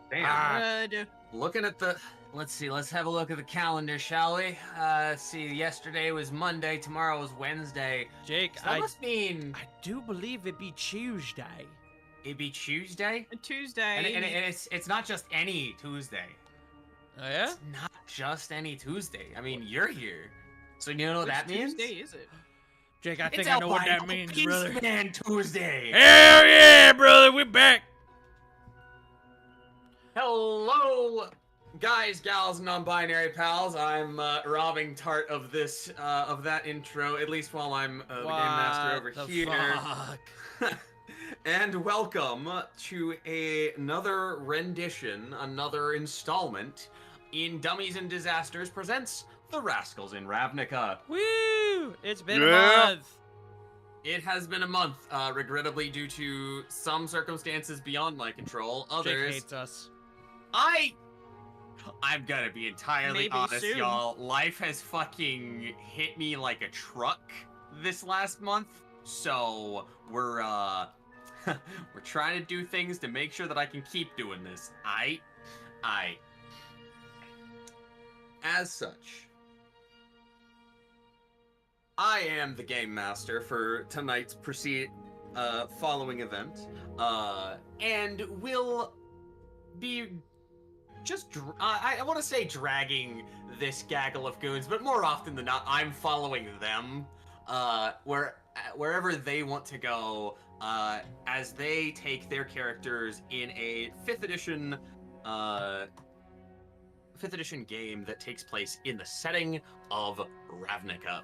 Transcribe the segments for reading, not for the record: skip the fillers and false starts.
Damn. Good. Looking at the... Let's see, let's have a look at the calendar, shall we? See, yesterday was Monday, tomorrow was Wednesday. Jake, So that must mean I do believe it'd be Tuesday. it'd be Tuesday? A Tuesday. And it's not just any Tuesday. Oh, yeah? It's not just any Tuesday. I mean, you're here. So you know what Which that means? Tuesday is it? Jake, I It's think I know what that Albino means, brother. Man Tuesday. Hell yeah, brother, we're back. Hello, guys, gals, non-binary pals. I'm robbing Tart of this, of that intro, at least while I'm the game master over What the here. fuck? And welcome to another rendition, another installment in Dummies and Disasters presents The Rascals in Ravnica. Woo! It's been a Yeah. month. It has been a month, regrettably due to some circumstances beyond my control. Jake Others, hates us. I'm gonna be entirely Maybe honest, soon. y'all. Life has fucking hit me like a truck this last month, so we're we're trying to do things to make sure that I can keep doing this. As such, I am the game master for tonight's following event, and will be just I want to say dragging this gaggle of goons, but more often than not, I'm following them wherever they want to go, as they take their characters in a 5th edition game that takes place in the setting of Ravnica.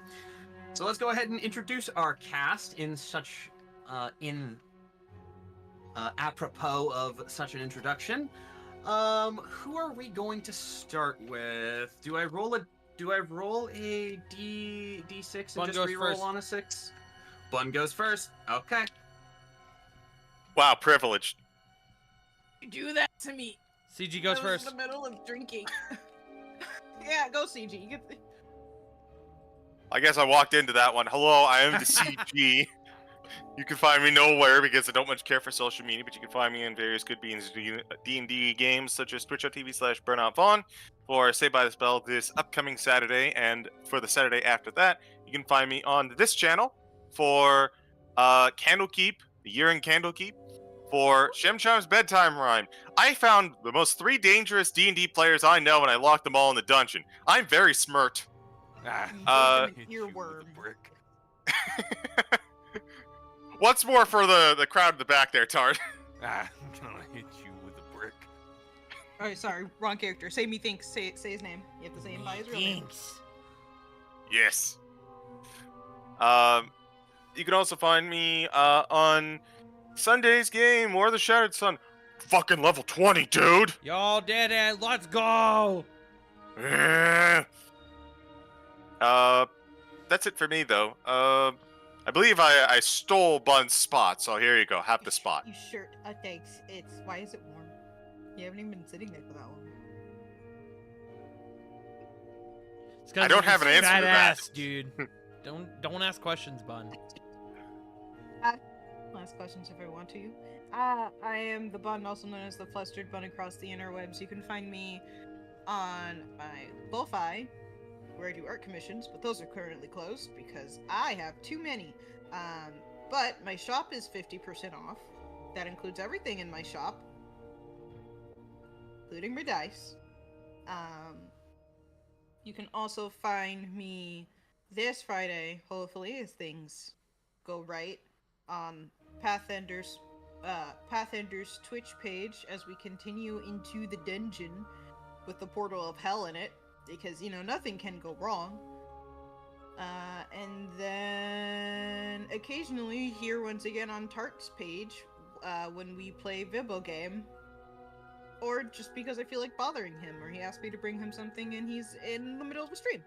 So let's go ahead and introduce our cast in such apropos of such an introduction. Who are we going to start with? Do I roll a D6 and Bun just goes reroll first. on a 6? Bun goes first. Okay. Wow, privileged. You do that to me. CG goes I was first. in the middle of drinking. Yeah, go CG. You get the... I guess I walked into that one. Hello, I am the CG. You can find me nowhere because I don't much care for social media, but you can find me in various good beans D&D games such as twitch.tv/burnoutfawn for Say by the Spell this upcoming Saturday, and for the Saturday after that, you can find me on this channel for Candlekeep, the year in Candlekeep, for Shemcham's Bedtime Rhyme. I found the most 3 dangerous D&D players I know, and I locked them all in the dungeon. I'm very smart. An earworm. What's more for the crowd in the back there, Tart? I'm gonna hit you with a brick. Oh, sorry, wrong character. Say methinks. Say his name. You have to say him by his real name. Yes. You can also find me on Sunday's game, War of the Shattered Sun. Fucking level 20, dude! Y'all did it. Let's go. Eh. That's it for me, though. I believe I stole Bun's spot, so here you go. Have the spot. You shirt. Thanks. Why is it warm? You haven't even been sitting there for that long. It's 'cause I don't you're have an answer to that. badass, dude. Don't ask questions, Bun. Last questions if I want to. I am the Bun, also known as the Flustered Bun across the interwebs. You can find me on my Lo-Fi, where I do art commissions, but those are currently closed because I have too many. But my shop is 50% off. That includes everything in my shop, including my dice. You can also find me this Friday, hopefully, as things go right, on Pathfinder's Twitch page as we continue into the dungeon with the portal of hell in it, because nothing can go wrong. And then occasionally here once again on Tart's page when we play Vibo game, or just because I feel like bothering him, or he asked me to bring him something and he's in the middle of a stream.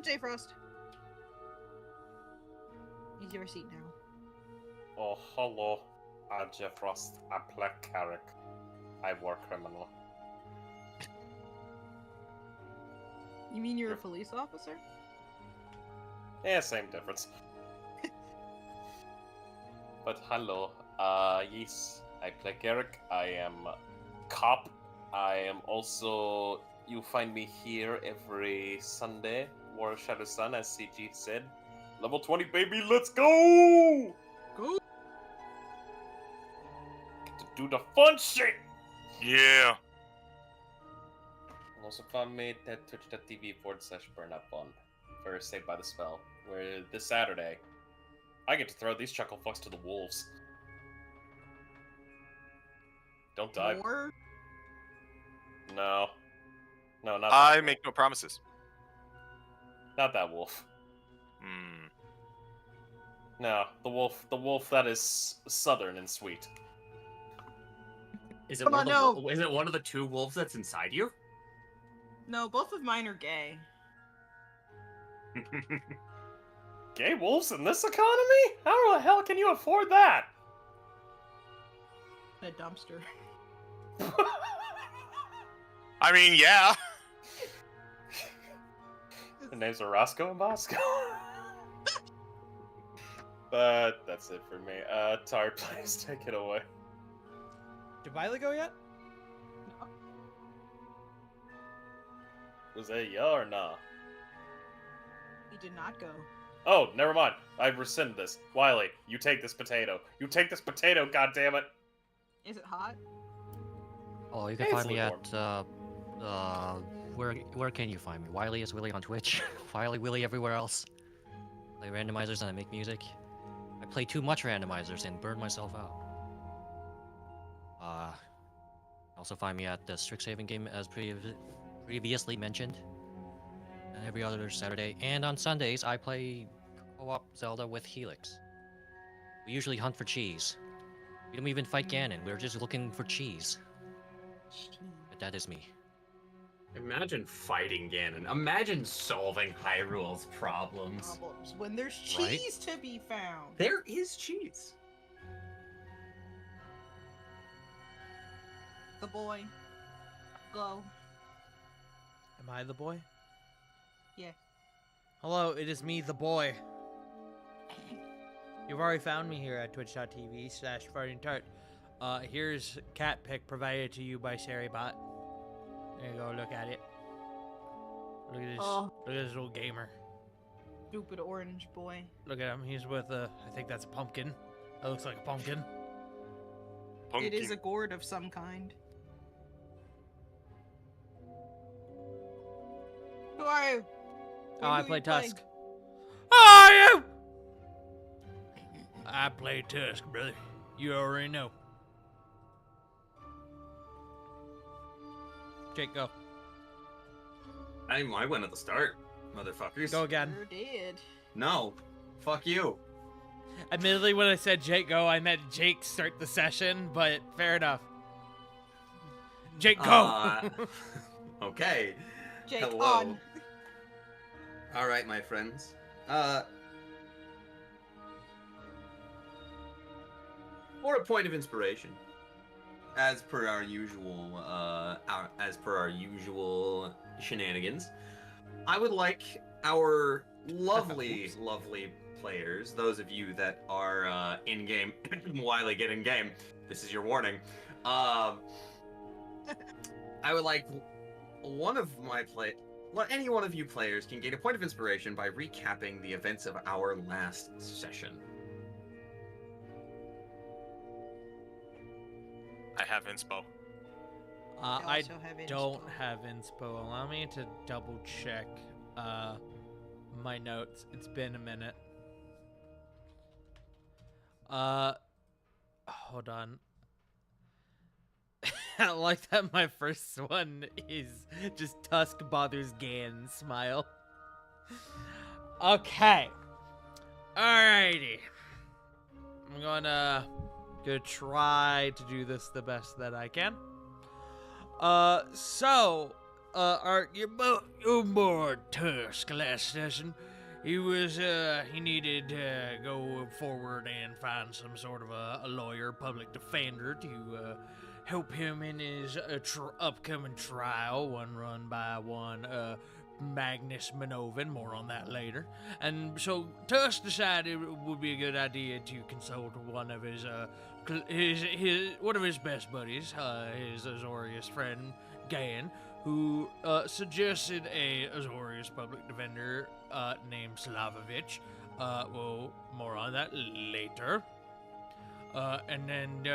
J Frost. Use your seat now. Oh, hello. I'm Jeff Frost. I'm Black Carrick. I war criminal. You mean you're a police officer? Yeah, same difference. But hello, Yes, I play Garrick. I am cop. I am also. You find me here every Sunday. War of Shadow Sun, as CG said. Level 20, baby. Let's go. Go. Get to do the fun shit. Yeah. Also find me at twitch.tv/burnupbun for Saved by the Spell, where this Saturday I get to throw these chuckle fucks to the wolves. Don't die. More? No. No, not I that make no promises. wolf. Not that wolf. Hmm. No, the wolf that is southern and sweet. Is it Come one on, of the, no. is it one of the two wolves that's inside you? No, both of mine are gay. Gay wolves in this economy? How the hell can you afford that? A dumpster. I mean, yeah. The names are Roscoe and Bosco. But that's it for me. Tar, please take it away. Did Violet go yet? Was that a yeah or nah? He did not go. Oh, never mind. I rescind this. Wiley, you take this potato. You take this potato, goddammit! Is it hot? Oh, you can Hey, find me it's at where can you find me? Wiley is Willie on Twitch. Wiley Willie everywhere else. Play randomizers and I make music. I play too much randomizers and burn myself out. Also find me at the Strixhaven game as previously mentioned. And every other Saturday and on Sundays I play co-op Zelda with Helix. We usually hunt for cheese. We don't even fight Ganon. We're just looking for cheese. But that is me. Imagine fighting Ganon. Imagine solving Hyrule's problems. Problems when there's Right? cheese to be found. There is cheese. The boy. Go. Am I the boy? Yeah. Hello, it is me, the boy. You've already found me here at twitch.tv/fartingtart. Here's cat pic provided to you by SherryBot. There you go, look at it. Look at this, Oh. look at this little gamer. Stupid orange boy. Look at him, he's with I think that's a pumpkin. That looks like a pumpkin. It is a Pumpkin. gourd of some kind. Who are you? Oh, I Who play you play? Tusk. Who are you? I play Tusk, brother. You already know. Jake, go. I went at the start, motherfuckers. Go again. Sure did. No. Fuck you. Admittedly, when I said Jake go, I meant Jake start the session, but fair enough. Jake, go! Okay. Jake Hello. on. All right, my friends. For a point of inspiration, as per our usual, shenanigans, I would like our lovely, lovely players, those of you that are in game, Wiley, get in game. This is your warning. I would like any one of you players can gain a point of inspiration by recapping the events of our last session. I have inspo. I also have don't inspo. have inspo. Allow me to double check my notes. It's been a minute. Hold on. I like that my first one is just Tusk bothers Gan smile. Okay. Alrighty. I'm gonna try to do this the best that I can. Your boy Tusk last session, he needed to go forward and find some sort of a lawyer, public defender to help him in his upcoming trial, one run by one Magnus Minovan. More on that later. And so Tusk decided it would be a good idea to consult one of his one of his best buddies, his Azorius friend Gan, who suggested a Azorius public defender named Slavovich. Well, more on that later. And then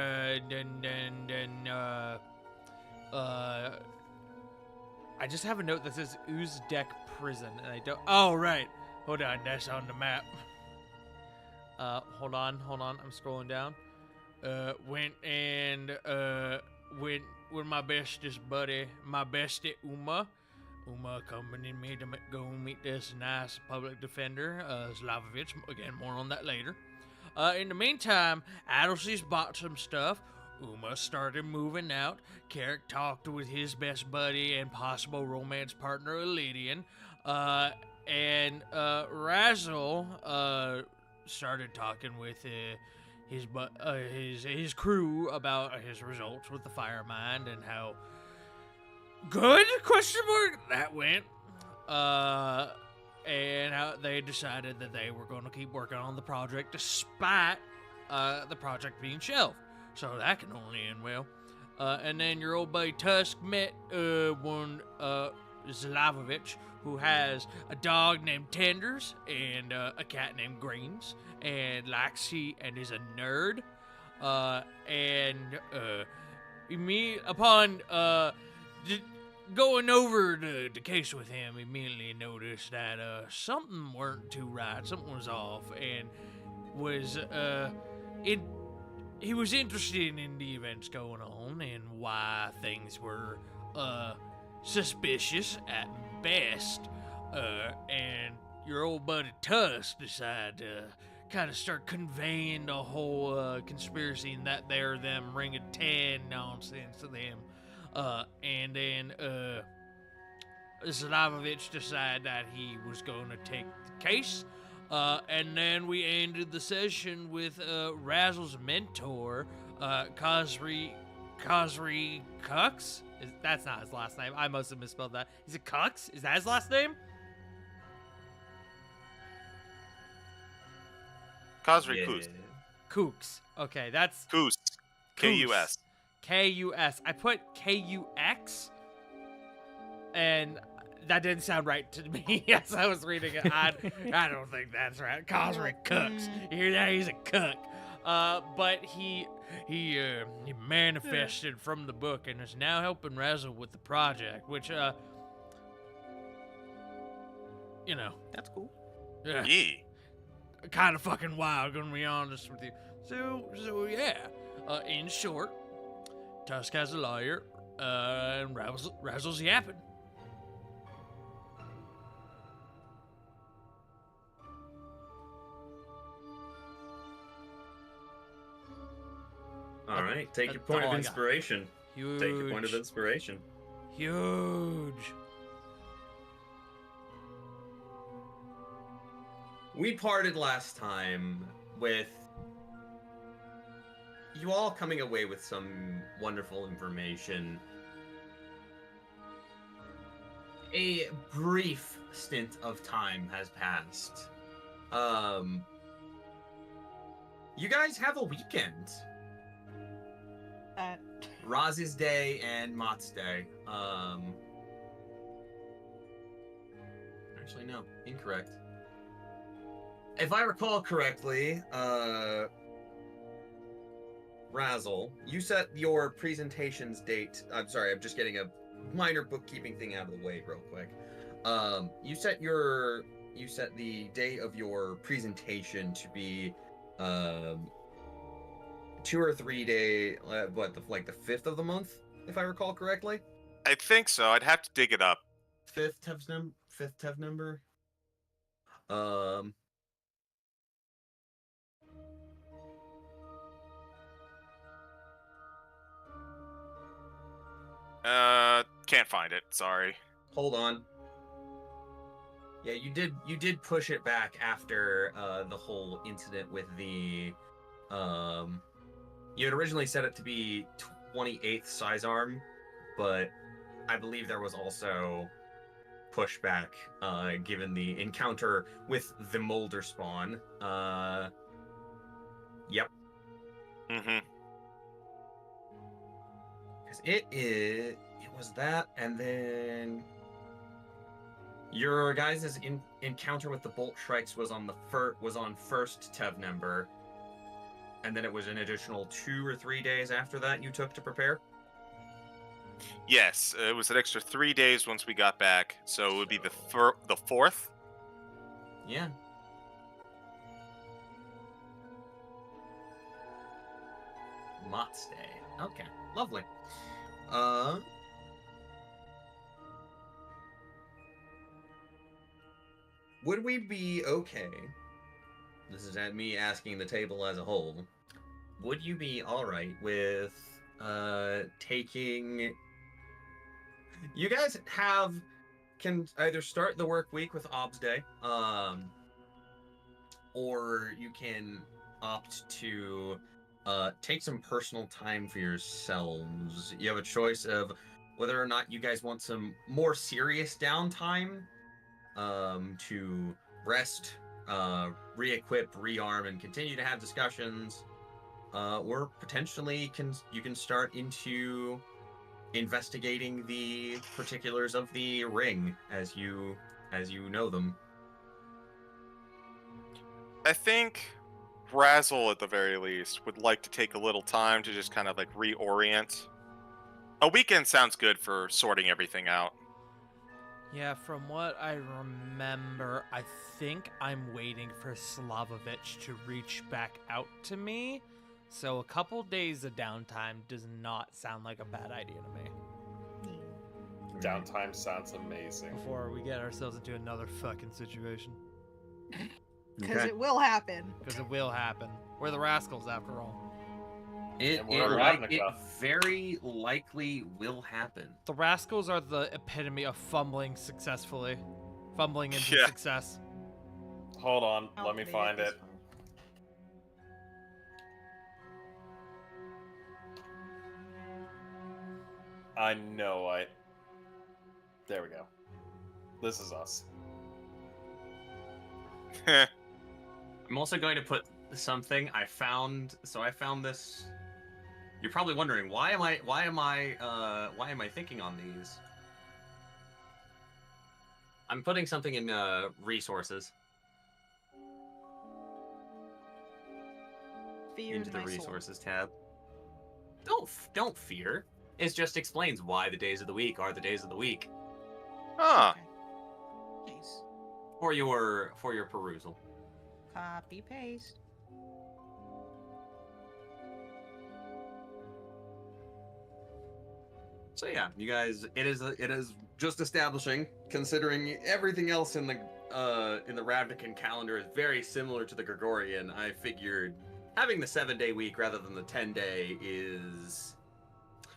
I just have a note that says Uzdek Prison, and I don't. Oh right, hold on, that's on the map. Hold on, I'm scrolling down. Went with my bestest buddy, my bestie Uma. Uma accompanied me to go meet this nice public defender, Slavovich. Again, more on that later. In the meantime, Adelsy's bought some stuff. Uma started moving out. Carrick talked with his best buddy and possible romance partner, Lydian. And Razzle started talking with his crew about his results with the Firemind and how good that went. And how they decided that they were going to keep working on the project despite the project being shelved. So that can only end well. And then your old buddy Tusk met one Zlavovich, who has a dog named Tenders and a cat named Greens, and is a nerd. Upon going over the case with him, immediately noticed that something weren't too right, something was off, and he was interested in the events going on and why things were suspicious at best. And your old buddy Tusk decided to kind of start conveying the whole conspiracy and that they're them Ring of 10 nonsense to them. And then Slavovich decided that he was going to take the case. And then we ended the session with Razzle's mentor, Kazri Cux. That's not his last name. I must have misspelled that. Is it Cux? Is that his last name? Kazri Kus. Kux. Okay, that's Kus. K-U-S. K-U-S. I put K-U-X, and that didn't sound right to me as I was reading it. I don't think that's right. Kazri Cooks. You hear that? He's a cook. But he manifested from the book and is now helping Razzle with the project, which That's cool. yeah, kind of fucking wild, gonna be honest with you. So yeah. In short, Tusk has a lawyer, and Razzle's yapping. All right, take your That's point all of I got. inspiration. Huge. Take your point of inspiration. Huge. We parted last time with you all coming away with some wonderful information. A brief stint of time has passed. You guys have a weekend. Raz's Day and Mott's Day. Actually, no, incorrect. If I recall correctly, Razzle, you set your presentation's date. I'm sorry, I'm just getting a minor bookkeeping thing out of the way real quick. You set the day of your presentation to be 2 or 3 day, the 5th of the month, if I recall correctly. I think so. I'd have to dig it up. Fifth Tev number. Can't find it. Sorry. Hold on. Yeah, you did push it back after the whole incident with the you had originally set it to be 28th sidearm, but I believe there was also pushback given the encounter with the Molder spawn. Yep. Mm-hmm. It was that, and then your guys' encounter with the bolt shrikes was on first Tev number, and then it was an additional 2 or 3 days after that you took to prepare. Yes, it was an extra 3 days once we got back, so it would be the fourth. Yeah. Mott's Day. Okay, lovely. Would we be okay? This is at me asking the table as a whole. Would you be all right with taking? You guys can either start the work week with Ob's Day, or you can opt to take some personal time for yourselves. You have a choice of whether or not you guys want some more serious downtime to rest, re-equip, rearm, and continue to have discussions, or potentially you can start into investigating the particulars of the ring as you know them. I think Razzle, at the very least, would like to take a little time to just kind of like reorient. A weekend sounds good for sorting everything out. Yeah, from what I remember, I think I'm waiting for Slavovich to reach back out to me. So a couple days of downtime does not sound like a bad idea to me. Downtime sounds amazing. Before we get ourselves into another fucking situation. Because it will happen. Because it will happen. We're the Rascals, after all. It we're Ravnica. very likely will happen. The Rascals are the epitome of fumbling successfully. Fumbling into Yeah. success. Hold on, I'll let me read find this it. one. I know There we go. This is us. I'm also going to put something I found. So I found this. You're probably wondering why am I thinking on these? I'm putting something in resources Fear into in the my soul. resources tab. Don't fear. It just explains why the days of the week are the days of the week Huh. Okay. Nice. for your perusal. Copy paste. So yeah, you guys, it is just establishing, considering everything else in the Ravnican calendar is very similar to the Gregorian. I figured having the 7-day week rather than the 10-day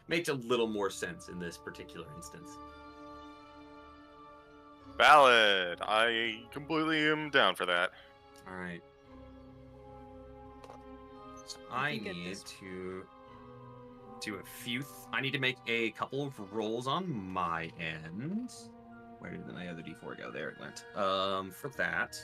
makes a little more sense in this particular instance. Valid. I completely am down for that. All right. So I You get need this. to do a few. I need to make a couple of rolls on my end. Where did my other D4 go? There it went. For that.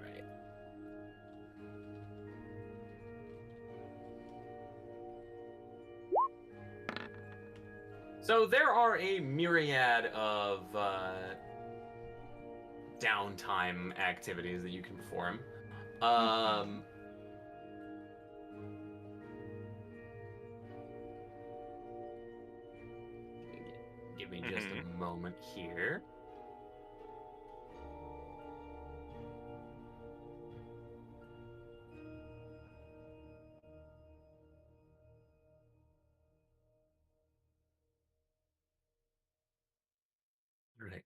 Right. So there are a myriad of downtime activities that you can perform. Give me just a moment here. Right.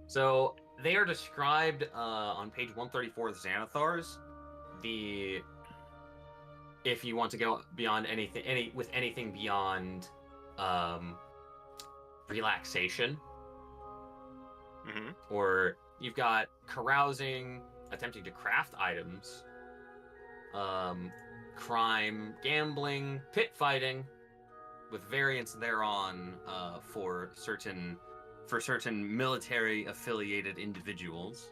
So they are described on page 134 of Xanathars. If you want to go beyond anything beyond relaxation, or you've got carousing, attempting to craft items, crime, gambling, pit fighting, with variants thereon for certain military affiliated individuals.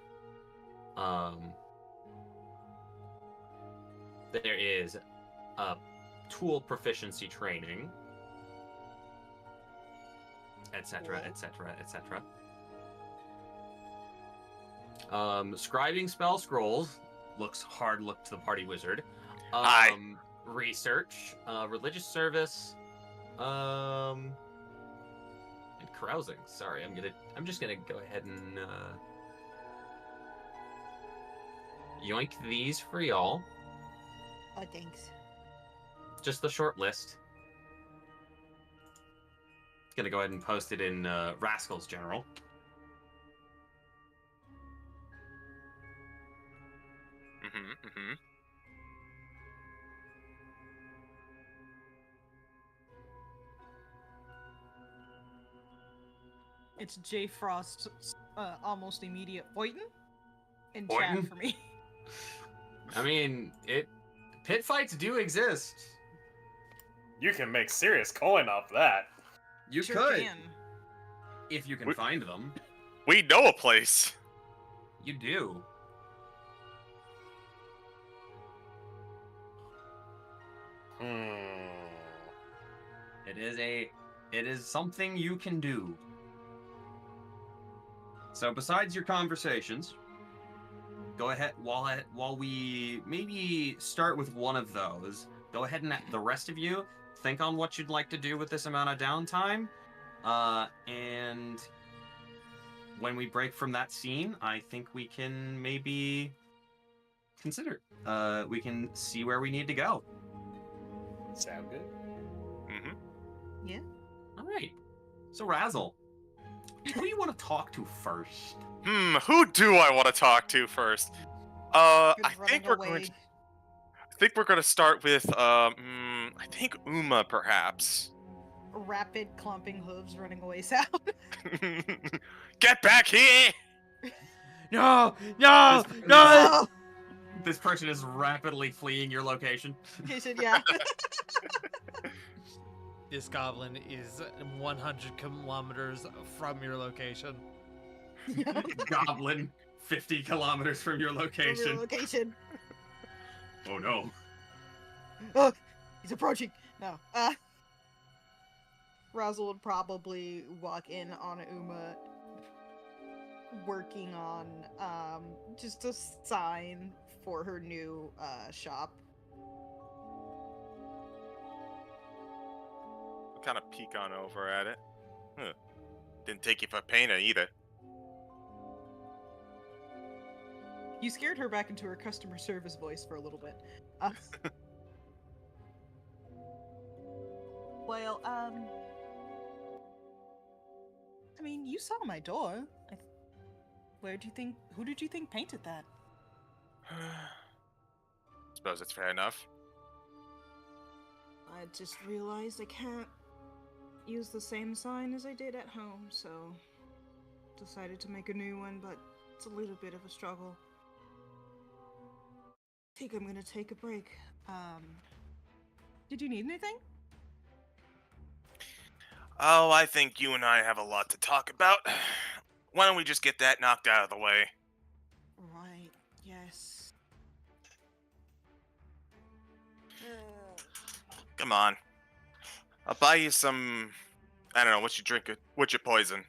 There is tool proficiency training, etc., etc., etc. Scribing spell scrolls looks hard. Look to the party wizard. Aye. Research, religious service, and carousing. Sorry, I'm just gonna go ahead and yoink these for y'all. Oh, thanks. Just the short list. Gonna go ahead and post it in Rascals General. It's J Frost's almost immediate Boyton in Boyton? chat for me. I mean, pit fights do exist. You can make serious coin off that. You Sure could, can. if you can find them. We know a place. You do. It is something you can do. So besides your conversations, go ahead while we maybe start with one of those. Go ahead and the rest of you think on what you'd like to do with this amount of downtime. And when we break from that scene, I think we can maybe consider. We can see where we need to go. Sound good? Yeah. All right. So Razzle, who do you want to talk to first? Who do I want to talk to first? I think we're away. going to. I think we're going to start with. I think Uma, perhaps. Rapid clumping hooves running away sound. Get back here! No! No! This- No! This person is rapidly fleeing your location. He said, yeah. This goblin is 100 kilometers from your location. Goblin, 50 kilometers from your location. Location. Oh no. Oh, he's approaching. No. Razzle would probably walk in on Uma working on just a sign for her new shop. Kind of peek on over at it. Huh. Didn't take you for a painter either. You scared her back into her customer service voice for a little bit. Well, I mean, you saw my door. Who did you think painted that? Suppose it's fair enough. I just realized I can't use the same sign as I did at home, so decided to make a new one, but it's a little bit of a struggle. I think I'm gonna take a break. Did you need anything? Oh, I think you and I have a lot to talk about. Why don't we just get that knocked out of the way? Right, yes. Come on. I'll buy you some... I don't know, what you drink, what's your poison?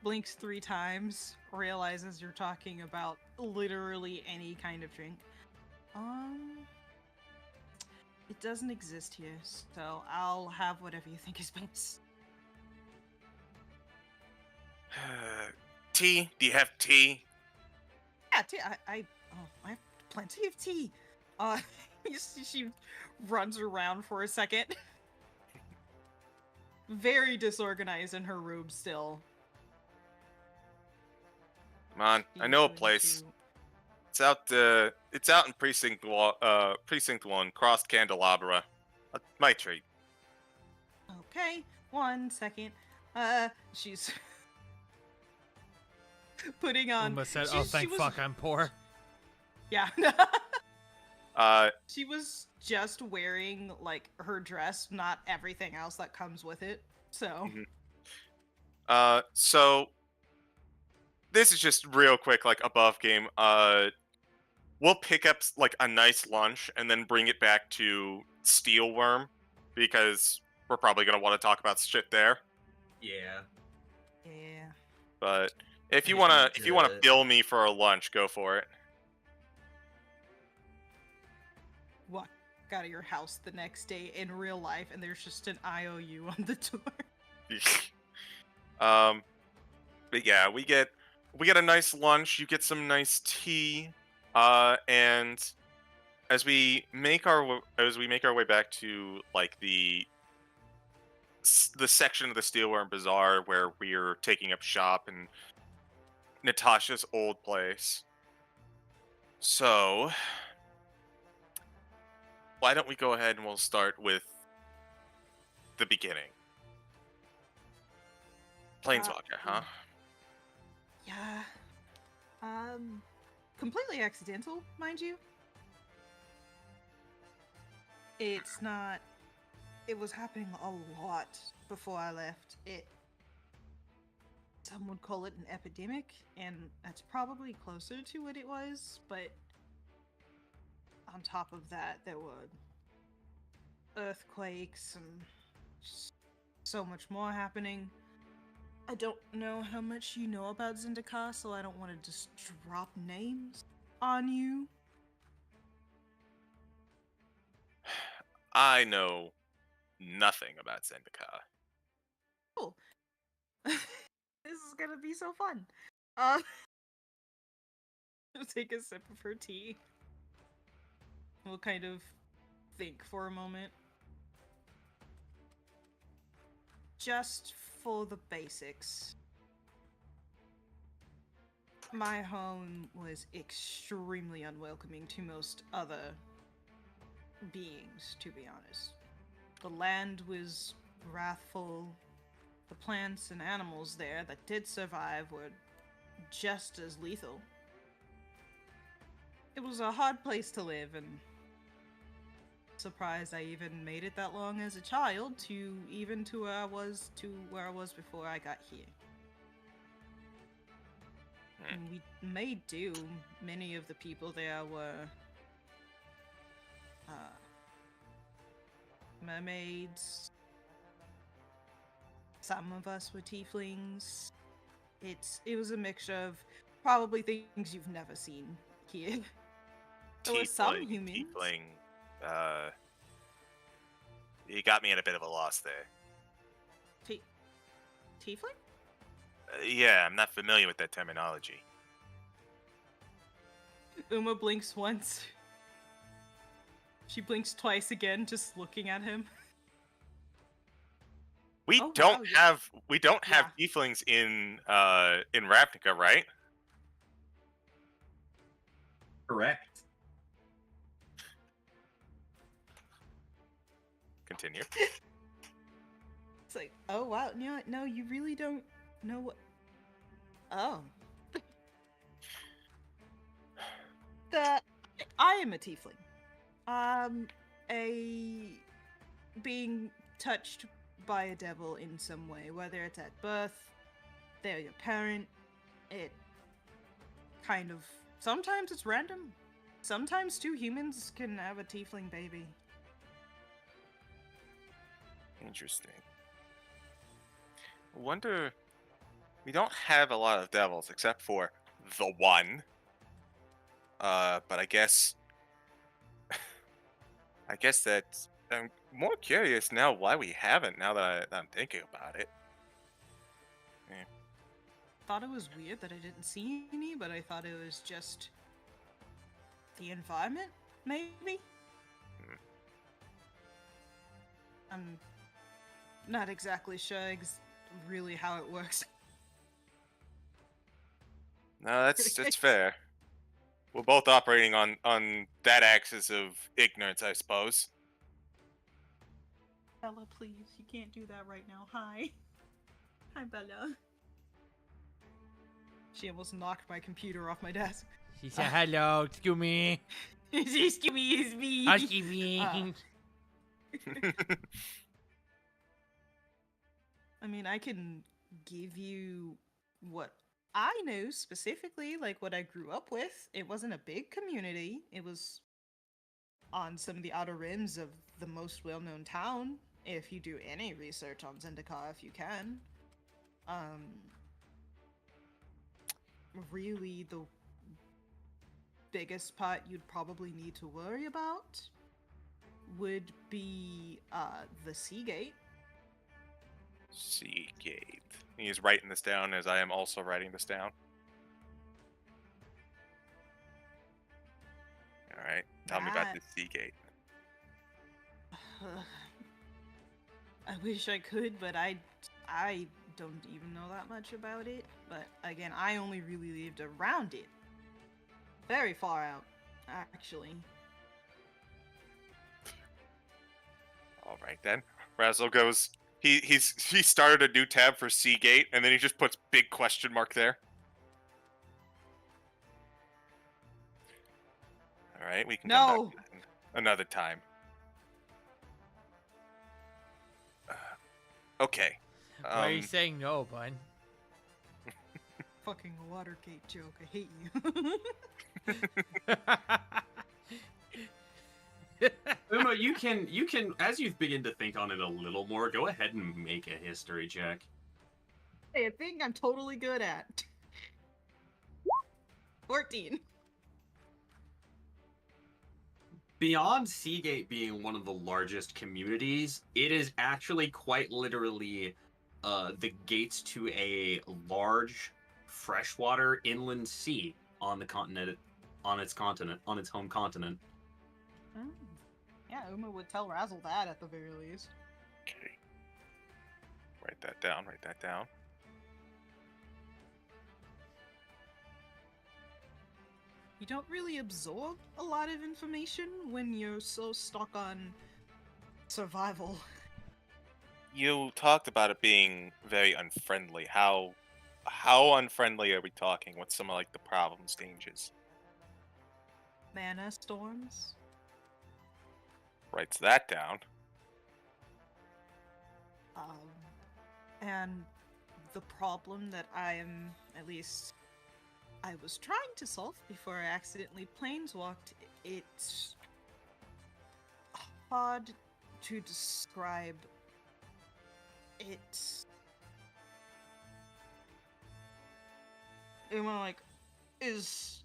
Blinks 3 times, realizes you're talking about literally any kind of drink. It doesn't exist here, so I'll have whatever you think is best. Tea? Do you have tea? Yeah, tea. I have plenty of tea. She runs around for a second. Very disorganized in her room still. Come on, I know a place. It's out in Precinct 1, Cross Candelabra. My treat. Okay, 1 second. She's putting on. Uma said, she- "Oh, she thank was- fuck, I'm poor." Yeah. She was just wearing like her dress, not everything else that comes with it. So So this is just real quick, like above game. We'll pick up like a nice lunch and then bring it back to Steelworm because we're probably gonna want to talk about shit there. Yeah. yeah. But if I you just wanna, need if you wanna to- bill me for a lunch, go for it. Walk out of your house the next day in real life, and there's just an IOU on the door. But yeah, we get a nice lunch. You get some nice tea, and as we make our way back to like the section of the Steelworm Bazaar where we're taking up shop in Natasha's old place. So, why don't we go ahead and we'll start with the beginning. Planeswalker, huh? Yeah. Completely accidental, mind you. It's not. It was happening a lot before I left. Some would call it an epidemic, and that's probably closer to what it was, but on top of that, there were earthquakes and just so much more happening. I don't know how much you know about Zendikar, so I don't want to just drop names on you. I know nothing about Zendikar. Cool. This is gonna be so fun. Uh, take a sip of her tea. We'll kind of think for a moment. Just for the basics. My home was extremely unwelcoming to most other beings, to be honest. The land was wrathful. The plants and animals there that did survive were just as lethal. It was a hard place to live, and surprised I even made it that long as a child to where I was before I got here. And we made do. Many of the people there were mermaids. Some of us were tieflings. It was a mixture of probably things you've never seen here. There were some humans. Tiefling. You got me at a bit of a loss there. Tiefling? Yeah, I'm not familiar with that terminology. Uma blinks once. She blinks twice again, just looking at him. We Oh, don't wow, yeah. have tieflings in Ravnica, right? Correct. Continue. It's like, oh wow, no, you really don't know what. Oh. I am a tiefling. A being touched by a devil in some way, whether it's at birth, they're your parent. It kind of sometimes it's random. Sometimes two humans can have a tiefling baby. Interesting. Wonder. We don't have a lot of devils except for the one. But I guess that I'm more curious now why we haven't. Now that I'm thinking about it. Thought it was weird that I didn't see any, but I thought it was just the environment, maybe? I'm not exactly sure really how it works. No, that's fair. We're both operating on that axis of ignorance, I suppose. Bella, please, you can't do that right now. Hi. Hi, Bella. She almost knocked my computer off my desk. She said, hello, excuse me. Excuse me, it's me. Housekeeping. I mean, I can give you what I know specifically, like what I grew up with. It wasn't a big community. It was on some of the outer rims of the most well-known town. If you do any research on Zendikar, if you can. Really, the biggest part you'd probably need to worry about would be the Seagate. Seagate. He's writing this down as I am also writing this down. All right, tell me about That- the Seagate. I wish I could, but I don't even know that much about it. But again, I only really lived around it. Very far out, actually. All right then. Razzle goes. He started a new tab for Seagate, and then he just puts big question mark there. All right, we can come No. back to that another time. Okay. Why are you saying no, bud? Fucking Watergate joke. I hate you. Uma, you can, as you begin to think on it a little more, go ahead and make a history check. Hey, a thing I'm totally good at. 14. Beyond Seagate being one of the largest communities, it is actually quite literally the gates to a large freshwater inland sea on the continent, on its home continent. Oh. Yeah, Uma would tell Razzle that at the very least. Okay. Write that down. Write that down. You don't really absorb a lot of information when you're so stuck on survival. You talked about it being very unfriendly. How unfriendly are we talking? What's some of like the problems, dangers? Mana storms. Writes that down. And the problem that I was trying to solve before I accidentally planeswalked, it's hard to describe. It's Uma like is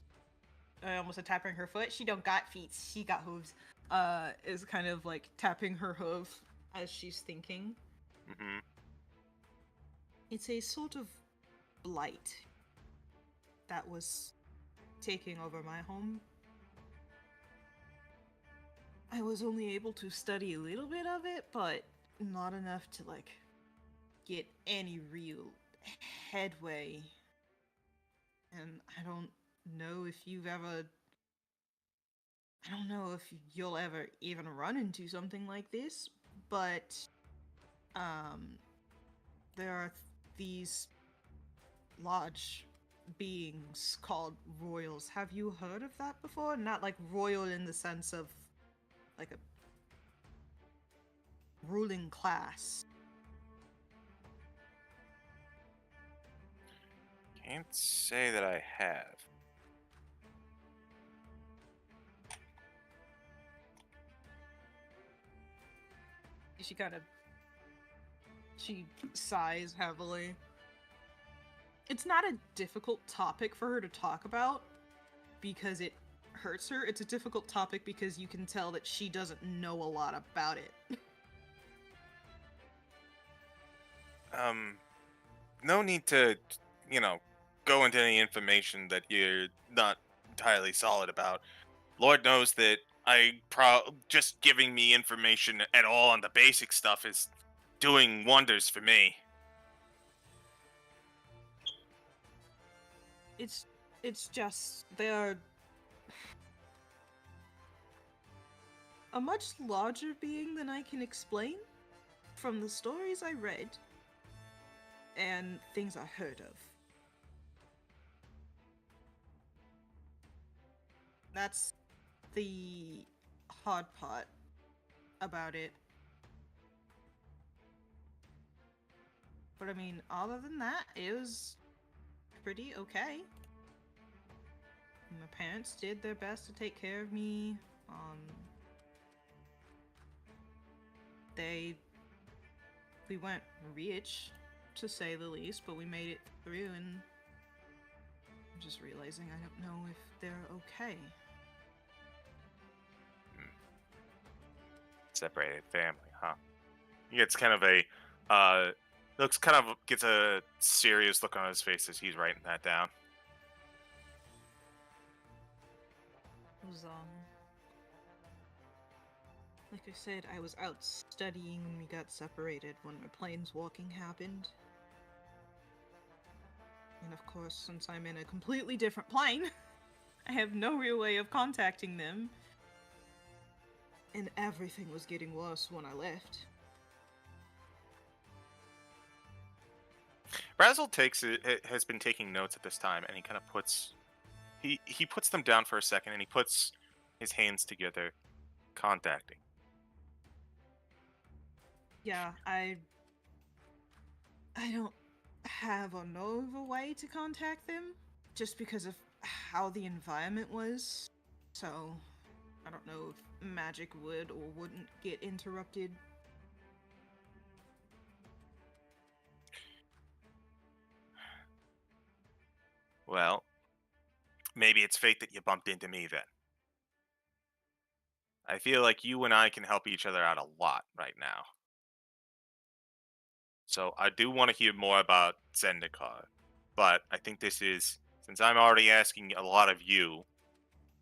I almost said tapping her foot. She don't got feet. She got hooves. Is kind of like tapping her hoof as she's thinking. Mm-hmm. It's a sort of blight that was taking over my home. I was only able to study a little bit of it, but not enough to like get any real headway. And I don't know if you'll ever even run into something like this, but there are these large beings called royals. Have you heard of that before? Not like royal in the sense of like a ruling class. Can't say that I have. She sighs heavily. It's not a difficult topic for her to talk about because it hurts her. It's a difficult topic because you can tell that she doesn't know a lot about it. No need to, go into any information that you're not entirely solid about. Lord knows that just giving me information at all on the basic stuff is doing wonders for me. It's just they're a much larger being than I can explain from the stories I read and things I heard of. the hard part about it. But I mean, other than that, it was pretty okay. My parents did their best to take care of me. We weren't rich, to say the least, but we made it through, and I'm just realizing I don't know if they're okay. Separated family, huh? He gets kind of a gets a serious look on his face as he's writing that down. It was, like I said, I was out studying when we got separated when my planeswalking happened. And of course, since I'm in a completely different plane, I have no real way of contacting them. And everything was getting worse when I left. Razzle has been taking notes at this time, and he kind of puts he puts them down for a second, and he puts his hands together, contacting. Yeah, I don't have or know of a way to contact them, just because of how the environment was. So, I don't know if magic would or wouldn't get interrupted. Well, maybe it's fate that you bumped into me then. I feel like you and I can help each other out a lot right now. So I do want to hear more about Zendikar, but I think since I'm already asking a lot of you,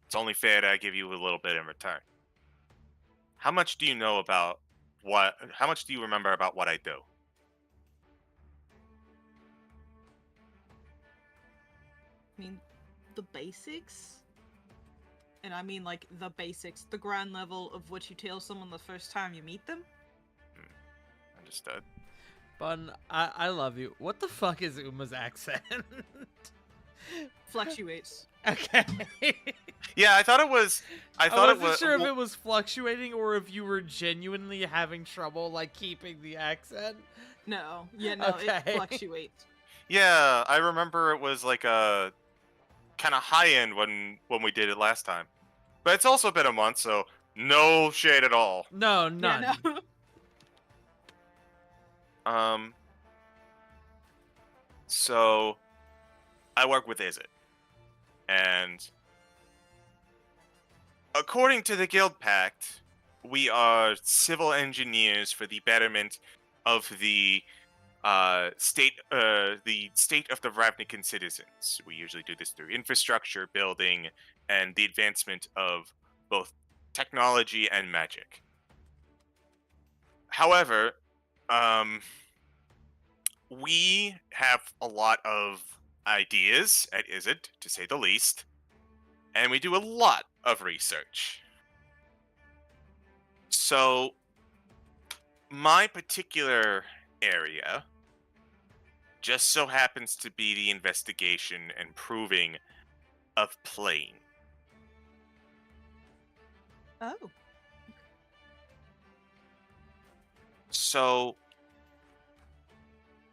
it's only fair that I give you a little bit in return. How much do you know about how much do you remember about what I do? I mean, the basics? And I mean, like, the basics, the ground level of what you tell someone the first time you meet them? Understood. Bun, I love you. What the fuck is Uma's accent? Fluctuates. Okay. Yeah, I thought it was. I thought it wasn't was. sure if well, it was fluctuating or if you were genuinely having trouble, like, keeping the accent. No, it Okay. fluctuates. Yeah, I remember it was like a kind of high end when we did it last time, but it's also been a month, so no shade at all. No, none. Yeah, no. So I work with Izzet, and according to the Guild Pact, we are civil engineers for the betterment of the state of the Ravnican citizens. We usually do this through infrastructure building and the advancement of both technology and magic. However, we have a lot of ideas at Izzet, to say the least, and we do a lot of research. So, my particular area just so happens to be the investigation and proving of plane. Oh. So,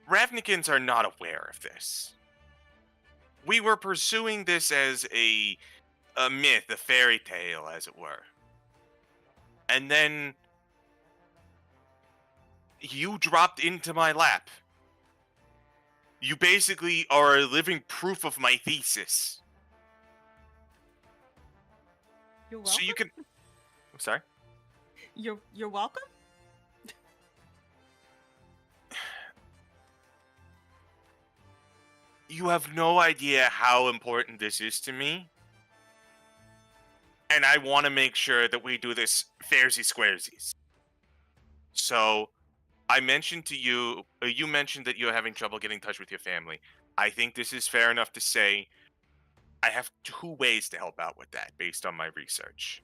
Ravnicans are not aware of this. We were pursuing this as a myth, a fairy tale, as it were. And then you dropped into my lap. You basically are a living proof of my thesis. You're welcome. So you can. I'm sorry? You're welcome? You have no idea how important this is to me. And I want to make sure that we do this fairsy squaresies. So, I mentioned to you, you mentioned that you're having trouble getting in touch with your family. I think this is fair enough to say I have two ways to help out with that based on my research.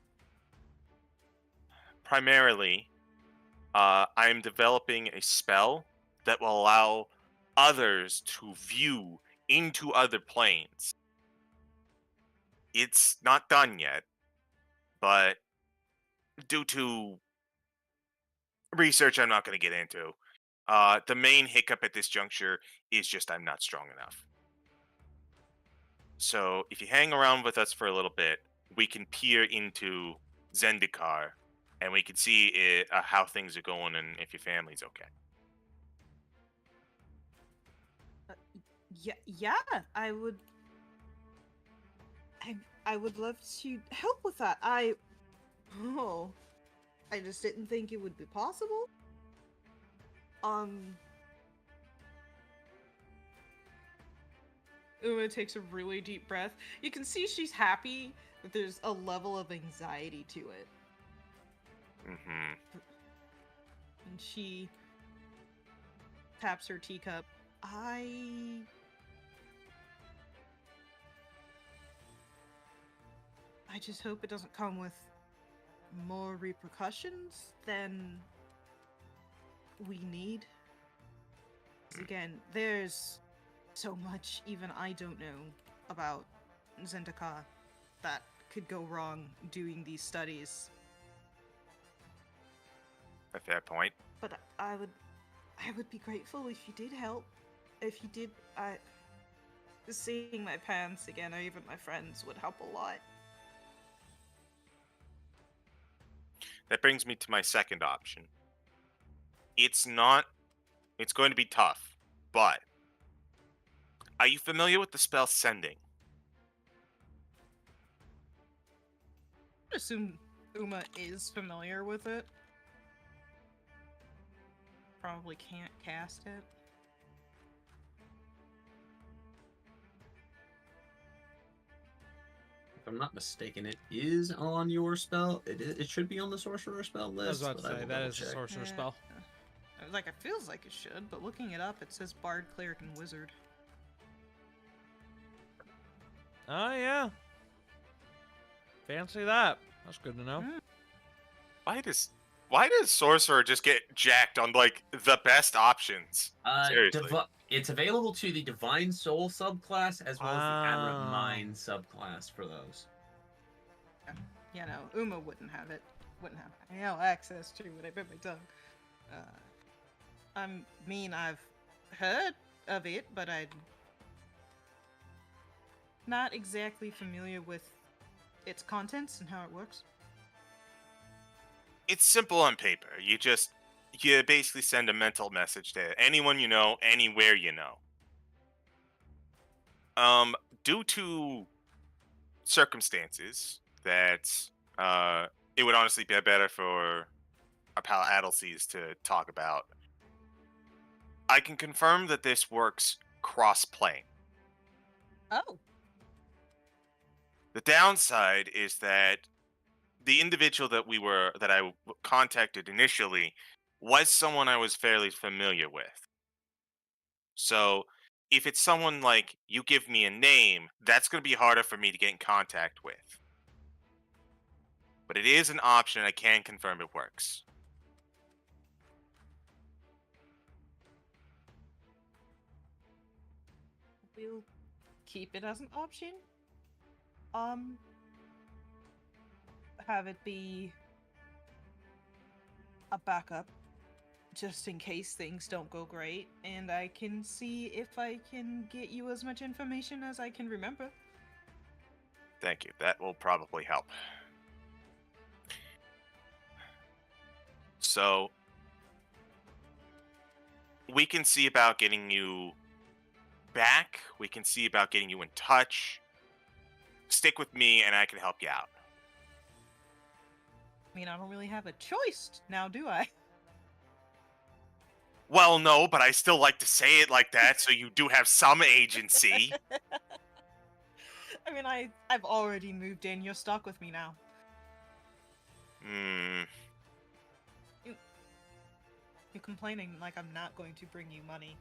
Primarily, I am developing a spell that will allow others to view into other planes. It's not done yet, but due to research I'm not going to get into, the main hiccup at this juncture is just I'm not strong enough. So if you hang around with us for a little bit, we can peer into Zendikar, and we can see how things are going and if your family's okay. Yeah, I would. I would love to help with that. I just didn't think it would be possible. Uma takes a really deep breath. You can see she's happy, but there's a level of anxiety to it. Mm-hmm. And she taps her teacup. I just hope it doesn't come with more repercussions than we need. 'Cause again, there's so much even I don't know about Zendikar that could go wrong doing these studies. A fair point. But I would be grateful if you did help. If you did, seeing my parents again, or even my friends, would help a lot. That brings me to my second option. It's going to be tough, but are you familiar with the spell Sending? I assume Uma is familiar with it. Probably can't cast it. If I'm not mistaken, it is on your spell. It should be on the sorcerer spell I was list. about to but I say will that double is a check. sorcerer spell. I was like, it feels like it should, but looking it up, it says Bard, Cleric, and Wizard. Oh yeah. Fancy that. That's good to know. Why does sorcerer just get jacked on like the best options? Seriously. It's available to the Divine Soul subclass as well as the Adamant Ah. Mind subclass for those. You know, Uma wouldn't have it. Wouldn't have access to it. I bit my tongue. I've heard of it, but I'm not exactly familiar with its contents and how it works. It's simple on paper. You basically send a mental message to anyone you know, anywhere you know. Due to circumstances that it would honestly be better for our pal Adelseas to talk about, I can confirm that this works cross-plane. Oh. The downside is that the individual that I contacted initially was someone I was fairly familiar with. So if it's someone like you give me a name, that's going to be harder for me to get in contact with. But it is an option. I can confirm it works. We'll keep it as an option. Have it be a backup just in case things don't go great, and I can see if I can get you as much information as I can remember. Thank you. That will probably help. So we can see about getting you back. We can see about getting you in touch. Stick with me and I can help you out. I mean, I don't really have a choice now, do I? Well, no, but I still like to say it like that, so you do have some agency. I mean, I've already moved in. You're stuck with me now. You're complaining like I'm not going to bring you money.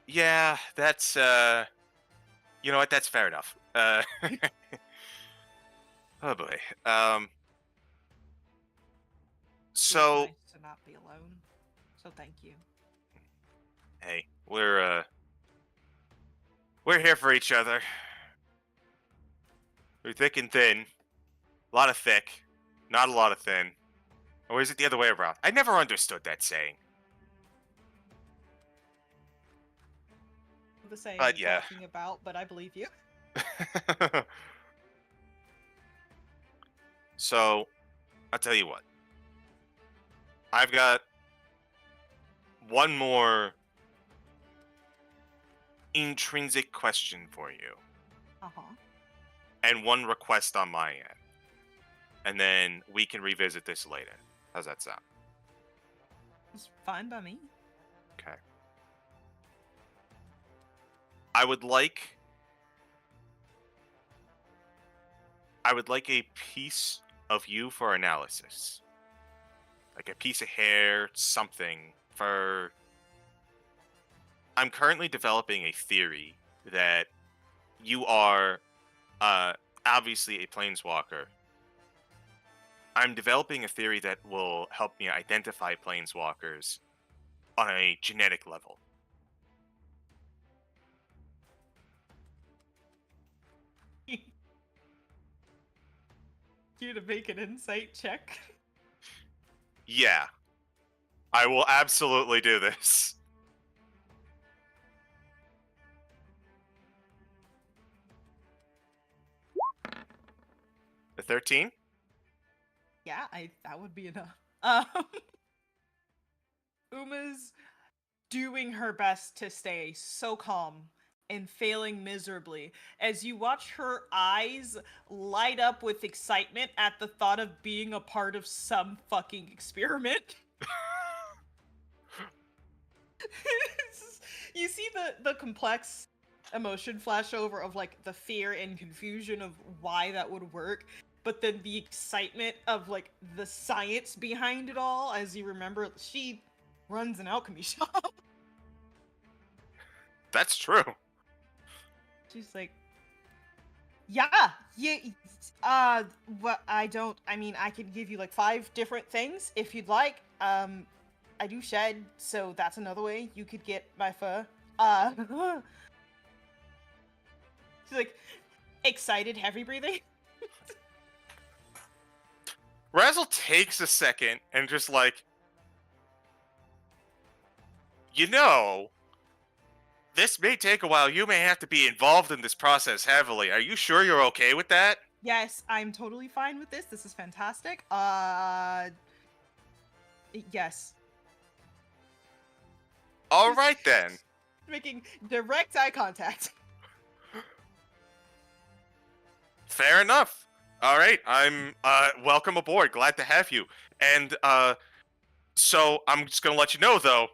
Yeah, that's, you know what, that's fair enough. Oh boy. So, It's nice to not be alone. So thank you. hey, we're here for each other. through thick and thin. A lot of thick, not a lot of thin. Or is it the other way around? I never understood that saying. The saying But you're yeah. talking about, but I believe you. So, I'll tell you what. I've got one more intrinsic question for you, Uh-huh. and one request on my end. And then we can revisit this later. How's that sound? It's fine by me. Okay. I would like a piece of you for analysis. Like a piece of hair, something for... I'm currently developing a theory that you are obviously a planeswalker. I'm developing a theory that will help me identify planeswalkers on a genetic level. You to make an insight check. Yeah. I will absolutely do this. The 13? Yeah, that would be enough. Uma's doing her best to stay so calm and failing miserably as you watch her eyes light up with excitement at the thought of being a part of some fucking experiment. You see the complex emotion flash over of like the fear and confusion of why that would work, but then the excitement of like the science behind it all as you remember she runs an alchemy shop. That's true. She's like, yeah, what I mean, I can give you like 5 different things if you'd like. I do shed, so that's another way you could get my fur. She's like, excited, heavy breathing. Razzle takes a second and just like, this may take a while. You may have to be involved in this process heavily. Are you sure you're okay with that? Yes, I'm totally fine with this. This is fantastic. Yes. All right then. Making direct eye contact. Fair enough. All right. I'm welcome aboard. Glad to have you. And so I'm just going to let you know though,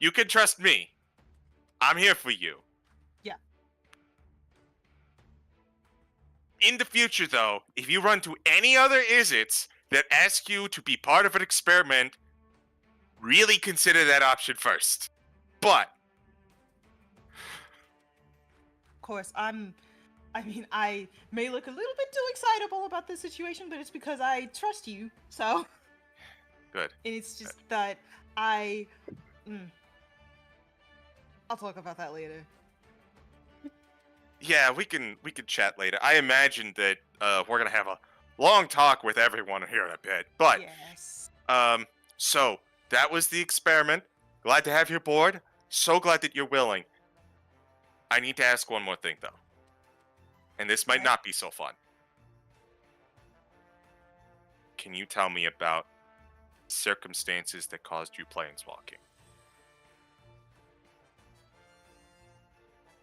you can trust me. I'm here for you. Yeah. In the future though, if you run to any other Izzets that ask you to be part of an experiment, really consider that option first. But Of course, I may look a little bit too excitable about this situation, but it's because I trust you, so. good. And it's just that I'll talk about that later. Yeah, we can chat later. I imagine that we're gonna have a long talk with everyone here in a bit. But Yes. so that was the experiment. Glad to have you aboard. So glad that you're willing. I need to ask one more thing though. And this might Okay. not be so fun. Can you tell me about circumstances that caused you planeswalking?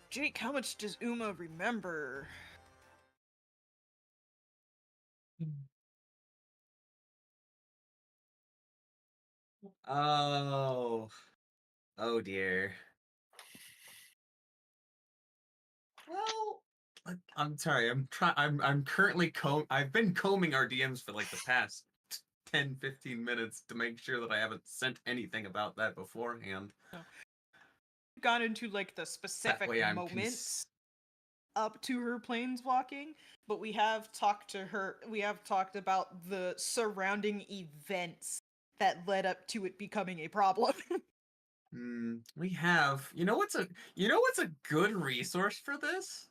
Jake, how much does Uma remember? Oh. Oh dear. Well, I'm sorry. I'm currently I've been combing our DMs for like the past 10, 15 minutes to make sure that I haven't sent anything about that beforehand. Gone into like the That specific way I'm moments up to her planeswalking, but we have talked to her. We have talked about the surrounding events that led up to it becoming a problem. We have. You know what's a good resource for this?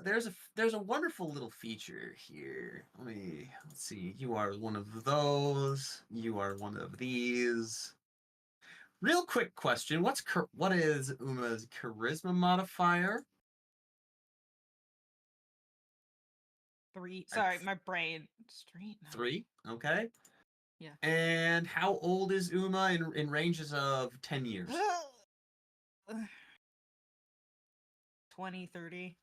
there's a wonderful little feature here. Let's see. You are one of those. You are one of these. Real quick question: what is Uma's charisma modifier? 3. Sorry, my brain. It's 3? No. 3. Okay. Yeah. And how old is Uma in ranges of 10 years? 20, 30.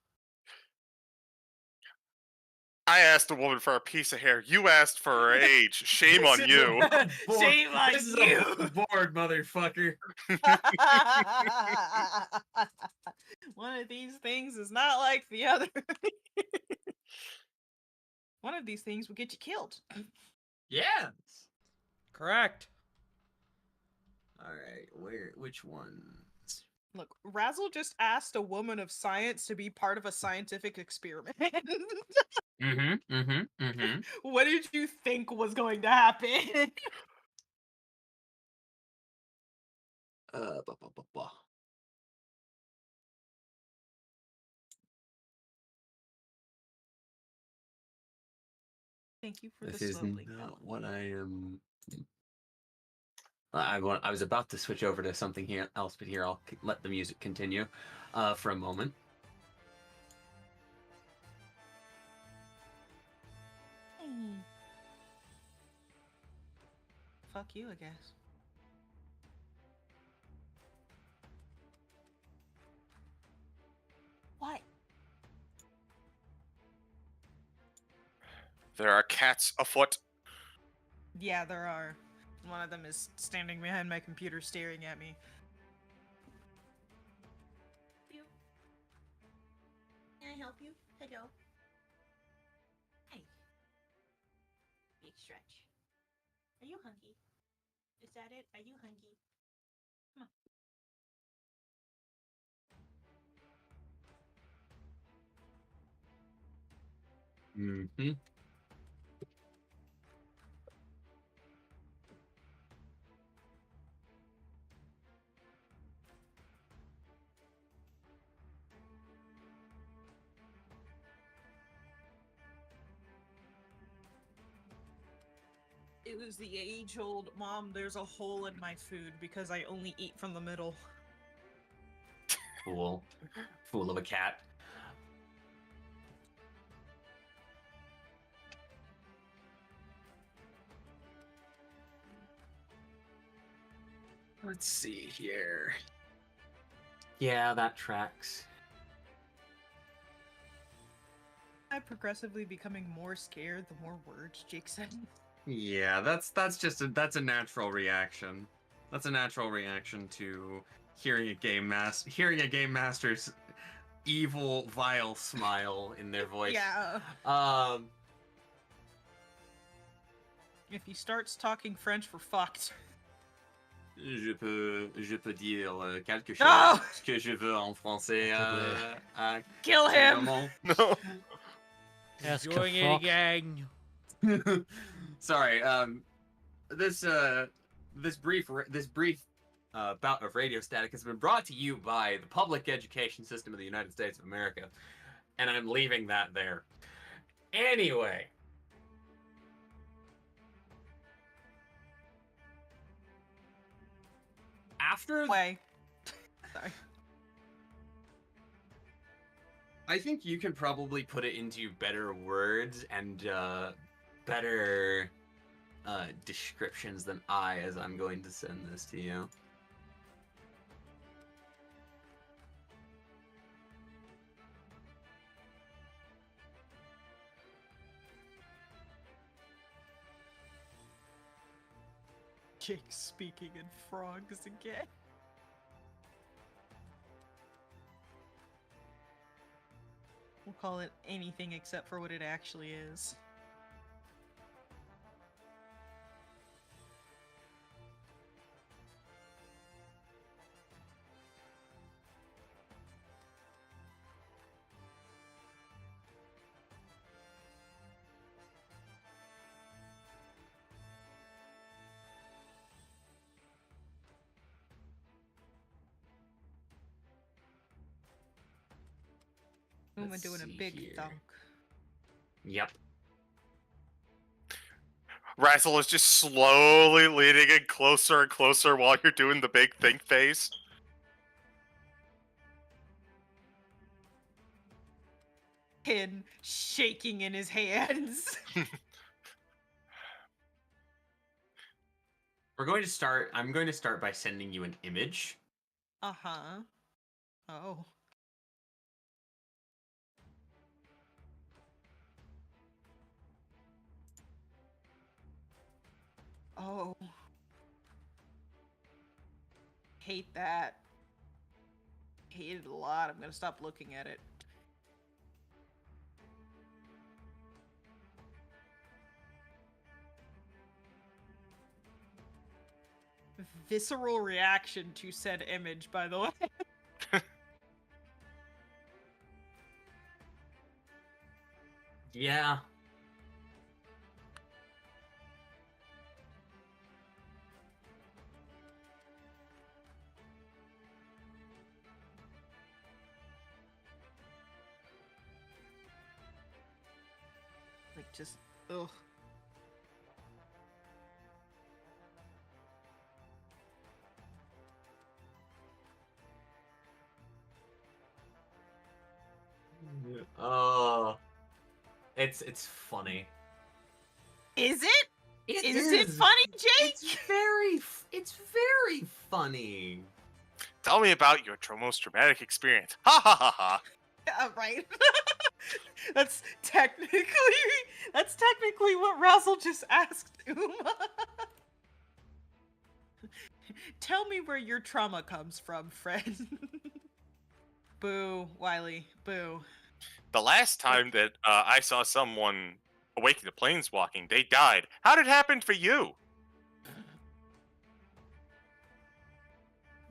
I asked a woman for a piece of hair. You asked for her age. Shame on you. Shame on This is you. a board, motherfucker. One of these things is not like the other. One of these things will get you killed. Yes. Correct. All right. Which one? Look, Razzle just asked a woman of science to be part of a scientific experiment. What did you think was going to happen? Blah, blah, blah, blah. Thank you for This the is slowly. not what I am. I was about to switch over to something else, but here I'll let the music continue for a moment. Fuck you, I guess. What? There are cats afoot. Yeah, there are. One of them is standing behind my computer staring at me. Can I help you? Hello. Hey. Big stretch. Are you hungry? Is that it? Are you hungry? Come on. Mm-hmm. It was the age-old, Mom, there's a hole in my food because I only eat from the middle. Fool. Fool of a cat. Let's see here. Yeah, that tracks. I'm progressively becoming more scared the more words Jake said. Yeah, that's a natural reaction. That's a natural reaction to hearing a game master's evil, vile smile in their voice. Yeah. Um. If he starts talking French, we're fucked. Je peux dire quelque chose No! ce que je veux en français à Kill ce him! moment. No. Yes, Doing it fuck. again. Sorry. This brief bout of radio static has been brought to you by the public education system of the United States of America, and I'm leaving that there. Anyway. After Way. Sorry. I think you can probably put it into better words and better descriptions than I, as I'm going to send this to you. Jake speaking in frogs again. We'll call it anything except for what it actually is. Uma Let's doing a see big here. thunk. Yep. Razzle is just slowly leaning in closer and closer while you're doing the big think face. Pin shaking in his hands. We're going to start. I'm going to start by sending you an image. Uh-huh. Oh. Oh. Hate that. Hate it a lot. I'm gonna stop looking at it. Visceral reaction to said image, by the way. Yeah. Like, just, ugh. Oh. It's funny. Is it? It Is it funny, Jake? It's very funny. Tell me about your most traumatic experience. Ha ha ha ha. Yeah, right. that's technically what Razzle just asked Uma. Tell me where your trauma comes from, friend. Boo, Wiley. Boo. The last time that I saw someone awaken to planeswalking, they died. How did it happen for you?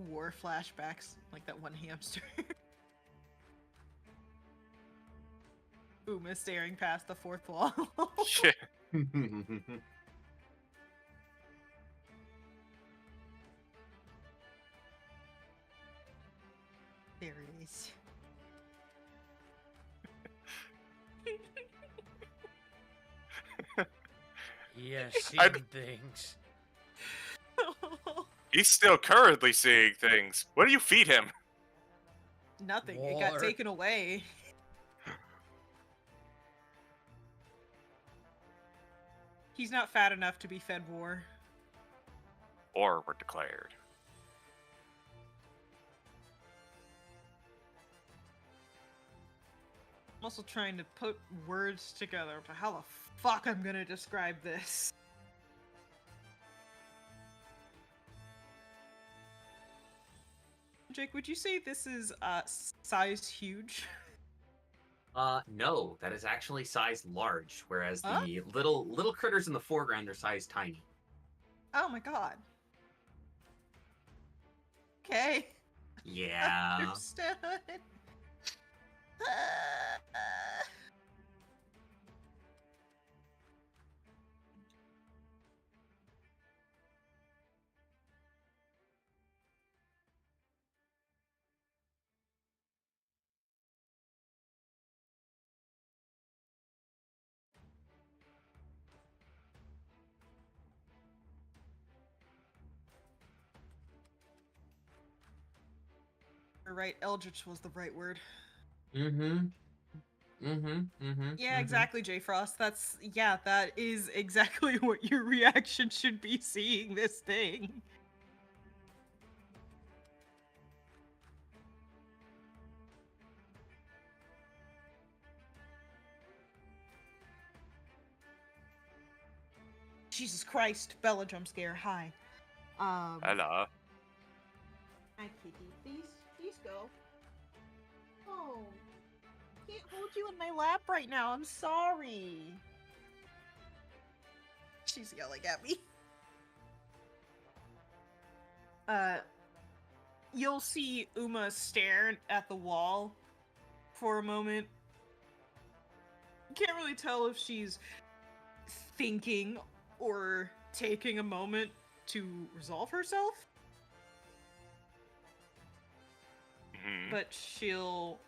War flashbacks, like that one hamster. Uma staring past the fourth wall. Shit. There it is. Yes, I- seeing things. He's still currently seeing things. What do you feed him? Nothing. It got War. taken away. He's not fat enough to be fed war. Or were declared. I'm also trying to put words together to how the fuck I'm gonna describe this. Jake, would you say this is size huge? No, that is actually sized large, whereas Huh? the little critters in the foreground are sized tiny. Oh my god. Okay. Yeah. Understood. You're right, Eldritch was the right word. Mm-hmm. Mm-hmm. Mm-hmm. Yeah, exactly, J Frost. That is exactly what your reaction should be seeing this thing. Jesus Christ, Bella jump scare. Hi. Hello. Hi, kitty. Please go. Oh, can't hold you in my lap right now. I'm sorry. She's yelling at me. You'll see Uma stare at the wall for a moment. Can't really tell if she's thinking or taking a moment to resolve herself, Mhm. but she'll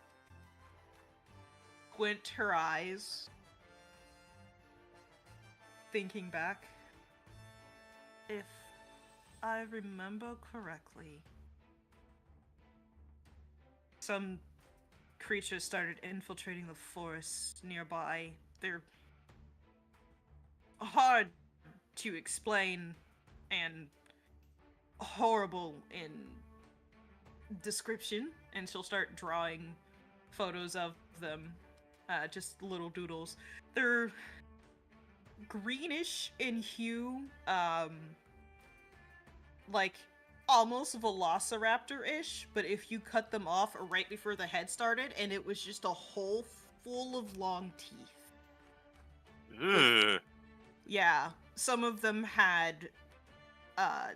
squint her eyes, thinking back. If I remember correctly, some creatures started infiltrating the forests nearby. They're hard to explain and horrible in description, and she'll start drawing photos of them, just little doodles. They're greenish in hue, like almost velociraptor-ish, but if you cut them off right before the head started and it was just a hole full of long teeth. Ugh. Yeah, some of them had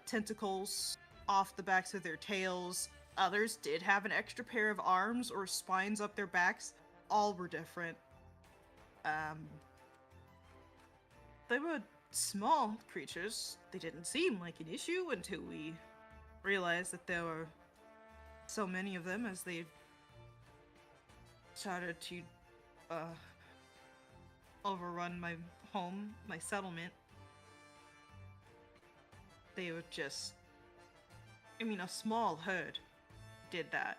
tentacles off the backs of their tails. Others did have an extra pair of arms or spines up their backs. All were different. They were small creatures. They didn't seem like an issue until we realized that there were so many of them as they started to overrun my home, my settlement. They were just... I mean, a small herd did that.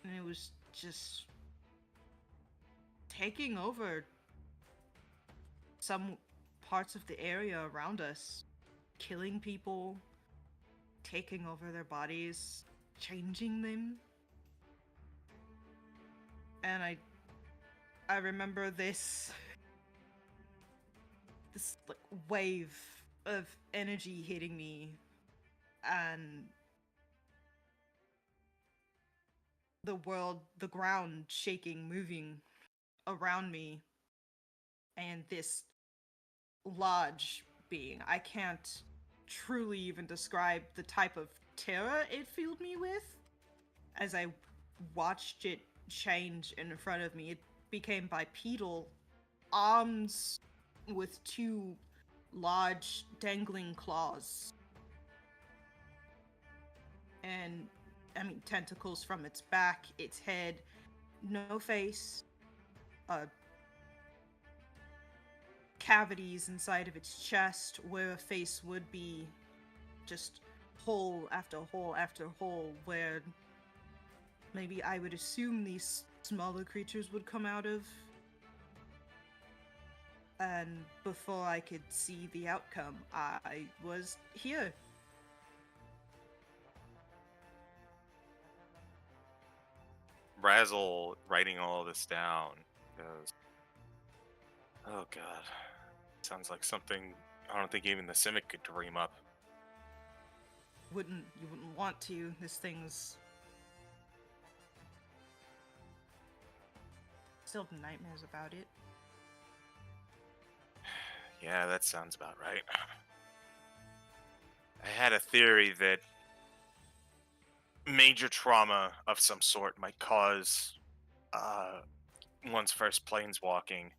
And it was just taking over some parts of the area around us, killing people, taking over their bodies, changing them. And I remember this like wave of energy hitting me, and the ground shaking, moving around me, and this large being. I can't truly even describe the type of terror it filled me with. As I watched it change in front of me, it became bipedal, arms with two large dangling claws. And, I mean, tentacles from its back, its head, no face, cavities inside of its chest where a face would be, just hole after hole after hole where maybe I would assume these smaller creatures would come out of. And before I could see the outcome, I was here. Razzle writing all this down goes, oh god, sounds like something I don't think even the Simic could dream up. You wouldn't want to. This thing's still have nightmares about it. Yeah, that sounds about right. I had a theory that major trauma of some sort might cause one's first planeswalking.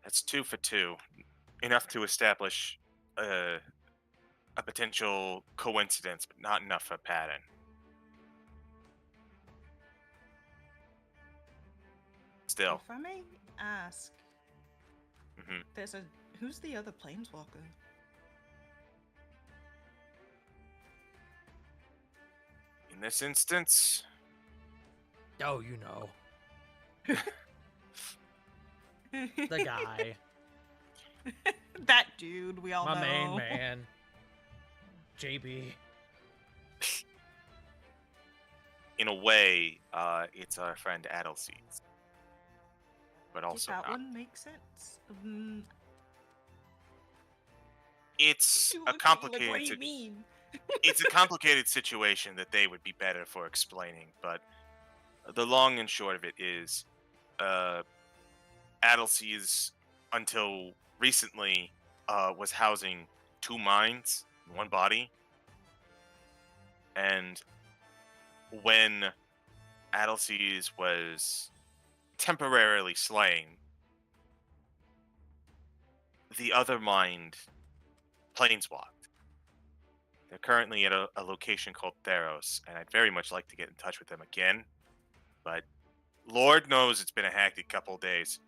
That's 2 for 2. Enough to establish a potential coincidence, but not enough for a pattern. Still. If I may ask, hmm who's the other planeswalker? In this instance, Oh, you know. The guy. That dude, we all My know. main man. JB. in a way, it's our friend Adelseeds. But Does also that not. one make sense? It's You a look at me like, what do complicated you mean? it's a complicated situation that they would be better for explaining, but the long and short of it is Adelseeds until recently was housing 2 minds in 1 body, and when Adelseeds was temporarily slain, the other mind planeswalked. They're currently at a location called Theros, and I'd very much like to get in touch with them again, but Lord knows it's been a hectic couple days.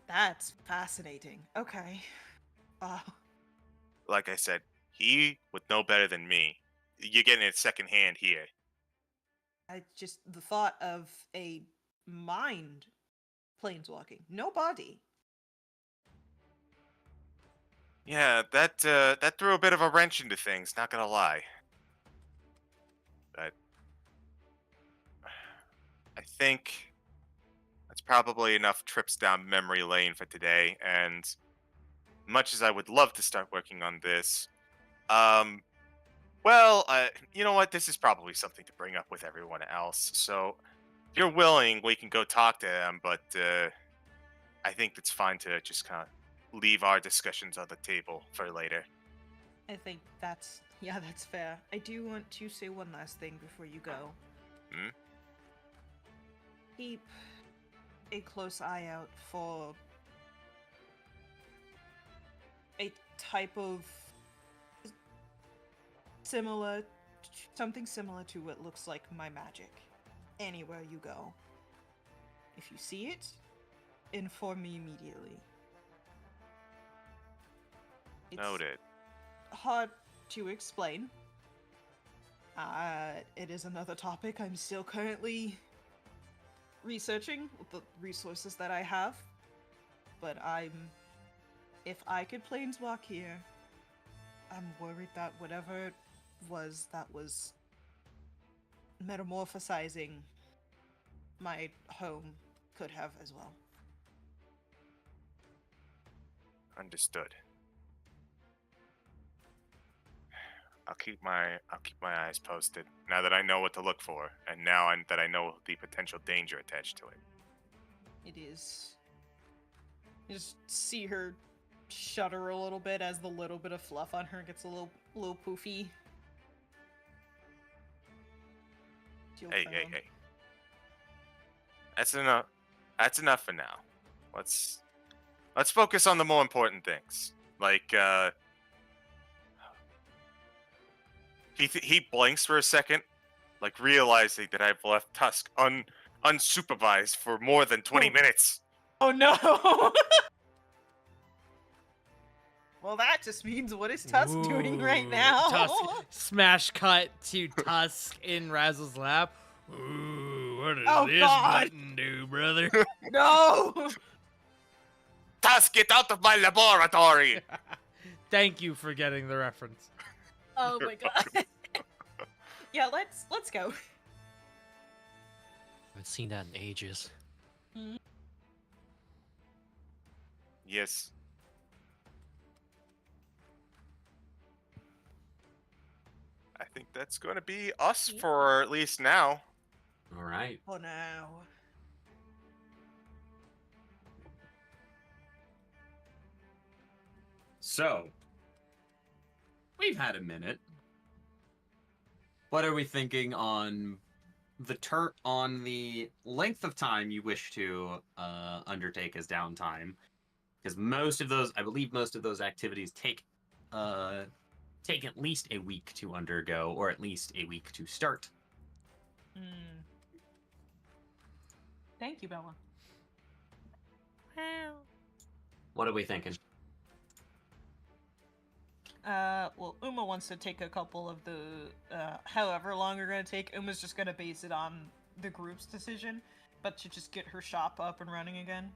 That's fascinating. Okay. Uh, Like I said, he would know better than me. You're getting it secondhand here. I just the thought of a mind planeswalking, no body. Yeah, that threw a bit of a wrench into things, not gonna lie. But I think that's probably enough trips down memory lane for today, and much as I would love to start working on this, um, well, you know what? This is probably something to bring up with everyone else. So, if you're willing, we can go talk to them, but I think it's fine to just kind of leave our discussions on the table for later. I think that's that's fair. I do want to say one last thing before you go. Hmm? Keep a close eye out for a type of something similar to what looks like my magic anywhere you go. If you see it, inform me immediately. It's Noted. hard to explain. It is another topic I'm still currently researching with the resources that I have. But if I could planeswalk here, I'm worried that whatever it was that was metamorphosizing my home could have as well. Understood. I'll keep my eyes posted now that I know what to look for, and now that I know the potential danger attached to it. It is. You just see her shudder a little bit as the little bit of fluff on her gets a little poofy. She'll Hey, frown. hey. That's enough. That's enough for now. Let's focus on the more important things. Like he blinks for a second, like realizing that I've left Tusk unsupervised for more than 20 minutes. Oh no! Well, that just means what is Tusk doing right Ooh, now? Tusk, smash cut to Tusk in Razzle's lap. Ooh, what does Oh, this God. button do, brother? No! Tusk, get out of my laboratory! Thank you for getting the reference. Oh my god. Yeah, let's go. haven't seen that in ages. Yes. I think that's going to be us for at least now. All right. Oh no. So, we've had a minute. What are we thinking on the length of time you wish to undertake as downtime? Because I believe most of those activities take at least a week to undergo, or at least a week to start. Thank you, Bella. What are we thinking? Well, Uma wants to take a couple of the, however long we're gonna take. Uma's just gonna base it on the group's decision, but to just get her shop up and running again.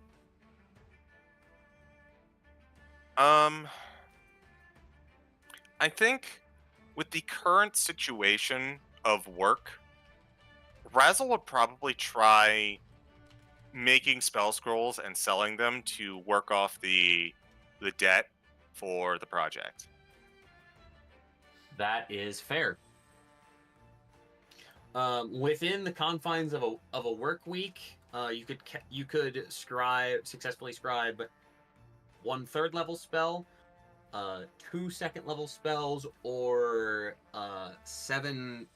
I think with the current situation of work, Razzle would probably try making spell scrolls and selling them to work off the debt for the project. That is fair. Within the confines of a work week, you could successfully scribe 1 3rd level spell, 2 2nd level spells, or 7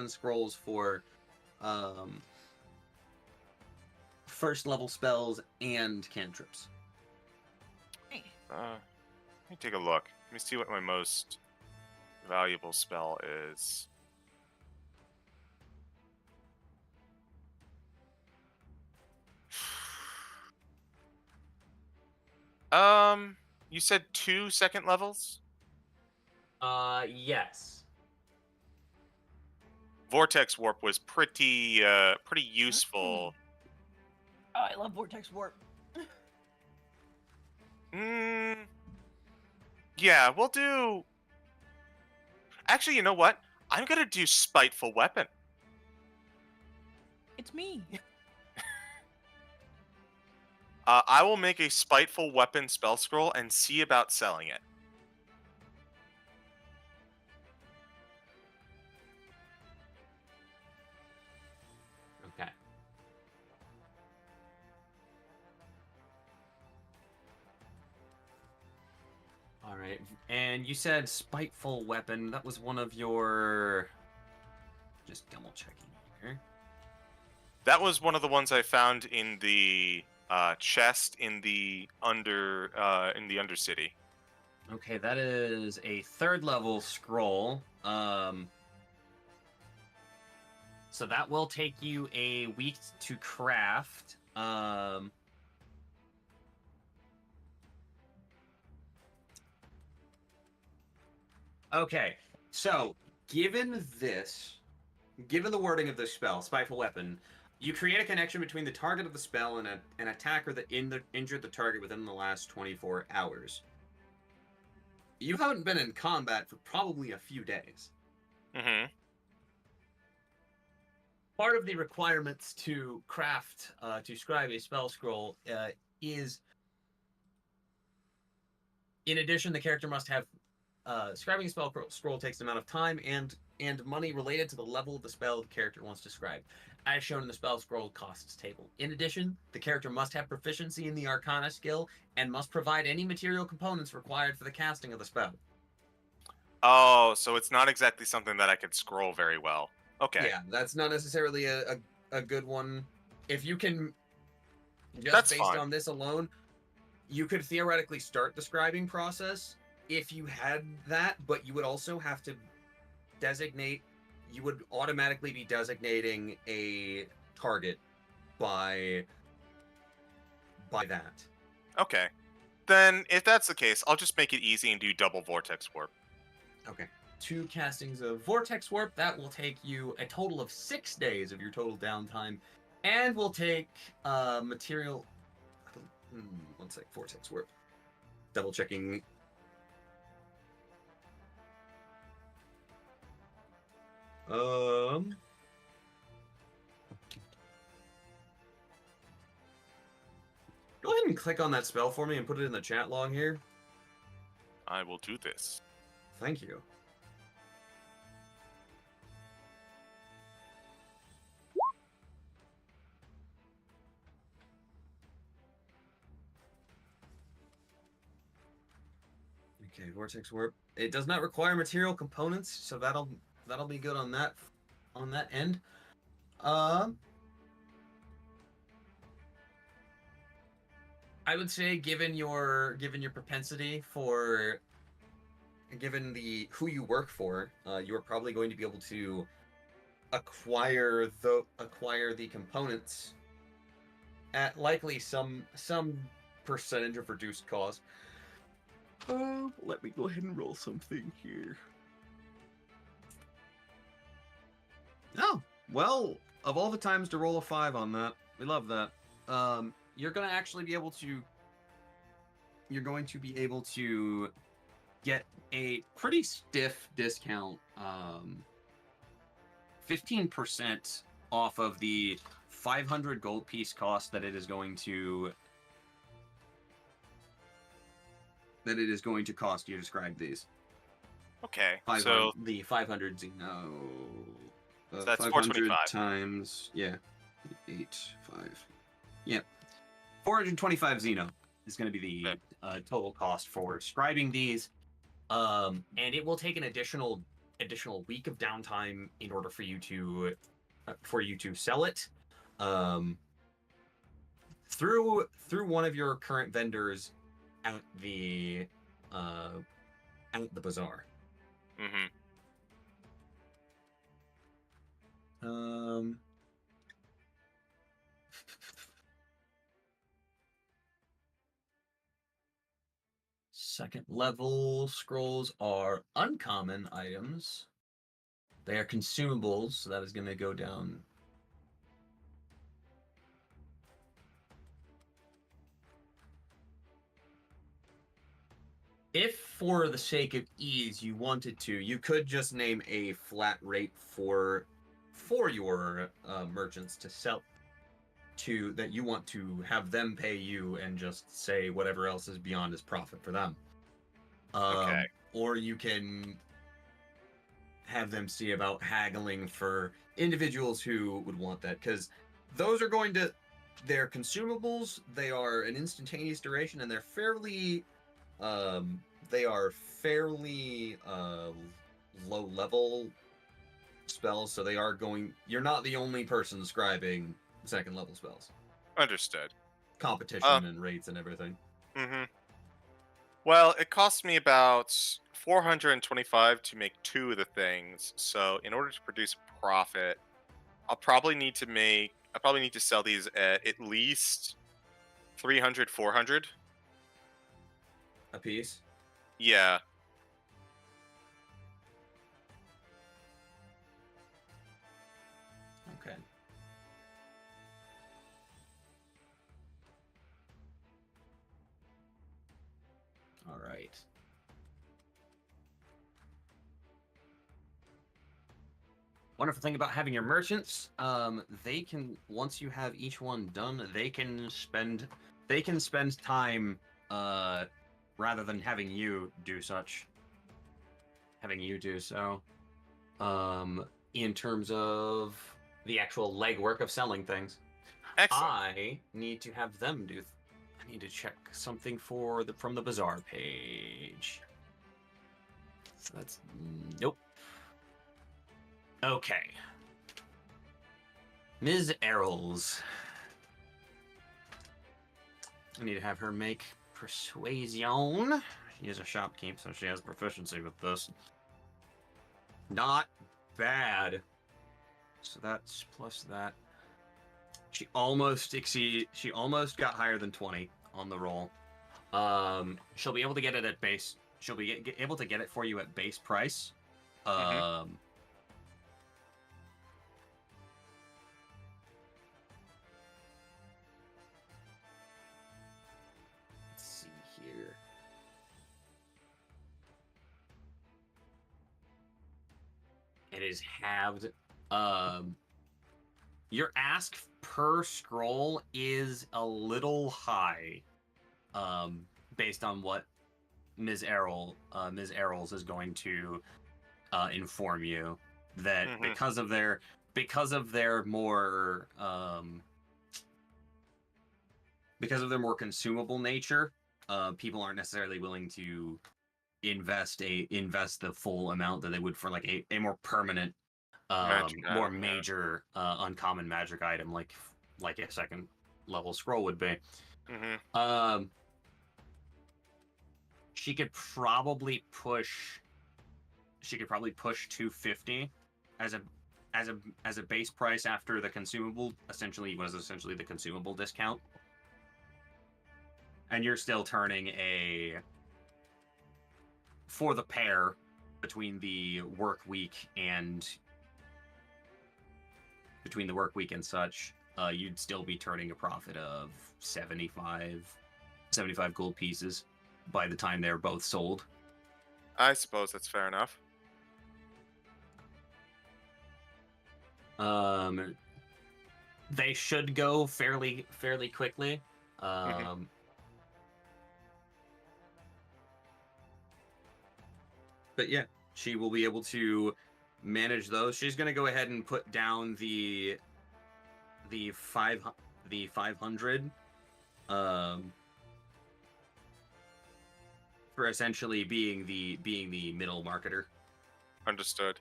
scrolls for 1st level spells and cantrips. Let me take a look. Let me see what my most valuable spell is. You said 2 second levels? Yes. Vortex Warp was pretty useful. Oh, I love Vortex Warp. Yeah, we'll do. Actually, you know what? I'm gonna do Spiteful Weapon. It's me. I will make a Spiteful Weapon spell scroll and see about selling it. Okay. All right. And you said spiteful weapon. That was one of your. Just double checking here. That was one of the ones I found in the chest in the Undercity. Okay, that is a 3rd level scroll. So that will take you a week to craft. Okay, so given the wording of this spell, Spiteful Weapon, you create a connection between the target of the spell and an attacker that injured the target within the last 24 hours. You haven't been in combat for probably a few days. Mm-hmm. Part of the requirements to craft, to scribe a spell scroll, is, in addition, the character must have scribing a spell scroll takes an amount of time and money related to the level of the spell the character wants to scribe, as shown in the spell scroll costs table. In addition, the character must have proficiency in the Arcana skill and must provide any material components required for the casting of the spell. Oh, so it's not exactly something that I could scroll very well. Okay. Yeah, that's not necessarily a good one. If you can, just That's based fine. on this alone, you could theoretically start the scribing process if you had that, but you would also have to you would automatically be designating a target by that. Okay. Then, if that's the case, I'll just make it easy and do double Vortex Warp. Okay. 2 castings of Vortex Warp. That will take you a total of 6 days of your total downtime, and will take material. One sec. Vortex Warp. Double checking. Go ahead and click on that spell for me and put it in the chat log here. I will do this. Thank you. Okay, Vortex Warp. It does not require material components, so that'll be good on that end. I would say, given your propensity for, given the who you work for, you are probably going to be able to acquire the components at likely some percentage of reduced cost. Let me go ahead and roll something here. Oh, well, of all the times to roll a 5 on that, we love that. You're going to be able to get a pretty stiff discount, 15% off of the 500 gold piece cost that it is going to cost you to scribe these. Okay, 500, so the 500 Xeno. So that's 500 425. times, 5. Yeah. 425 Xeno is going to be the total cost for scribing these. And it will take an additional week of downtime in order for you to sell it. Through one of your current vendors at the bazaar. Mm-hmm. Um. Second level scrolls are uncommon items. They are consumables, so that is going to go down. If, for the sake of ease, you wanted to, you could just name a flat rate for your merchants to sell to, that you want to have them pay you, and just say whatever else is beyond is profit for them. Okay. Or you can have them see about haggling for individuals who would want that, because those are going to, they're consumables, they are an instantaneous duration, and they're fairly low level spells, so they are going, you're not the only person describing second level spells. Understood. Competition and rates and everything. Mm-hmm. Well, it costs me about 425 to make 2 of the things. So in order to produce a profit, I'll probably need to sell these at least 300, 400. A piece. Yeah. Okay. All right. Wonderful thing about having your merchants, they can, once you have each one done, they can spend time, rather than having you do so, in terms of the actual legwork of selling things. Excellent. I need to have them do. I need to check something from the bazaar page. So that's nope. Okay. Ms. Errol's. I need to have her make persuasion. She is a shopkeep, so she has proficiency with this. Not bad. So that's plus that. She almost got higher than 20 on the roll. She'll be able to get it at base. She'll be able to get it for you at base price. Mhm. Let's see here. It is halved. Your ask per scroll is a little high, based on what Ms. Errol's is going to inform you that Mhm. because of their more consumable nature, people aren't necessarily willing to invest the full amount that they would for like a more permanent, Magic more item, yeah. major, uncommon magic item like a second level scroll would be. Mhm. She could probably push 250 as a base price after the consumable essentially the consumable discount. And you're still turning for the pair between the work week and such, you'd still be turning a profit of 75 gold pieces by the time they're both sold. I suppose that's fair enough. They should go fairly quickly. But yeah, she will be able to manage those. She's going to go ahead and put down the 500, for essentially being the middle marketer. Understood.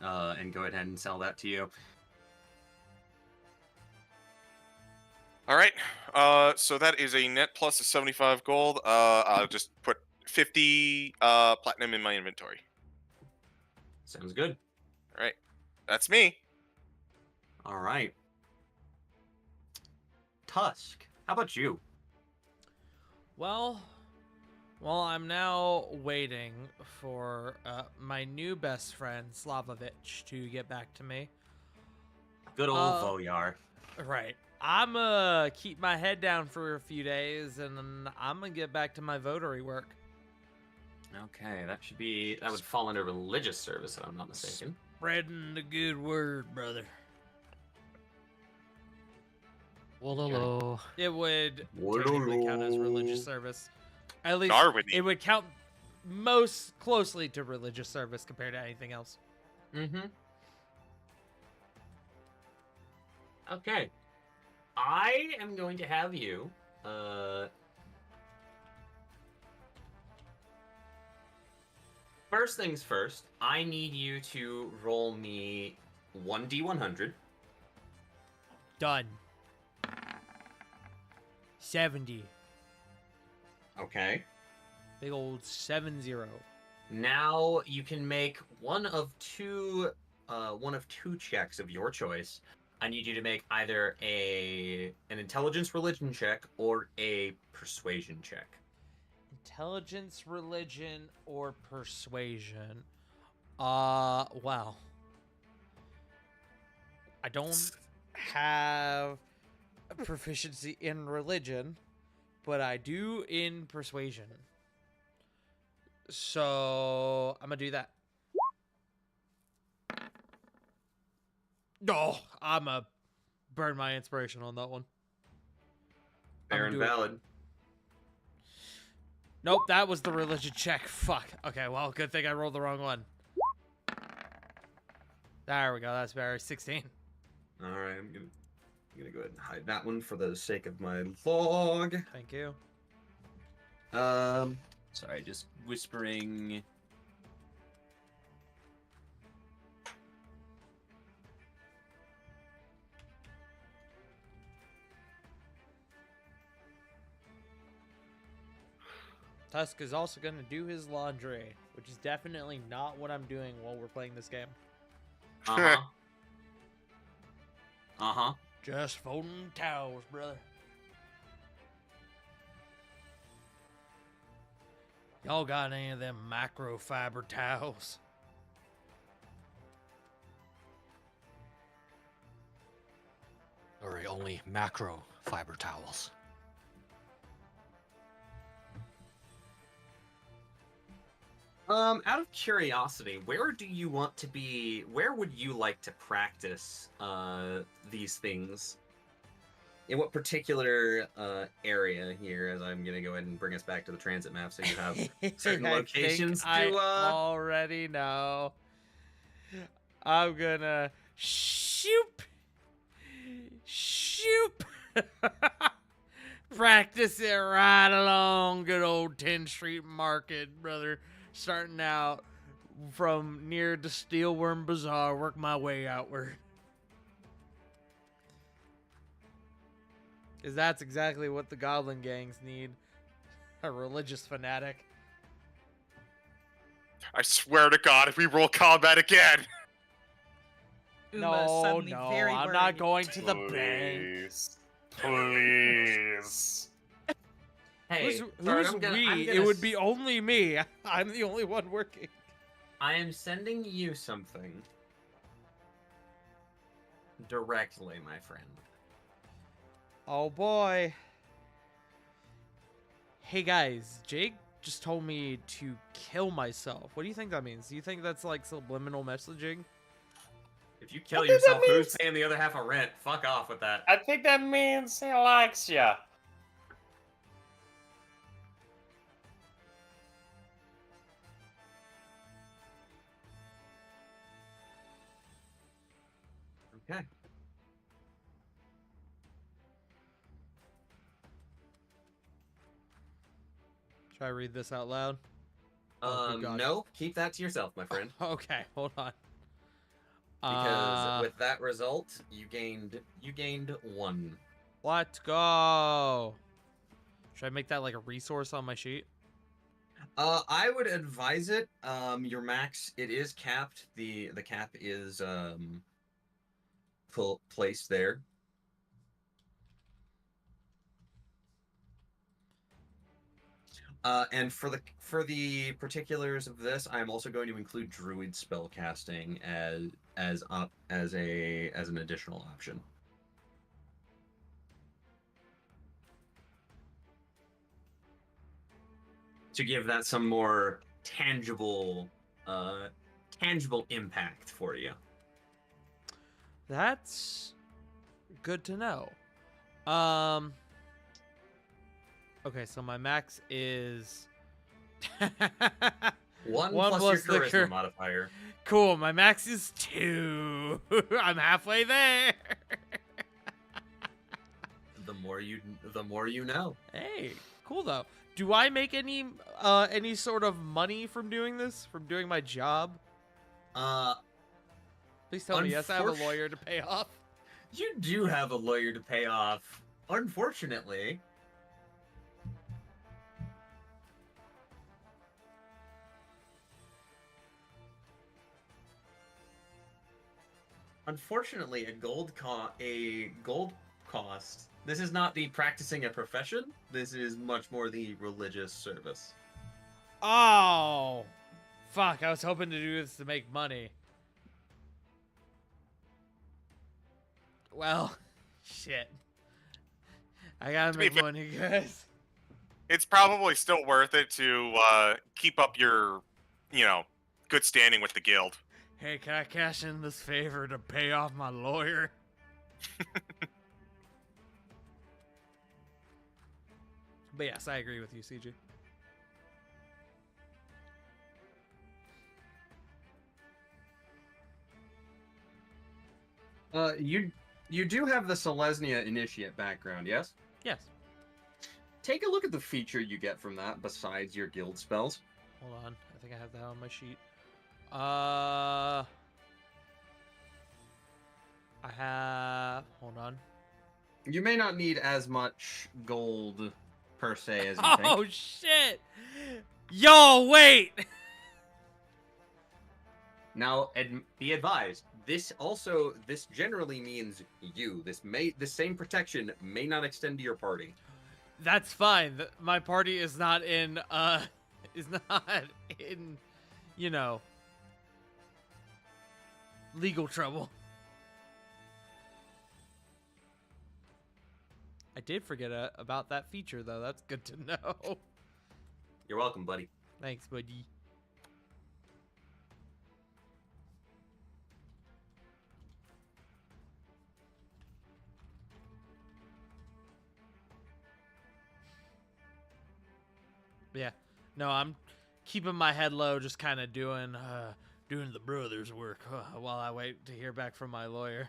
And go ahead and sell that to you. All right. So that is a net plus of 75 gold. I'll just put 50 platinum in my inventory. Sounds good. All right, that's me. All right. Tusk, how about you? Well, I'm now waiting for my new best friend Slavovich to get back to me. Good old Uh, Voyar. Right. I'm keep my head down for a few days, and then I'm gonna get back to my votary work. Okay, that would fall under religious service, if I'm not mistaken. Spreading the good word, brother. Wololo. It would Wololo. technically count as religious service. At least Narwhal. it would count most closely to religious service compared to anything else. Mm-hmm. Okay. I am going to have you, first things first, I need you to roll me 1d100. Done. 70. Okay. Big old 7-0. Now you can make one of two checks of your choice. I need you to make either an intelligence religion check or a persuasion check. Intelligence, religion, or persuasion. Well. I don't have a proficiency in religion, but I do in persuasion. So I'm gonna do that. Oh, I'm a burn my inspiration on that one. Fair and valid. Nope, that was the religion check. Fuck. Okay, well, good thing I rolled the wrong one. There we go. That's better. 16. All right, I'm gonna go ahead and hide that one for the sake of my log. Thank you. Sorry, just whispering. Tusk is also going to do his laundry, which is definitely not what I'm doing while we're playing this game. Uh-huh. Uh-huh. Just folding towels, brother. Y'all got any of them microfiber towels? Or only macro fiber towels. Out of curiosity, where would you like to practice these things? In what particular area here, as I'm gonna go ahead and bring us back to the transit map so you have certain locations to I already know. I'm gonna shoop practice it right along good old 10th Street Market, brother. Starting out from near the Steelworm Bazaar, work my way outward. Because that's exactly what the Goblin gangs need. A religious fanatic. I swear to God, if we roll combat again. Uma No, suddenly no, very I'm worried. not going to the bank. Please. Please. Hey, Who's I'm we? gonna It would be only me. I'm the only one working. I am sending you something directly, my friend. Oh boy. Hey guys, Jake just told me to kill myself. What do you think that means? Do you think that's like subliminal messaging? If you kill I think that yourself, who's means- paying the other half of rent? Fuck off with that. I think that means he likes ya. Okay. Should I read this out loud? Oh, good God. No, keep that to yourself, my friend. Okay, hold on. Because with that result, you gained 1. Let's go. Should I make that like a resource on my sheet? I would advise it. Your max, it is capped. The cap is placed there. And for the particulars of this, I am also going to include druid spellcasting as an additional option. To give that some more tangible impact for you. That's good to know. Okay, so my max is One One plus your plus the charisma modifier. Cool, my max is 2. I'm halfway there. The more you know. Hey, cool though. Do I make any sort of money from doing this? From doing my job? Please tell me yes, I have a lawyer to pay off. You do have a lawyer to pay off. Unfortunately. Unfortunately, a gold cost. This is not the practicing a profession. This is much more the religious service. Oh, fuck! I was hoping to do this to make money. Well, shit. I gotta make money, guys. It's probably still worth it to keep up your, good standing with the guild. Hey, can I cash in this favor to pay off my lawyer? But yes, I agree with you, CG. You do have the Selesnya Initiate background, yes? Yes. Take a look at the feature you get from that besides your guild spells. Hold on. I think I have that on my sheet. I have... Hold on. You may not need as much gold per se as you think. Oh, shit! Yo, wait! Now, be advised, this generally means you. The same protection may not extend to your party. That's fine. My party is not in, legal trouble. I did forget about that feature, though. That's good to know. You're welcome, buddy. Thanks, buddy. Yeah. No, I'm keeping my head low, just kind of doing the brother's work while I wait to hear back from my lawyer.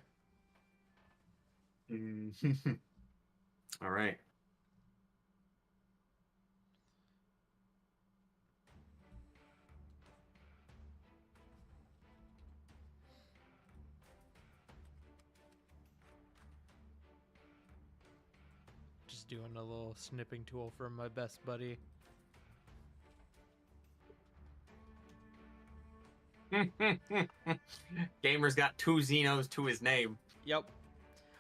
All right. Just doing a little snipping tool for my best buddy. Gamer's got 2 Xenos to his name. Yep.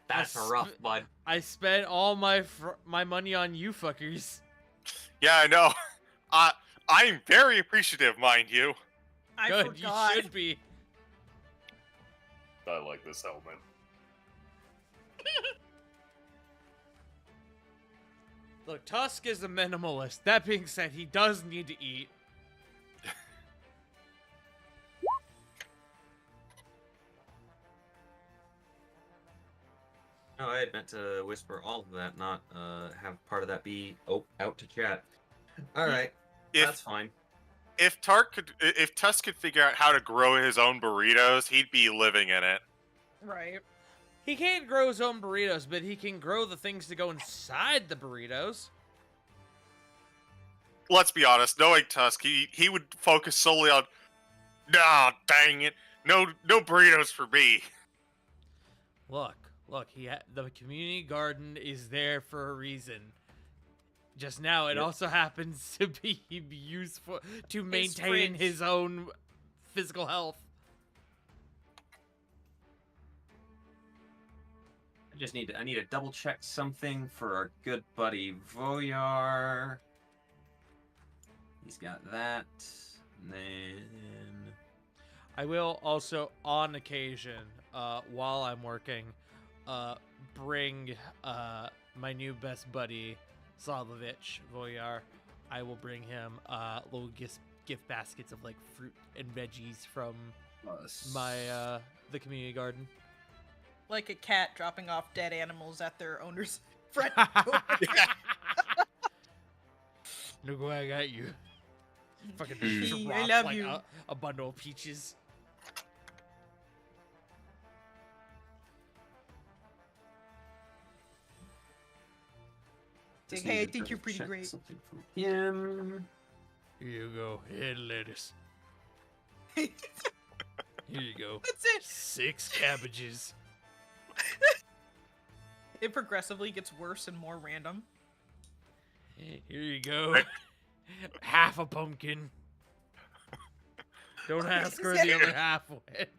That's rough, bud. I spent all my money on you fuckers. Yeah, I know. I'm very appreciative, mind you. I Good, forgot. you should be. I like this helmet. Look, Tusk is a minimalist. That being said, he does need to eat. No, I had meant to whisper all of that, not have part of that be out to chat. All right, that's fine. If Tusk could figure out how to grow his own burritos, he'd be living in it. Right. He can't grow his own burritos, but he can grow the things to go inside the burritos. Let's be honest, knowing Tusk, he would focus solely on, nah, dang it, no burritos for me. Look, the community garden is there for a reason. Just now, it Yep. also happens to be useful to maintain fridge. his own physical health. I need to double check something for our good buddy Voyar. He's got that. And then I will also, on occasion, while I'm working, bring my new best buddy, Slavovich Voyar. I will bring him little gift baskets of like fruit and veggies from my the community garden. Like a cat dropping off dead animals at their owner's front door. Look what I got you. Fucking I drop love like you. a bundle of peaches. Like, just hey, need I to think you're double pretty check great. something from him. Here you go. Head lettuce. That's Here you go. it. 6 cabbages. It progressively gets worse and more random. Here you go. Half a pumpkin. Don't ask where the other half went.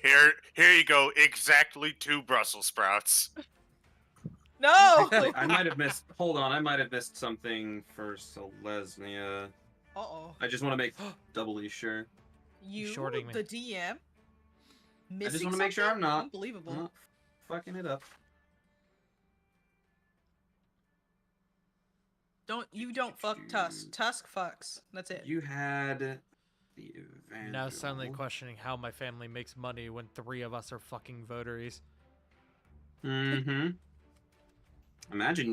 Here you go. Exactly 2 Brussels sprouts. No! I might have missed. Hold on, I might have missed something for Selesnya. Uh-oh. I just want to make doubly sure. You, shorting me. the DM, missing I just want to make sure I'm something? not, Unbelievable. not fucking it up. You don't fuck Tusk. Tusk fucks. That's it. You had the event. Now suddenly questioning how my family makes money when 3 of us are fucking votaries. Mm-hmm. Imagine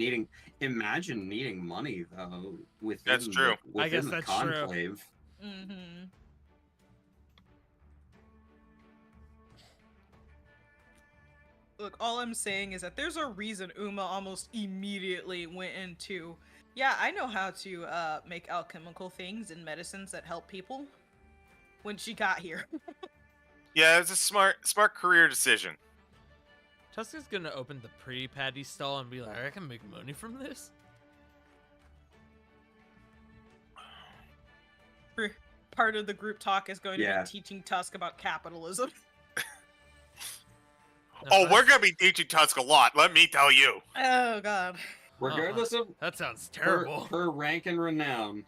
needing money though. Within That's true. I guess the that's true. conclave. Mm-hmm. Look, all I'm saying is that there's a reason Uma almost immediately went into, yeah, I know how to make alchemical things and medicines that help people when she got here. Yeah, it's a smart career decision. Tuska's gonna open the pretty patty stall and be like, I can make money from this. Part of the group talk is going to Yeah. be teaching Tusk about capitalism. Oh, we're gonna be teaching Tusk a lot. Let me tell you. Oh god. Regardless of That sounds her, terrible. her rank and renown,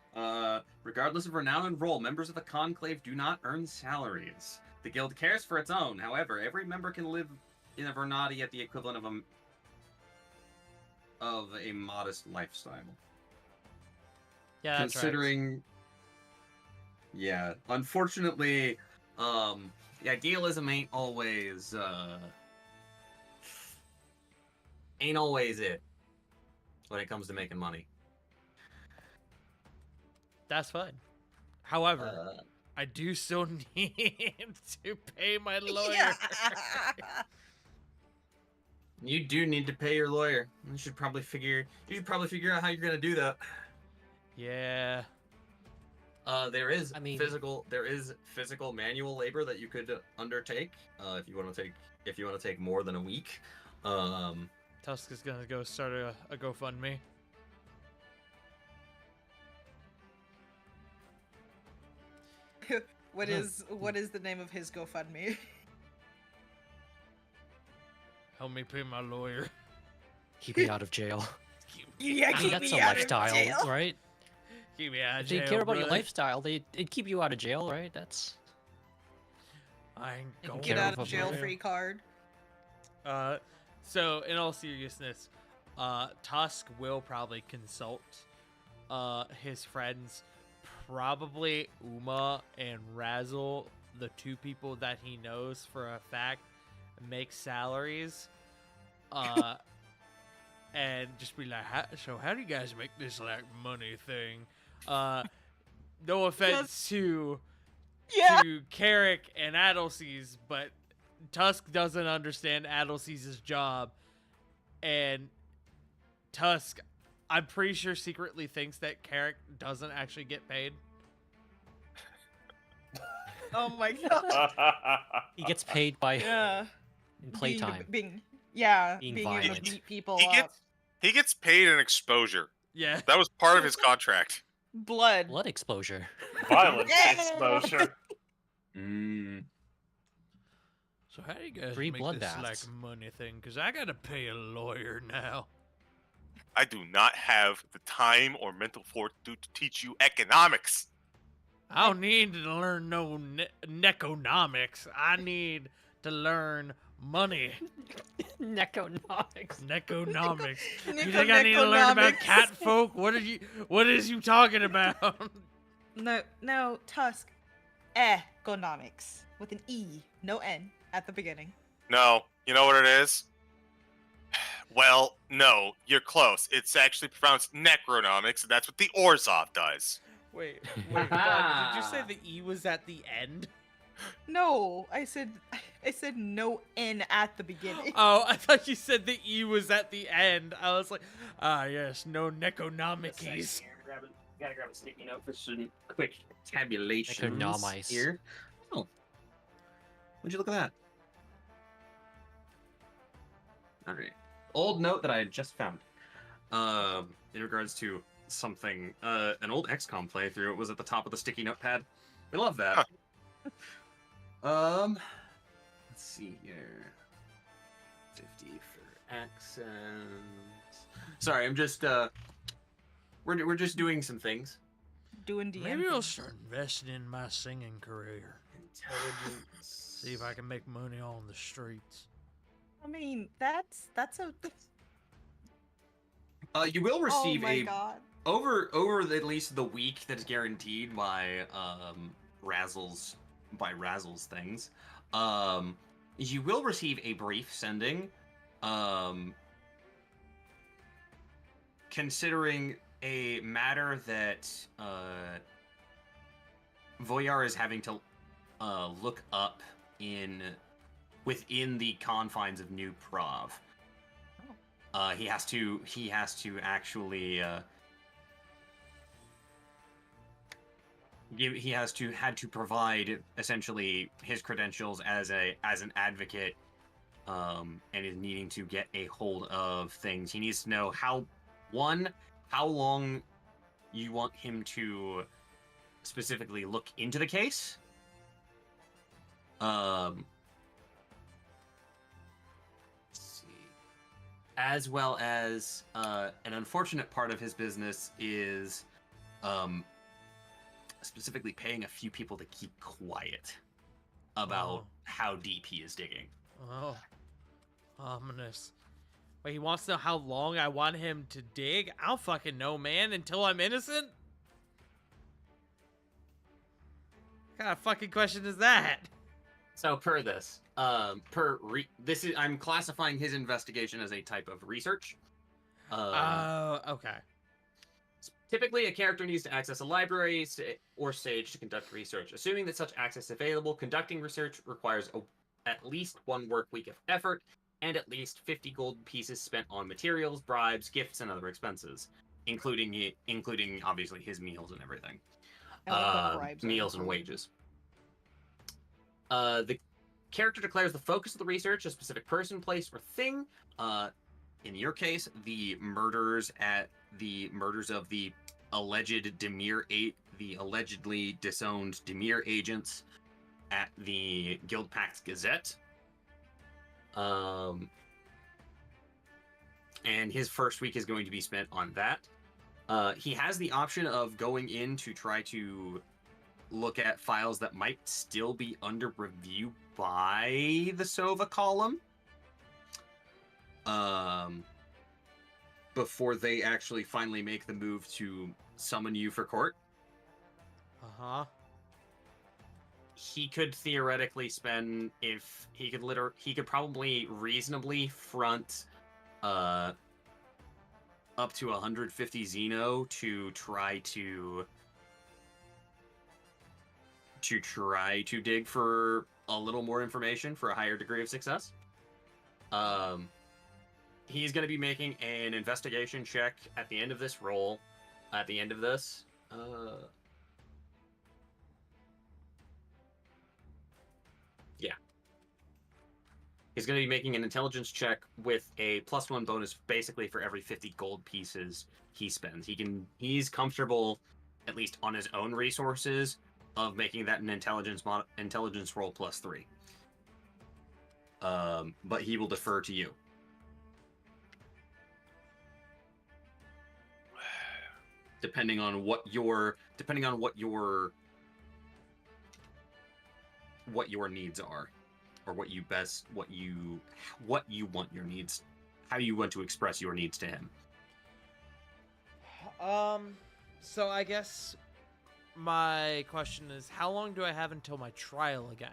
regardless of renown and role, members of the conclave do not earn salaries. The guild cares for its own. However, every member can live in a Vernati at the equivalent of a modest lifestyle. Yeah, that's right. Considering, yeah, unfortunately, the idealism ain't always it when it comes to making money. That's fine. However, I do still need to pay my lawyer. You do need to pay your lawyer. You should probably figure out how you're gonna do that. Yeah. There is I mean- physical manual labor that you could undertake if you want to take more than a week. Tusk is gonna go start a GoFundMe. What is the name of his GoFundMe? Help me pay my lawyer. Keep me out of jail. Yeah, I mean, keep that's me a out of lifestyle, jail. right? Keep me out of If they jail, care about your brother. lifestyle, they'd keep you out of jail, right? That's I ain't Get going Get care out of of a jail lawyer. free card. So in all seriousness, Tusk will probably consult his friends, probably Uma and Razzle, the 2 people that he knows for a fact make salaries, and just be like, how do you guys make this like money thing? No offense to Yeah. Carrick and Adelsees, but Tusk doesn't understand Adelsees' job, and Tusk, I'm pretty sure, secretly thinks that Carrick doesn't actually get paid. Oh my god. he gets paid by Yeah. in playtime. Being Being able to violent. beat people He up. gets paid in exposure. Yeah. That was part of his contract. Blood. Blood exposure. Violence Yeah. exposure. Mm. So how do you guys Free make blood this baths. like money thing? Cause I gotta pay a lawyer now. I do not have the time or mental fortitude to teach you economics. I don't need to learn no neconomics. I need to learn money. Neconomics. Neconomics. You Nico think I need to learn about Neconomics. cat folk? What is you talking about? No, Tusk. Economics. With an E, no N at the beginning. No, you know what it is? Well, no, you're close. It's actually pronounced necronomics, and that's what the Orzhov does. Wait, Bud, did you say the E was at the end? No, I said no N at the beginning. Oh, I thought you said the E was at the end. I was like, yes, no neconomics. Gotta grab a sticky note for some quick tabulations Economics. here. Oh, would you look at that? All right, old note that I had just found. In regards to something, an old XCOM playthrough. It was at the top of the sticky notepad. We love that. Let's see here. 50 for accents. Sorry, I'm just we're just doing some things. Doing DM. Maybe I'll things. start investing in my singing career. Intelligence. See if I can make money on the streets. I mean, that's a. You will receive oh my a god. over at least the week that's guaranteed by Razzles things. You will receive a brief sending. Considering a matter that Voyar is having to look up within the confines of New Prov. He has to actually had to provide essentially his credentials as an advocate, and is needing to get a hold of things. He needs to know how long you want him to specifically look into the case. Let's see. As well as an unfortunate part of his business is specifically paying a few people to keep quiet about Oh. how deep he is digging. Oh, ominous. Wait, he wants to know how long I want him to dig? I don't fucking know, man, until I'm innocent? What kind of fucking question is that? So per this, I'm classifying his investigation as a type of research. Okay. Typically, a character needs to access a library or stage to conduct research. Assuming that such access is available, conducting research requires at least 1 work week of effort and at least 50 gold pieces spent on materials, bribes, gifts, and other expenses, including obviously his meals and everything. I like the bribes Meals are and cool. wages. The character declares the focus of the research a specific person, place, or thing. In your case, the murders of the allegedly disowned Demir agents at the Guild Pact Gazette. And his first week is going to be spent on that. He has the option of going in to try to look at files that might still be under review by the Sova column. Before they actually finally make the move to summon you for court. Uh-huh. He could theoretically spend, if he could probably reasonably front up to 150 Xeno to try to dig for a little more information for a higher degree of success. He's going to be making an investigation check at the end of this roll. At the end of this. Yeah. He's going to be making an intelligence check with a +1 bonus basically for every 50 gold pieces he spends. He's comfortable, at least on his own resources, of making that an intelligence roll +3. But he will defer to you. Depending on what your needs are, or what you want your needs, how you want to express your needs to him. So I guess my question is, how long do I have until my trial again?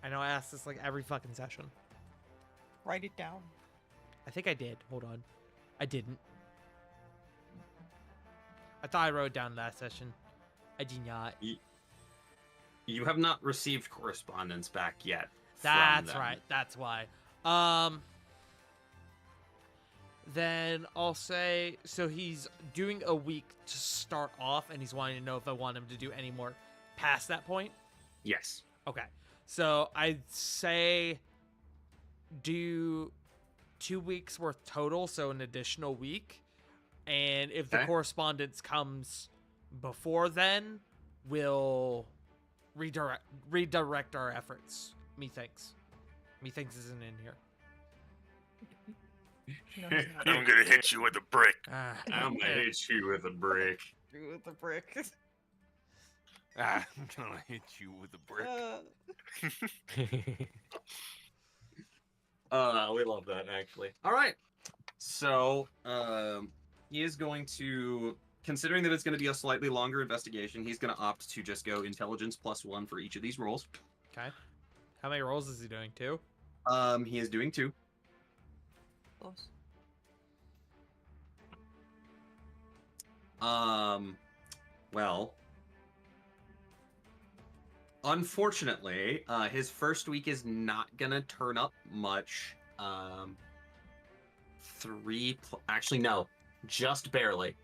I know I ask this like every fucking session. Write it down. I think I did. Hold on. I didn't. I thought I wrote it down last session. I did not. You have not received correspondence back yet. That's right. That's why. Then I'll say, so he's doing a week to start off, and he's wanting to know if I want him to do any more past that point. Yes. Okay. So I'd say do 2 weeks worth total, so an additional week. And if the correspondence comes before then, we'll redirect our efforts. Methinks isn't in here. No, he's not. I'm gonna hit you with a brick. I'm gonna hit you with a brick. With the brick. I'm gonna hit you with a brick. We love that, actually. All right. So, he is going to, considering that it's going to be a slightly longer investigation, he's going to opt to just go intelligence +1 for each of these rolls. Okay. How many rolls is he doing? 2? He is doing 2. Close. Well, unfortunately, his first week is not gonna turn up much. Actually, no, just barely.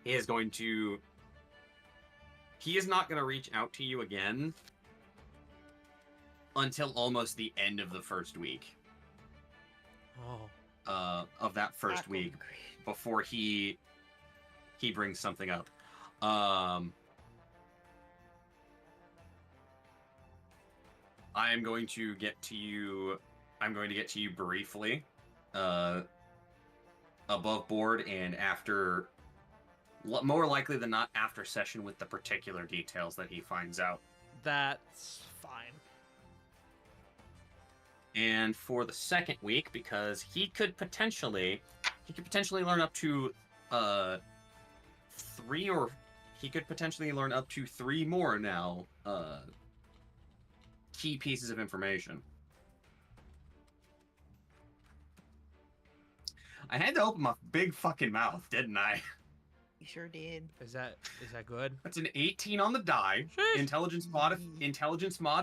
He is not gonna reach out to you again until almost the end of the first week. Oh. Of that first week, before he brings something up. I am going to get to you. I'm going to get to you briefly, above board, and after, more likely than not, after session with the particular details that he finds out. That's fine. And for the second week, because he could potentially learn up to 3, or he could potentially learn up to 3 more now key pieces of information. I had to open my big fucking mouth, didn't I? You sure did. Is that good? That's an 18 on the die. Sheesh. Intelligence mod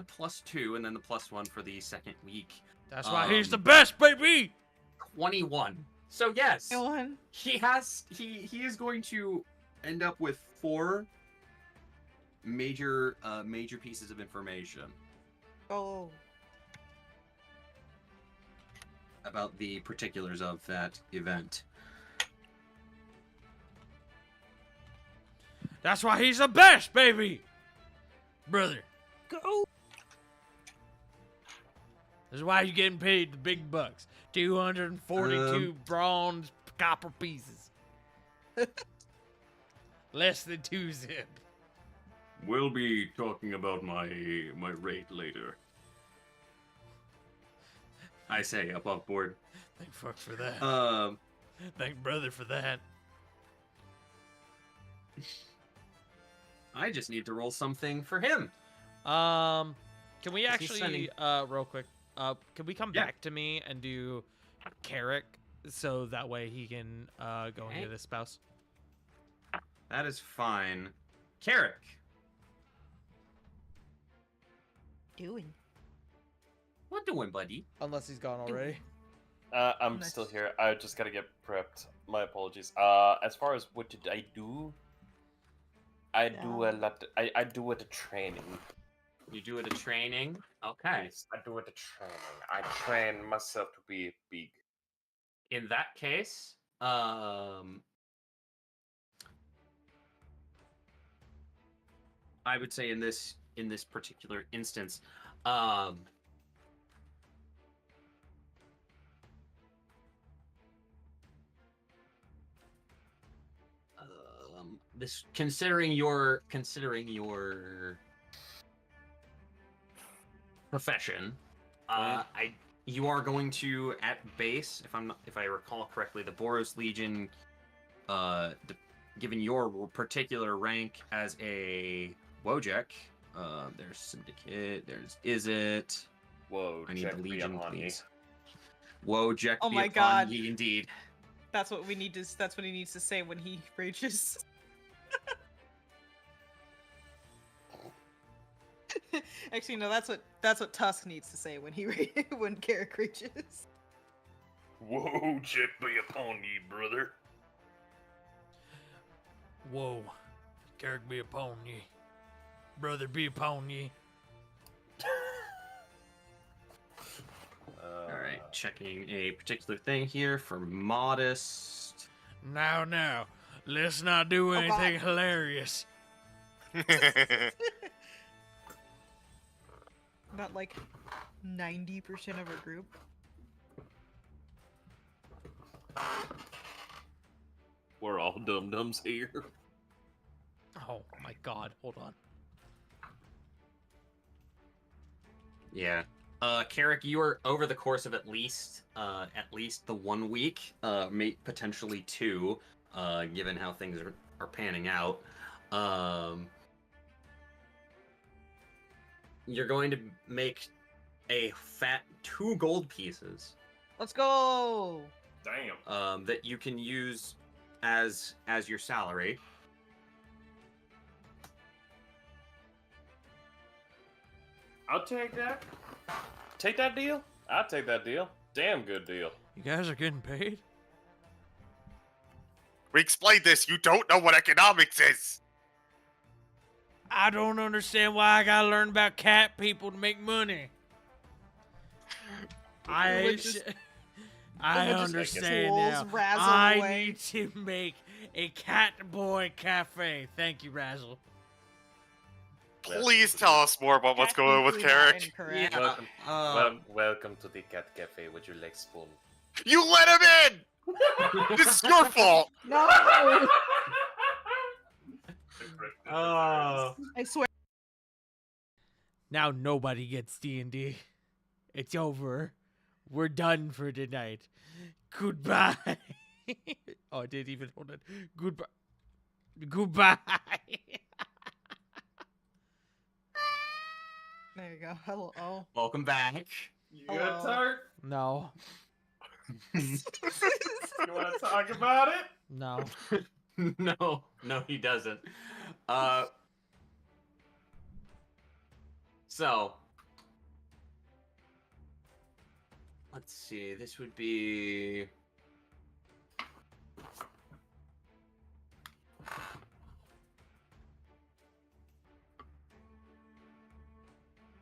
+2, and then the +1 for the second week. That's why he's the best, baby. 21. So yes, Go on. he is going to end up with 4 major pieces of information Oh. about the particulars of that event. That's why he's the best, baby. Brother. Go. This is why you're getting paid the big bucks. 242 bronze copper pieces. Less than 2 zip. We'll be talking about my rate later. I say above board. Thank fuck for that. Thank brother for that. I just need to roll something for him. Can we Is he actually, sending- real quick, can we come Yeah. back to me and do Carrick so that way he can go and Okay. get his spouse? That is fine. Carrick. Doing. What doing, buddy? Unless he's gone already. I'm Nice. still here. I just gotta get prepped. My apologies. As far as what did I do? I do a lot. I do at the training. You do it a training. Okay. Yes, I do it a training. I train myself to be big. In that case, I would say in this particular instance, this considering your profession, you are going to at base, if I recall correctly, the Boros Legion, given your particular rank as a Wojek, there's Syndicate, there's Is It. Whoa, I need check the me Legion, upon ye. please. Wojek Oh be my upon God. ye indeed. That's what we need to. That's what he needs to say when he rages. Actually, no. That's what Tusk needs to say when he when Carrick rages. Whoa, check be upon ye, brother. Whoa. Carrick be upon ye. Brother be upon ye. All right, checking a particular thing here for modest. Now, let's not do Oh, anything God. hilarious. Not like 90% of our group. We're all dum-dums here. Oh my god, hold on. Yeah. Carrick, you are over the course of at least the 1 week, potentially 2, given how things are panning out. You're going to make a fat 2 gold pieces Let's go. Damn. that you can use as your salary. I'll take that. Take that deal? I'll take that deal. Damn good deal. You guys are getting paid? We explained this. You don't know what economics is. I don't understand why I gotta learn about cat people to make money. I Religious- religious understand tools now. razzle I away. need to make a cat boy cafe. Thank you, Razzle. Please tell us more about what's going on with Technically not Carrick. incorrect. Welcome, welcome to the cat cafe. Would you like spoon? You let him in! This is your fault! No. Oh. I swear. Now nobody gets D&D. It's over. We're done for tonight. Goodbye. Oh, I didn't even hold it. Goodbye. Goodbye. There you go. Hello. Welcome back. You Hello. good, Tart? No. You want to talk about it? No. No, he doesn't. So let's see. This would be.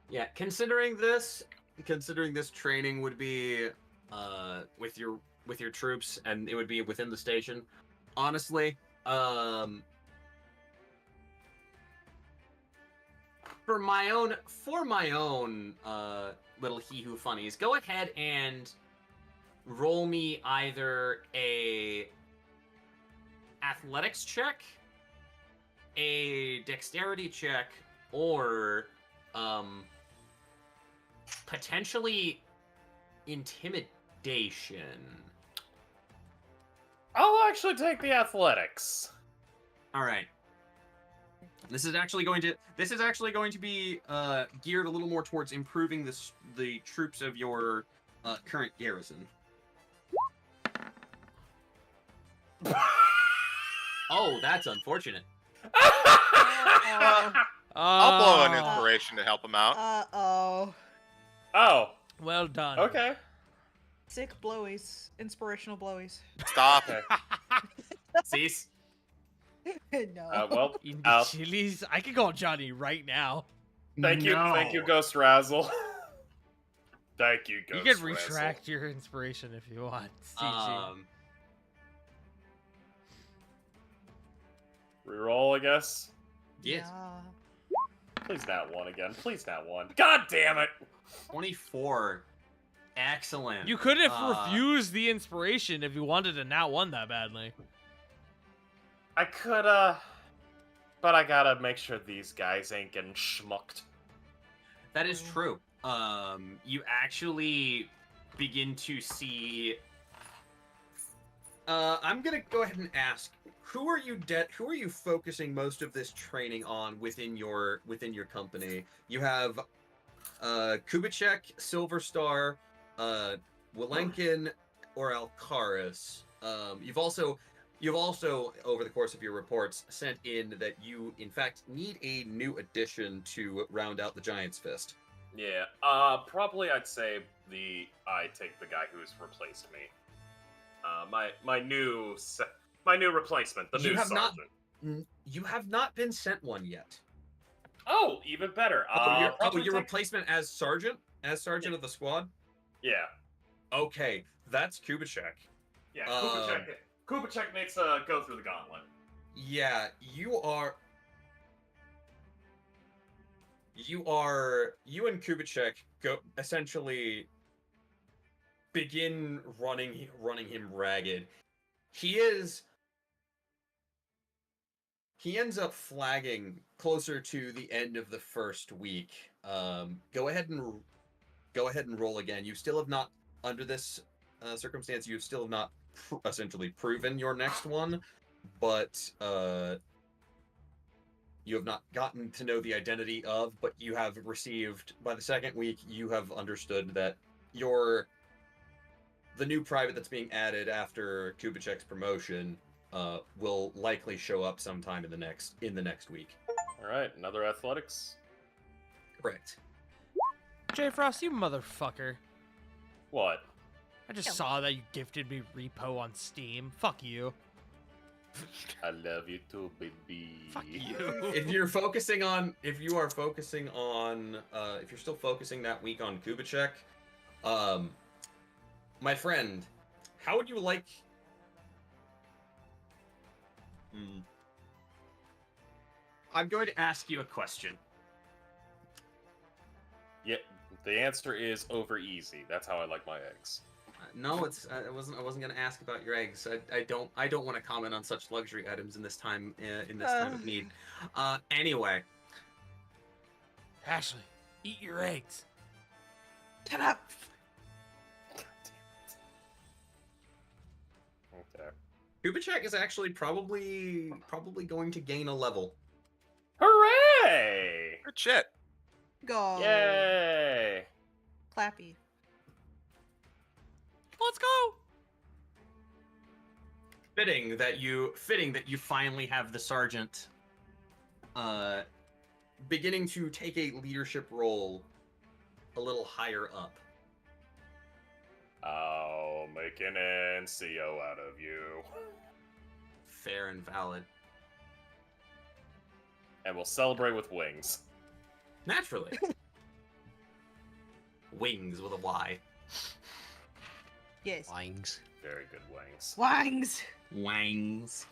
Yeah, considering this training would be with your troops, and it would be within the station. Honestly, for my own little he who funnies, go ahead and roll me either a athletics check, a dexterity check, or potentially intimidation. I'll actually take the athletics. All right. This is actually going to be geared a little more towards improving the troops of your current garrison. Oh, that's unfortunate. I'll blow an Oh, inspiration to help him out. Oh. Oh, well done. okay. Sick blowies. Inspirational blowies. Stop. Okay. Cease. No. Well, In I'll- the chilies, I can call Johnny right now. Thank you, Ghost Razzle. Thank you, Ghost You can Razzle. retract your inspiration if you want. CG. Reroll, I guess. Yes. Please not one again. Please not one. God damn it! 24. Excellent. You could have refused the inspiration if you wanted to not one that badly. I could, but I gotta make sure these guys ain't getting schmucked. That is true. You actually begin to see. I'm gonna go ahead and ask, who are you focusing most of this training on within your company? You have Kubitschek, Silver Star, Wilenkin, or Alcaris. You've also over the course of your reports sent in that you in fact need a new addition to round out the Giant's Fist. Yeah, probably I'd say I take the guy who's replaced me. My new replacement, the new sergeant. You have not been sent one yet. Oh, even better. Your replacement as sergeant of the squad. Yeah. Okay, that's Kubitschek. Yeah, Kubitschek makes go through the gauntlet. Yeah, you and Kubitschek go essentially begin running him ragged. He ends up flagging closer to the end of the first week. Go ahead and roll again. You still have not, under this circumstance, you still have not essentially proven your next one, but you have not gotten to know the identity of, but you have received, by the second week, you have understood that the new private that's being added after Kubitschek's promotion will likely show up sometime in the next week. All right, another athletics. Correct. J Frost, you motherfucker. What? I just saw that you gifted me repo on Steam. Fuck you. I love you too, baby. Fuck you. If you're still focusing that week on Kubitschek, my friend, how would you like? I'm going to ask you a question. Yeah, the answer is over easy. That's how I like my eggs. No, I wasn't going to ask about your eggs. I don't want to comment on such luxury items in this time time of need. Anyway, Ashley, eat your eggs. Shut up. Okay. Kubitschek is actually probably going to gain a level. Hooray! Good shit. Go. Yay! Clappy. Let's go. fitting that you finally have the sergeant Beginning to take a leadership role a little higher up. I'll make an NCO out of you. fair and valid. And we'll celebrate with wings. Naturally. Wings with a Y. Yes. Wangs. Very good wings. Wangs. Wangs.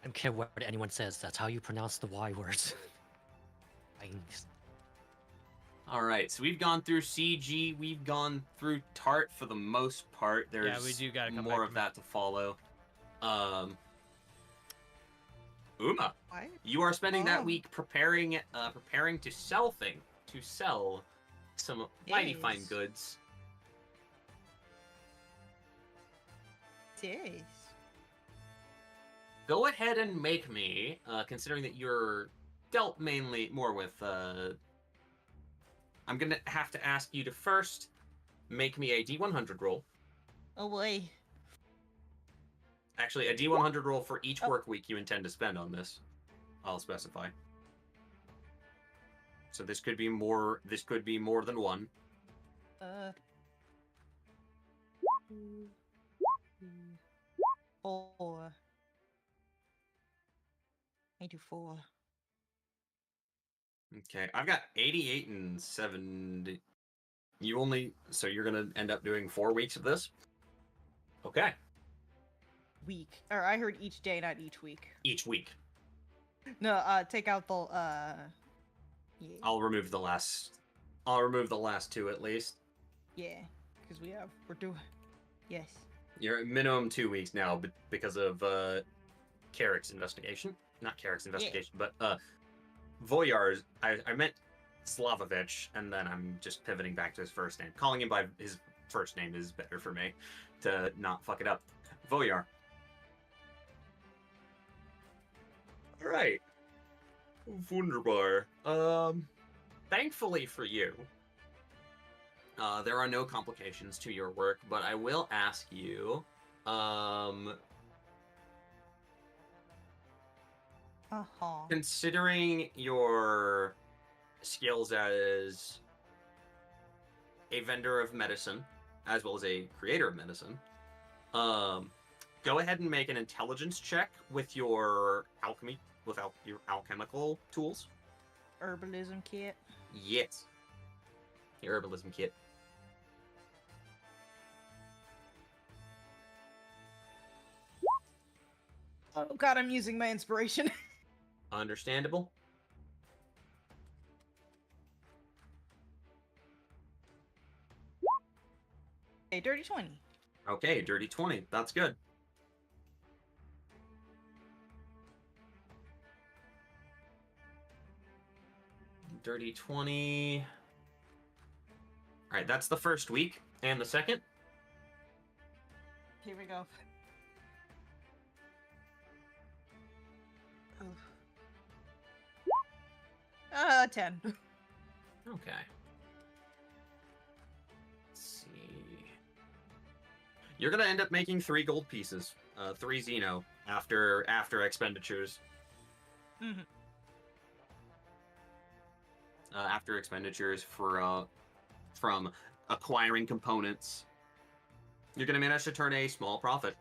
I don't care what anyone says. That's how you pronounce the Y words. Wangs. All right, so we've gone through CG, we've gone through Tart for the most part. There's we do gotta come more back of to that to follow. Uma, What? you are spending that Oh. week preparing to sell some mighty fine Yes. goods. Yes. Go ahead and make me, considering that you're dealt mainly more with. I'm gonna have to ask you to first make me a D100 roll. Oh boy. Actually, a D100 roll for each Oh. work week you intend to spend on this. I'll specify. So this could be more. This could be more than one. Four. I do 4. Okay, I've got 88 and 70. So you're gonna end up doing 4 weeks of this? Okay, Week. Or I heard each day, not each week. each week. No, take out the yeah. I'll remove the last 2 at least. Yeah. Because we're doing yes. You're at minimum 2 weeks now because of Carrick's investigation. Not Carrick's investigation, but Voyar's. I meant Slavovich, and then I'm just pivoting back to his first name. Calling him by his first name is better for me to not fuck it up. Voyar. All right. Wunderbar. Thankfully for you, there are no complications to your work, but I will ask you, considering your skills as a vendor of medicine, as well as a creator of medicine, go ahead and make an intelligence check with your alchemy, without your alchemical tools. Herbalism kit. Yes. Your herbalism kit. Oh god, I'm using my inspiration. Understandable. Okay, dirty 20. Okay, dirty 20. That's good. Dirty 20. All right, that's the first week. And the second? Here we go. 10. Okay. Let's see. You're gonna end up making 3 gold pieces, 3 Xeno after expenditures. Mm-hmm. After expenditures for from acquiring components, you're gonna manage to turn a small profit.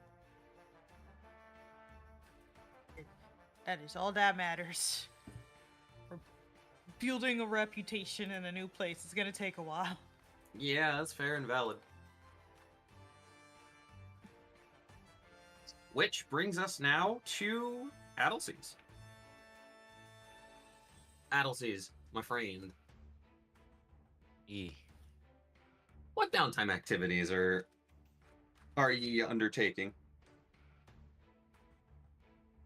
That is all that matters. For building a reputation in a new place is gonna take a while. Yeah, that's fair and valid. Which brings us now to Adelseas. Adelseas, my friend. What downtime activities are ye undertaking?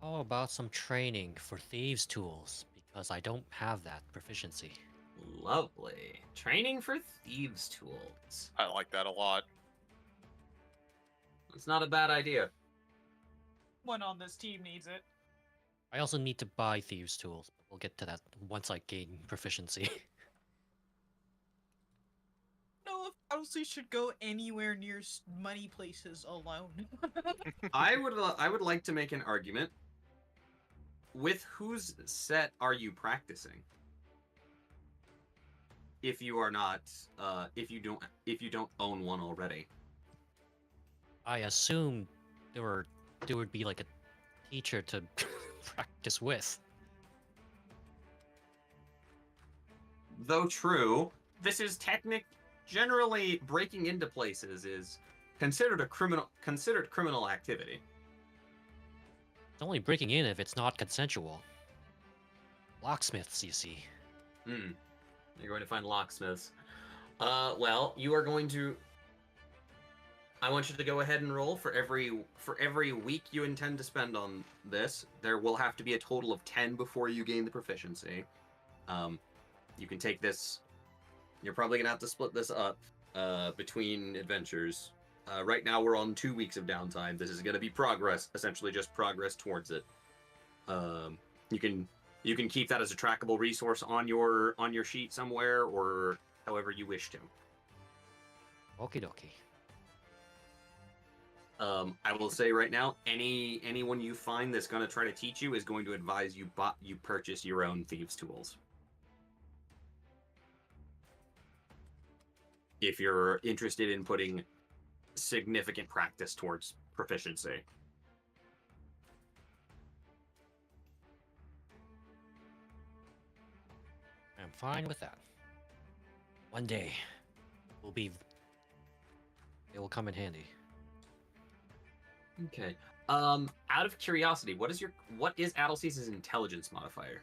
How about some training for thieves' tools? Because I don't have that proficiency. Lovely. Training for thieves' tools. I like that a lot. It's not a bad idea. One on this team needs it. I also need to buy thieves' tools, but we'll get to that once I gain proficiency. No, if Elsie should go anywhere near money places alone. I would like to make an argument. With whose set are you practicing? If you are not, if you don't own one already. I assume there would be like a teacher to practice with. Though true, this is generally breaking into places is considered criminal activity. It's only breaking in if it's not consensual. Locksmiths, you see. You're going to find locksmiths. Well, you are going to. I want you to go ahead and roll for every week you intend to spend on this. There will have to be a total of 10 before you gain the proficiency. You can take this. You're probably gonna have to split this up between adventures. Right now we're on 2 weeks of downtime. This is gonna be progress, essentially just progress towards it. You can keep that as a trackable resource on your sheet somewhere, or however you wish to. Okie dokie. I will say right now, anyone you find that's going to try to teach you is going to advise you purchase your own thieves' tools. If you're interested in putting significant practice towards proficiency. fine with that. One day, will be. It will come in handy. Okay. Out of curiosity, what is Adelce's intelligence modifier?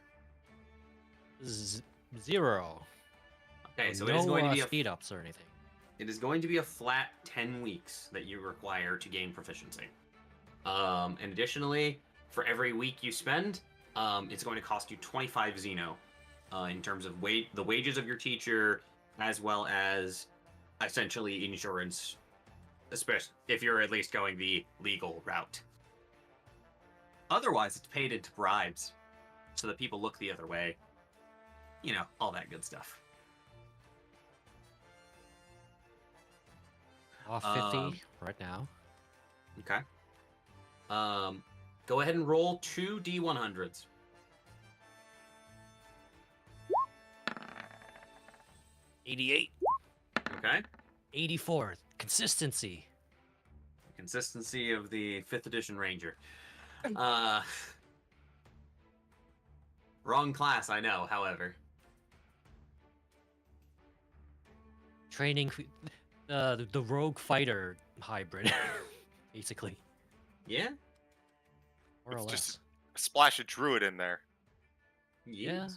0. Okay, so no it is going to be speed ups or anything. It is going to be a flat 10 weeks that you require to gain proficiency. And additionally, for every week you spend, it's going to cost you 25 Xeno in terms of the wages of your teacher, as well as essentially insurance, especially if you're at least going the legal route. Otherwise, it's paid into bribes so that people look the other way. You know, all that good stuff. Off 50 right now. Okay. Go ahead and roll 2 D100s. 88. Okay. 84. Consistency. Consistency of the 5th edition Ranger. Wrong class, I know, however. Training the rogue fighter hybrid, basically. Yeah? More or It's less. just a splash of druid in there. Yeah.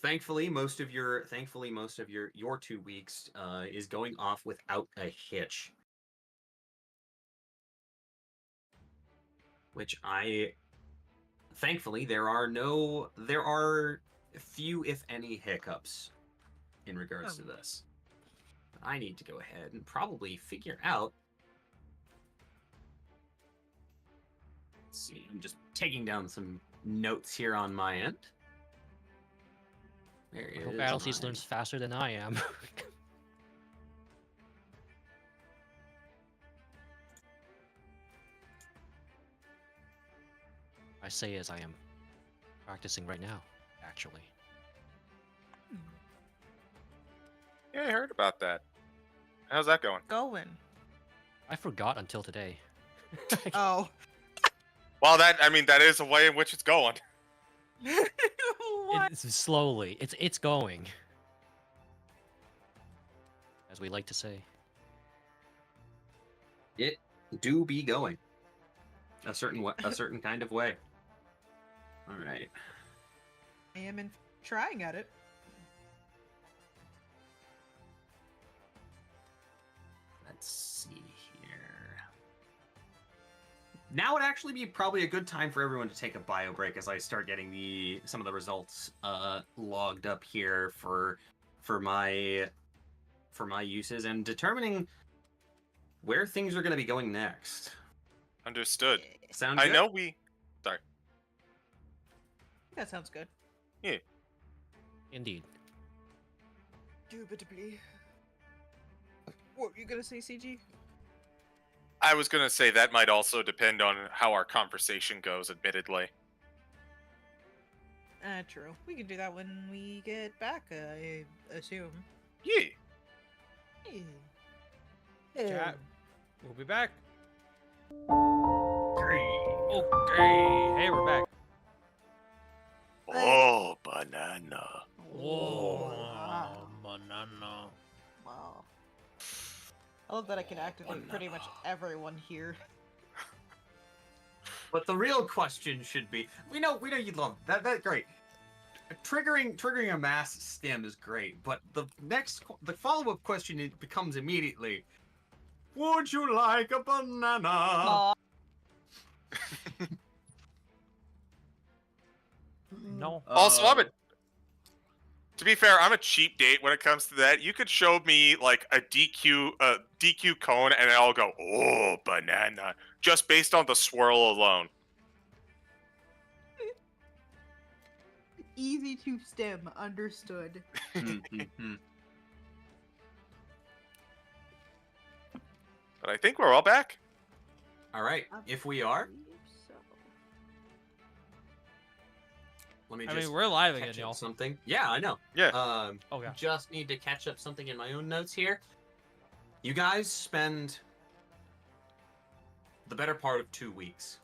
Thankfully, most of your 2 weeks is going off without a hitch. Which thankfully there are few if any hiccups in regards to this. I need to go ahead and probably figure out. Let's see, I'm just taking down some notes here on my end. There I is hope Adelce's learns faster than I am. I say as I am practicing right now, actually. Yeah, I heard about that. How's that going? Going. I forgot until today. Oh. Well, that is the way in which it's going. What? It's slowly. It's going. As we like to say. It do be going a certain kind of way. All right. I am trying at it. Let's see here. Now would actually be probably a good time for everyone to take a bio break as I start getting some of the results logged up here for my uses and determining where things are going to be going next. Understood. Sound I good? know we. Sorry. That sounds good. Yeah. Indeed. Indubitably. What were you gonna say, CG? I was gonna say that might also depend on how our conversation goes. Admittedly. True. We can do that when we get back, I assume. Yeah. Chat. We'll be back. Great. Okay. Hey, we're back. Oh, banana. Whoa. wow. Banana. Wow. I love that I can activate pretty much everyone here. But the real question should be: we know you love that. That's great. Triggering a mass stim is great, but the follow-up question it becomes immediately: would you like a banana? No. Also, to be fair, I'm a cheap date when it comes to that. You could show me like a DQ cone, and I'll go, oh, banana, just based on the swirl alone. Easy to stem, understood. But I think we're all back. All right, if we are, believe so. let me I just mean, we're live again, catch up y'all. something. Yeah, I know. Yeah. Okay. Just need to catch up something in my own notes here. You guys spend the better part of 2 weeks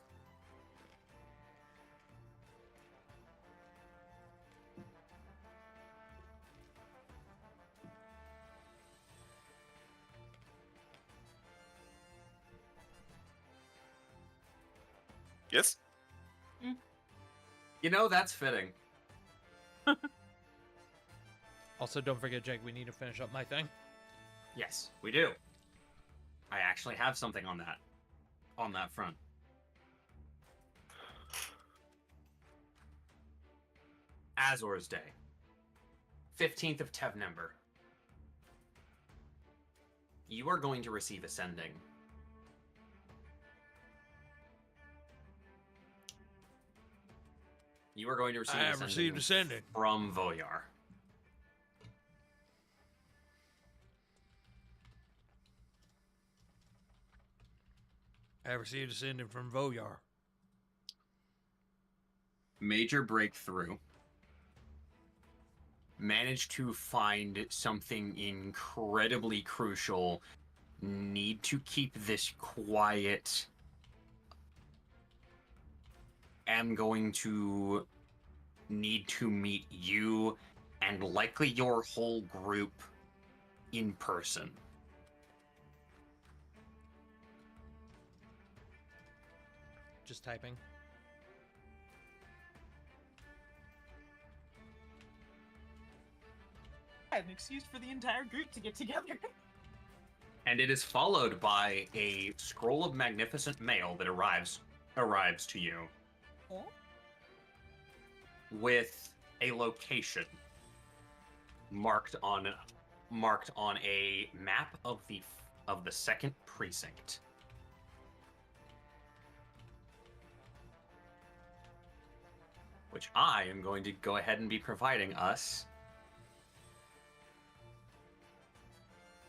Yes? You know, that's fitting. Also, don't forget, Jake, we need to finish up my thing. Yes, we do. I actually have something on that front. Azor's Day. 15th of Tevnember. You are going to receive Ascending. You are going to receive I have received Ascending from Voyar. I have received Ascending from Voyar. Major breakthrough. Managed to find something incredibly crucial. Need to keep this quiet. Am going to need to meet you and likely your whole group in person. Just typing. I have an excuse for the entire group to get together. And it is followed by a scroll of magnificent mail that arrives to you Oh? with a location marked on a map of the second precinct. Which I am going to go ahead and be providing us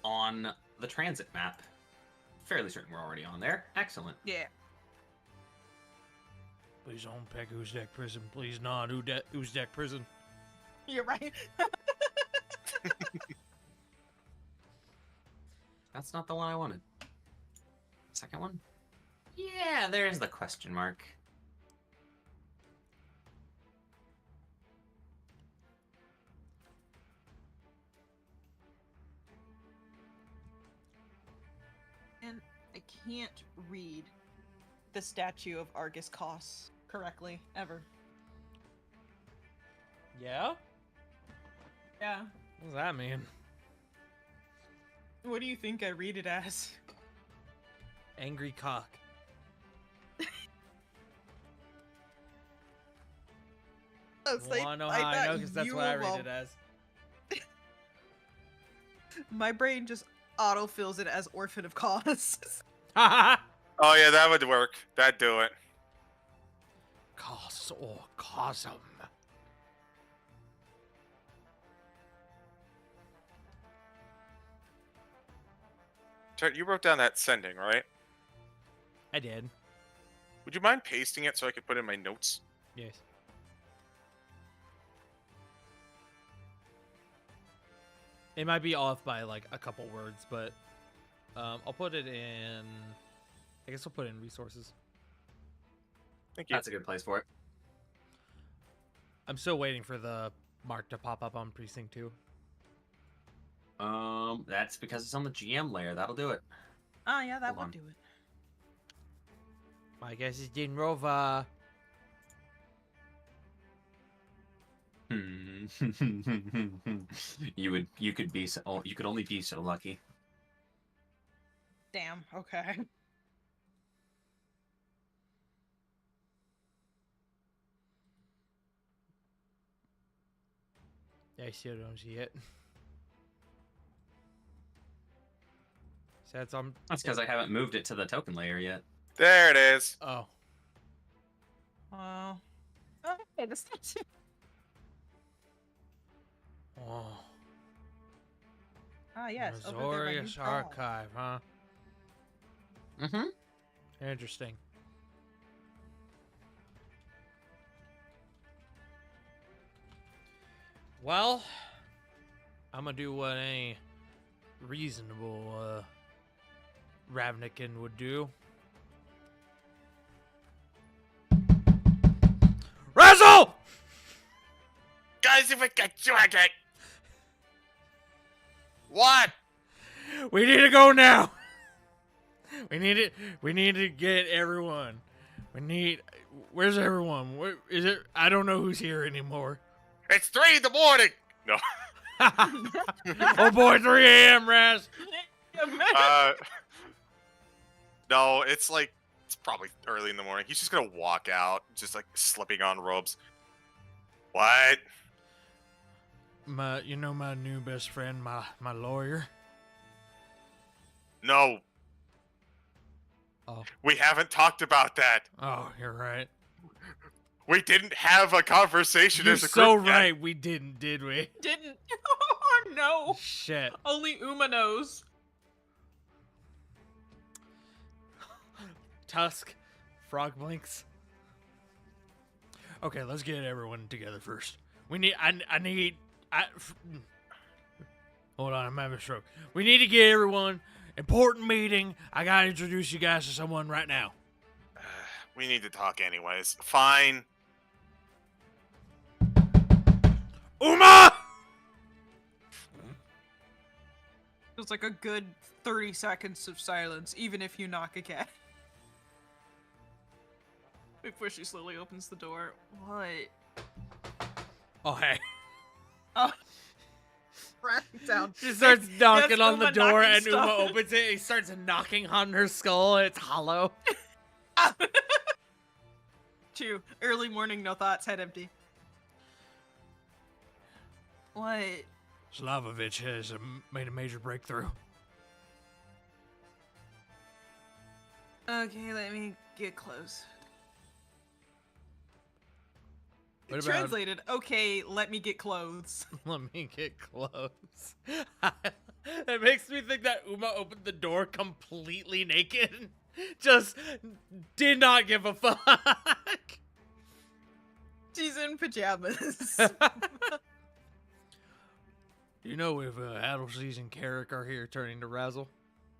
on the transit map. Fairly certain we're already on there. Excellent. Yeah. Please don't pick Uzdek Prison. Please not Uzdek Prison. You're right. That's not the one I wanted. Second one? Yeah, there's the question mark. And I can't read the statue of Argus Cos correctly, ever. Yeah? Yeah. What does that mean? What do you think I read it as? Angry cock. Well, I know how I know because that's what I read it as. My brain just autofills it as Orphan of Cause. Oh yeah, that would work. That'd do it. Cos or Cosm. Chet, you wrote down that sending, right? I did. Would you mind pasting it so I could put it in my notes? Yes. It might be off by like a couple words, but I'll put it in. I guess I'll put it in resources. Thank you. That's a good place for it. I'm still waiting for the mark to pop up on Precinct 2. That's because it's on the GM layer. That'll do it. Oh yeah, that Hold would on. do it. My guess is Dinrova. You could only be so lucky. Damn. Okay. I still don't see it. So that's on. That's because I haven't moved it to the token layer yet. There it is. Oh. Okay, the statue. Oh. Ah yes. over there by Azorius New Dawn. Archive, huh? Mm-hmm. Interesting. Well, I'm gonna do what a reasonable Ravnican would do. Razzle! Guys, if I get you again. What? We need to go now. We need to get everyone. We need. Where's everyone? Where is it? I don't know who's here anymore. It's 3 in the morning. No. Oh boy, 3 a.m. Raz. No, it's probably early in the morning. He's just gonna walk out, just like slipping on robes. What? My new best friend, my lawyer. No. Oh. We haven't talked about that. Oh, you're right. We didn't have a conversation You're as a so group yet. right. We didn't, did we? Didn't. Oh no. Shit. Only Uma knows. Tusk, frog blinks. Okay, let's get everyone together first. We need. Hold on, I'm having a stroke. We need to get everyone. Important meeting. I gotta introduce you guys to someone right now. We need to talk anyways. Fine. Uma! It's like a good 30 seconds of silence, even if you knock a cat. Before she slowly opens the door. What? Oh, hey. Oh. Right down. She starts knocking on the Uma door, knocking and Uma stuff. opens it. He starts knocking on her skull. It's hollow. 2. Early morning, no thoughts, head empty. What? Slavovich has made a major breakthrough. Okay, let me get close. What about- Translated, okay, let me get clothes. Let me get close. It makes me think that Uma opened the door completely naked. Just did not give a fuck. She's in pajamas. You know if Adelsees and Carrick are here turning to Razzle,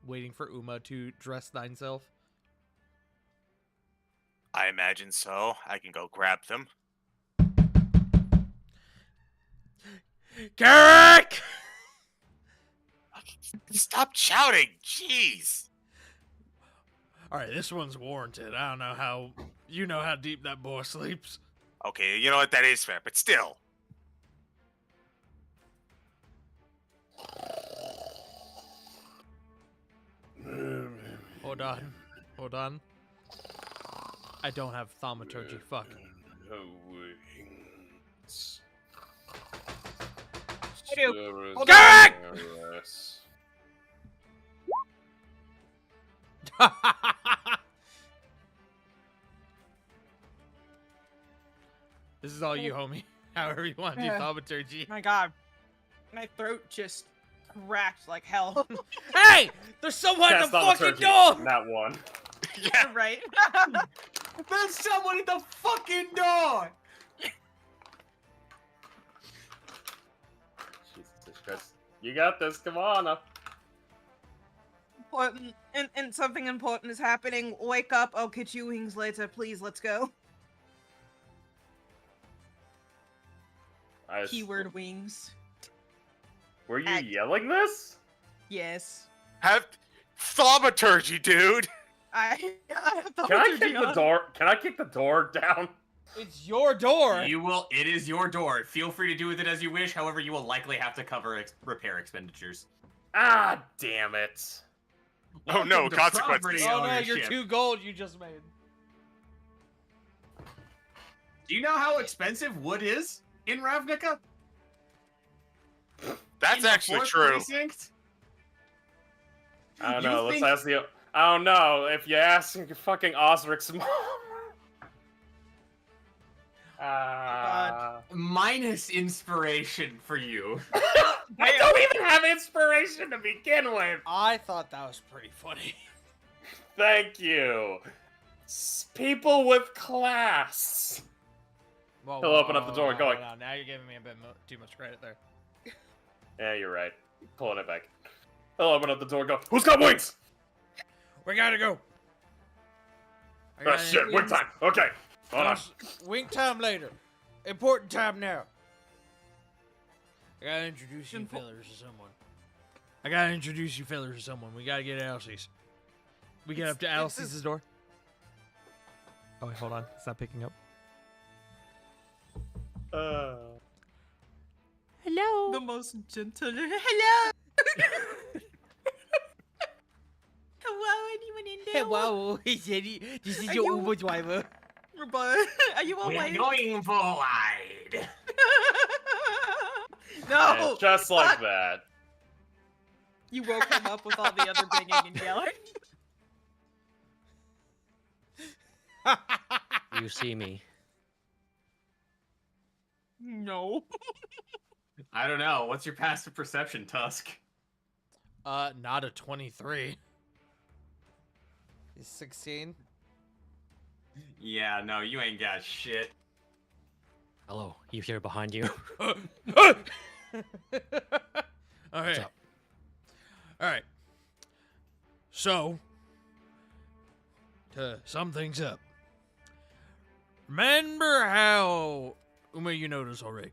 waiting for Uma to dress thyself. I imagine so. I can go grab them. Carrick! Stop shouting! Jeez! Alright, this one's warranted. I don't know how... You know how deep that boy sleeps. Okay, you know what? That is fair, but still. Hold on. Hold on. I don't have thaumaturgy. Fuck. Garrick! This is all you, homie. However you want to do thaumaturgy. My god. My throat just cracked like hell. Hey! There's someone at the fucking door! Not one. Yeah. Right? There's someone at the fucking door! Jesus Christ. You got this, come on. Important, and something important is happening. Wake up, I'll get you wings later. Please, let's go. Keyword wings. Were you yelling this? Yes. Have thaumaturgy, dude! I have the Can I kick the door? Can I kick the door down? It's your door! You will. It is your door. Feel free to do with it as you wish. However, you will likely have to cover repair expenditures. Ah, damn it. Oh no, Welcome to consequences. property Oh no, your ownership. 2 gold you just made. Do you know how expensive wood is in Ravnica? That's In the actually 4th true. Precinct? I don't You know. think- Let's ask the. I don't know. If you ask fucking Osric's mom. Minus inspiration for you. I don't even have inspiration to begin with. I thought that was pretty funny. Thank you. People with class. Whoa, He'll open up the door going- hold on. Now you're giving me a bit too much credit there. Yeah, you're right. Pulling it back. He'll open up the door and go, who's got wings? We gotta go. I Oh got shit, wing time. Okay. Hold on. Wing time later. Important time now. I gotta introduce you fellas to someone. We gotta get Elsie's. We get up to Elsie's door. Oh, wait, hold on. It's not picking up. Hello. The most gentle. Hello. Hello, anyone in there? Wow, this is Are your you- Uber driver. But are you all We're right? going for a ride. No. And just like fuck. that. You woke him up with all the other banging and yelling. You see me. No. I don't know. What's your passive perception, Tusk? Not a 23. He's 16. Yeah, no, you ain't got shit. Hello, you here behind you? All right. up? All right. So, to sum things up, remember how, Uma, you know this already.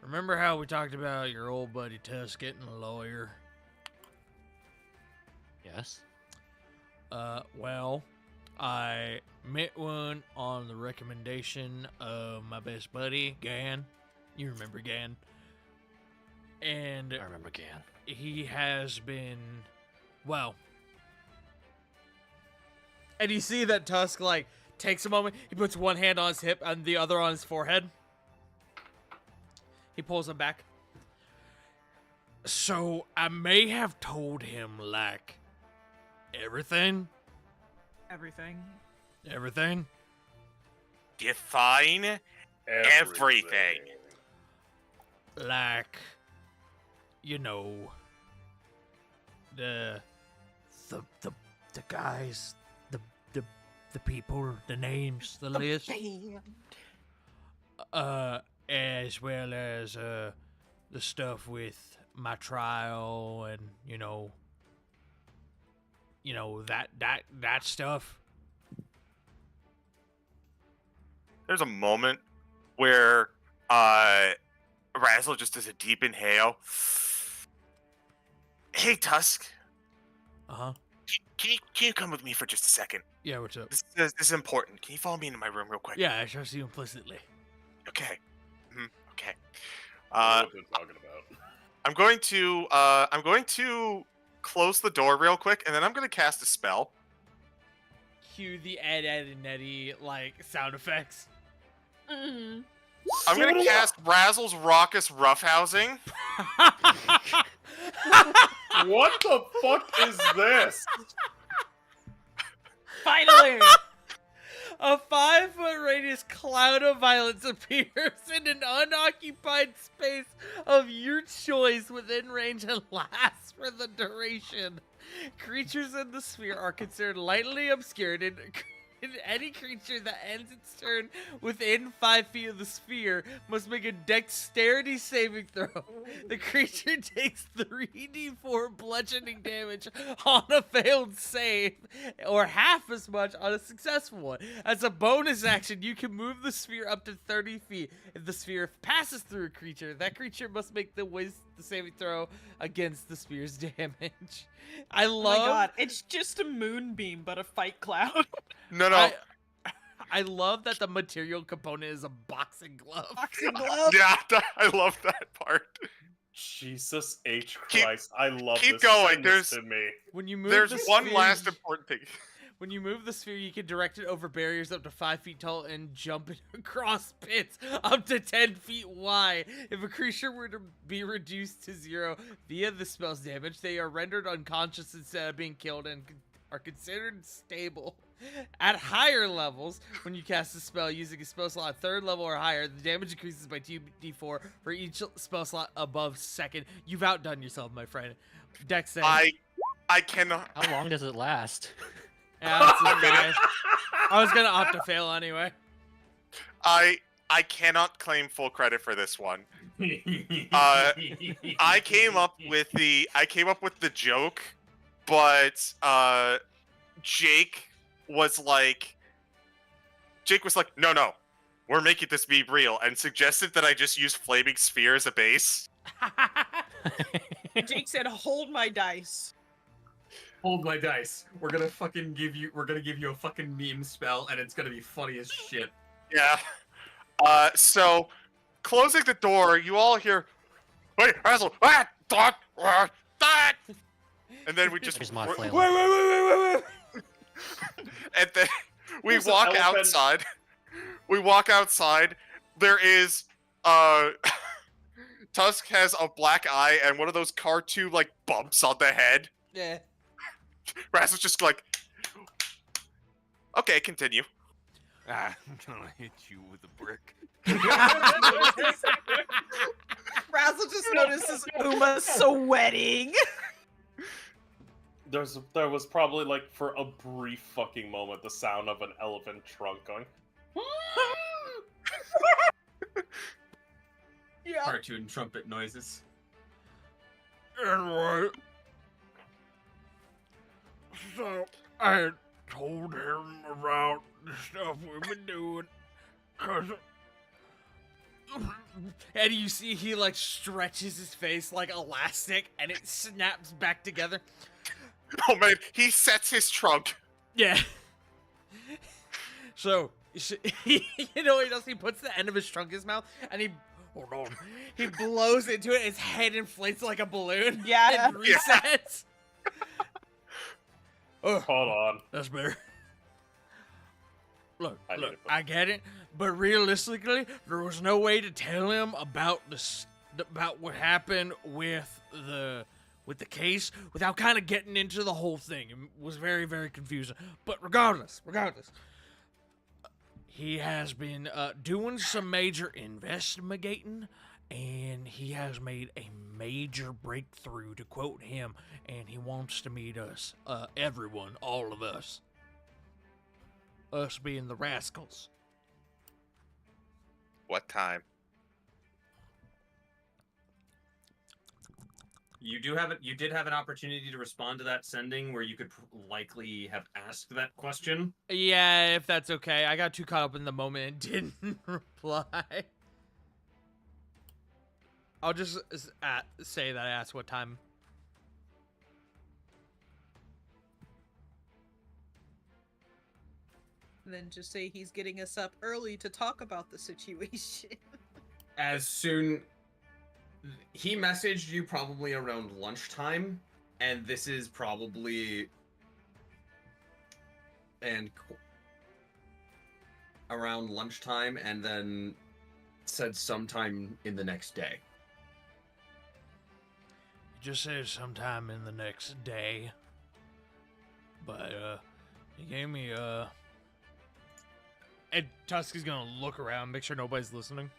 Remember how we talked about your old buddy Tusk getting a lawyer? Yes. Well, I met one on the recommendation of my best buddy, Gan. You remember Gan. And I remember Gan. he has been, well. And you see that Tusk, like, takes a moment. He puts one hand on his hip and the other on his forehead. He pulls him back. So, I may have told him, like, everything. Everything. Everything. Define everything. Like, you know, the guys, the people, the names, the list, as well as the stuff with my trial and you know that stuff. There's a moment where Razzle just does a deep inhale. Hey, Tusk, Uh-huh. can you come with me for just a second? Yeah, what's up? This is important. Can you follow me into my room real quick? Yeah, I trust you implicitly. Okay. Okay. What they're talking about. I'm going to close the door real quick, and then I'm going to cast a spell. Cue the Ed, and Eddie, like, sound effects. Mm. I'm going to cast Razzle's Raucous Roughhousing. What the fuck is this? Finally. A 5-foot radius cloud of violence appears in an unoccupied space of your choice within range and lasts for the duration. Creatures in the sphere are considered lightly obscured, and any creature that ends its turn within 5 feet of the sphere must make a dexterity saving throw. The creature takes 3d4 bludgeoning damage on a failed save, or half as much on a successful one. As a bonus action, you can move the sphere up to 30 feet. If the sphere passes through a creature, that creature must make the saving throw against the sphere's damage. I Oh love. my god, it's just a moonbeam, but a fight cloud. No. I love that the material component is a boxing glove. Boxing glove. Yeah, I love that part. Jesus H. Keep- Christ, I love keep this. going, Send this there's- to me. When you move There's the one sphere, last important thing. When you move the sphere, you can direct it over barriers up to 5 feet tall and jump it across pits up to 10 feet wide. If a creature were to be reduced to 0 via the spell's damage, they are rendered unconscious instead of being killed and are considered stable. At higher levels, when you cast a spell using a spell slot 3rd level or higher, the damage increases by 2d4 for each spell slot above 2nd. You've outdone yourself, my friend. Dex save. I cannot. How long does it last? Yeah, that's a guy. I was gonna opt to fail anyway. I cannot claim full credit for this one. I came up with the joke, but Jake was like, no, we're making this be real, and suggested that I just use flaming sphere as a base. Jake said, "Hold my dice." Hold my dice. We're gonna give you a fucking meme spell, and it's gonna be funny as shit. Yeah. So closing the door, you all hear, "Wait, Hazel! And then we just Here's my wait, flailing. and then we There's an walk elephant. outside. We walk outside. There is Tusk has a black eye and one of those cartoon like bumps on the head. Yeah. Raz is just like, okay, continue. I'm gonna hit you with a brick. Razzle just notices Uma sweating. There was probably like for a brief fucking moment the sound of an elephant trunk going. Yeah. Cartoon trumpet noises. Anyway, so I had told him about the stuff we've been doing, cause. And you see he like stretches his face like elastic, and it snaps back together. Oh man, he sets his trunk. Yeah. So he, you know what he does? He puts the end of his trunk in his mouth, and he he blows into it. His head inflates like a balloon. Yeah. And resets. Oh, Hold on. that's better. Look, I need look, to put- I get it, but realistically, there was no way to tell him about about what happened with the case without kind of getting into the whole thing. It was very, very confusing. But regardless, he has been doing some major investigating, and he has made a major breakthrough, to quote him, and he wants to meet us, everyone, all of us. Us being the Rascals. What time? You did have an opportunity to respond to that sending where you could likely have asked that question. Yeah, if that's okay. I got too caught up in the moment and didn't reply. I'll just say that I asked what time. And then just say he's getting us up early to talk about the situation. As soon he messaged you probably around lunchtime, and this is probably around lunchtime, and then said sometime in the next day. It just says sometime in the next day. But he gave me and Tusk is gonna look around, make sure nobody's listening.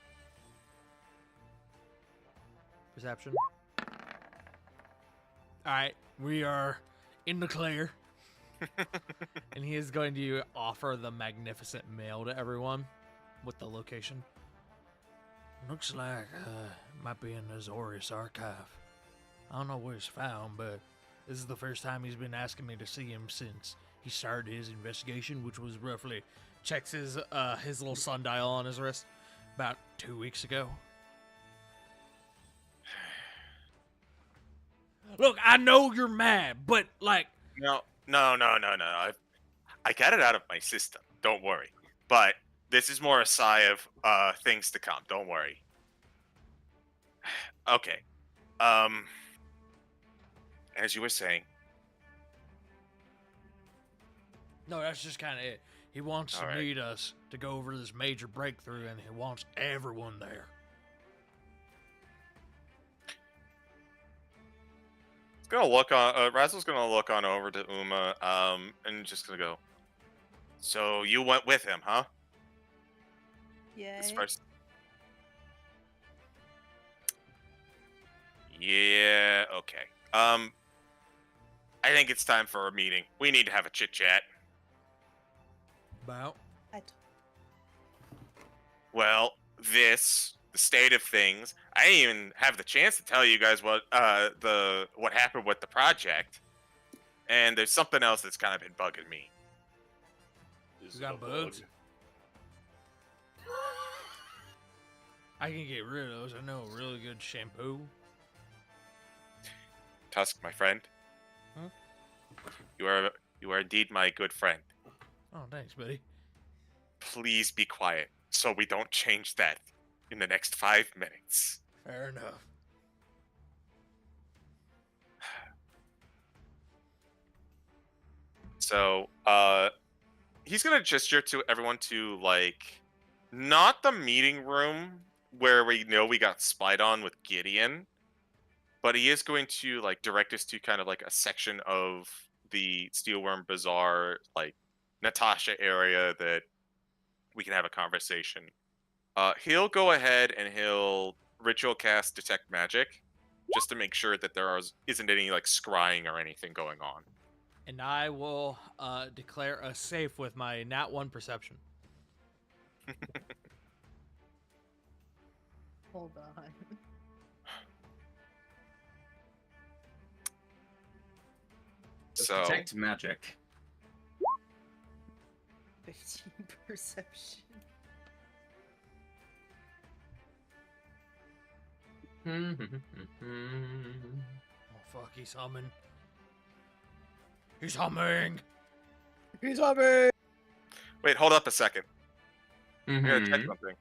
Perception. Alright, we are in the clear. And he is going to offer the magnificent mail to everyone with the location. Looks like it might be in the Azorius archive. I don't know where it's found, but this is the first time he's been asking me to see him since he started his investigation, which was roughly, checks his little sundial on his wrist, about 2 weeks ago. Look, I know you're mad, but like, No. I got it out of my system. Don't worry. But this is more a sigh of things to come. Don't worry. Okay. As you were saying. no, that's just kind of it. He wants to All right. meet us to go over this major breakthrough, and he wants everyone there. Gonna look on. Razzle's gonna look on over to Uma, and just gonna go. So you went with him, huh? Yay. As far as... Yeah. Okay. I think it's time for a meeting. We need to have a chit chat. About? Well, the state of things. I didn't even have the chance to tell you guys what happened with the project. And there's something else that's kind of been bugging me. Is You it got a bug? bugs? I can get rid of those. I know a really good shampoo. Tusk, my friend. Huh? You are indeed my good friend. Oh, thanks, buddy. Please be quiet so we don't change that in the next 5 minutes. Fair enough. So, he's gonna gesture to everyone to, like, not the meeting room where we know we got spied on with Gideon, but he is going to, like, direct us to kind of like a section of the Steelworm Bazaar, like, Natasha area that we can have a conversation. He'll go ahead and he'll ritual cast Detect Magic just to make sure that isn't any, like, scrying or anything going on. And I will declare a safe with my nat 1 perception. Hold on. So, Detect magic. 15 perception. Oh, fuck, he's humming. He's humming! He's humming! wait, hold up a second. I'm gonna check Mhm. something.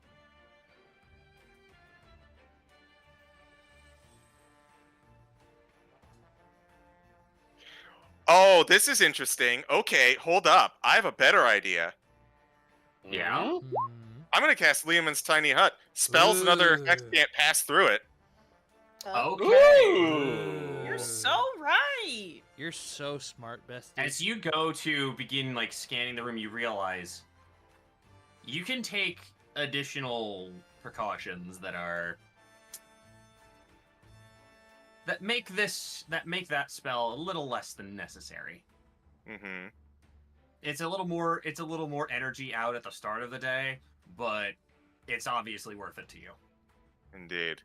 Oh, this is interesting. Okay, hold up. I have a better idea. Yeah. Mhm. I'm gonna cast Lehman's Tiny Hut. Spells and other effects Ooh. can't pass through it. Okay. Ooh. You're so right! You're so smart, bestie. As you go to begin like scanning the room, you realize you can take additional precautions that make that spell a little less than necessary. Mm-hmm. It's a little more energy out at the start of the day, but it's obviously worth it to you. Indeed.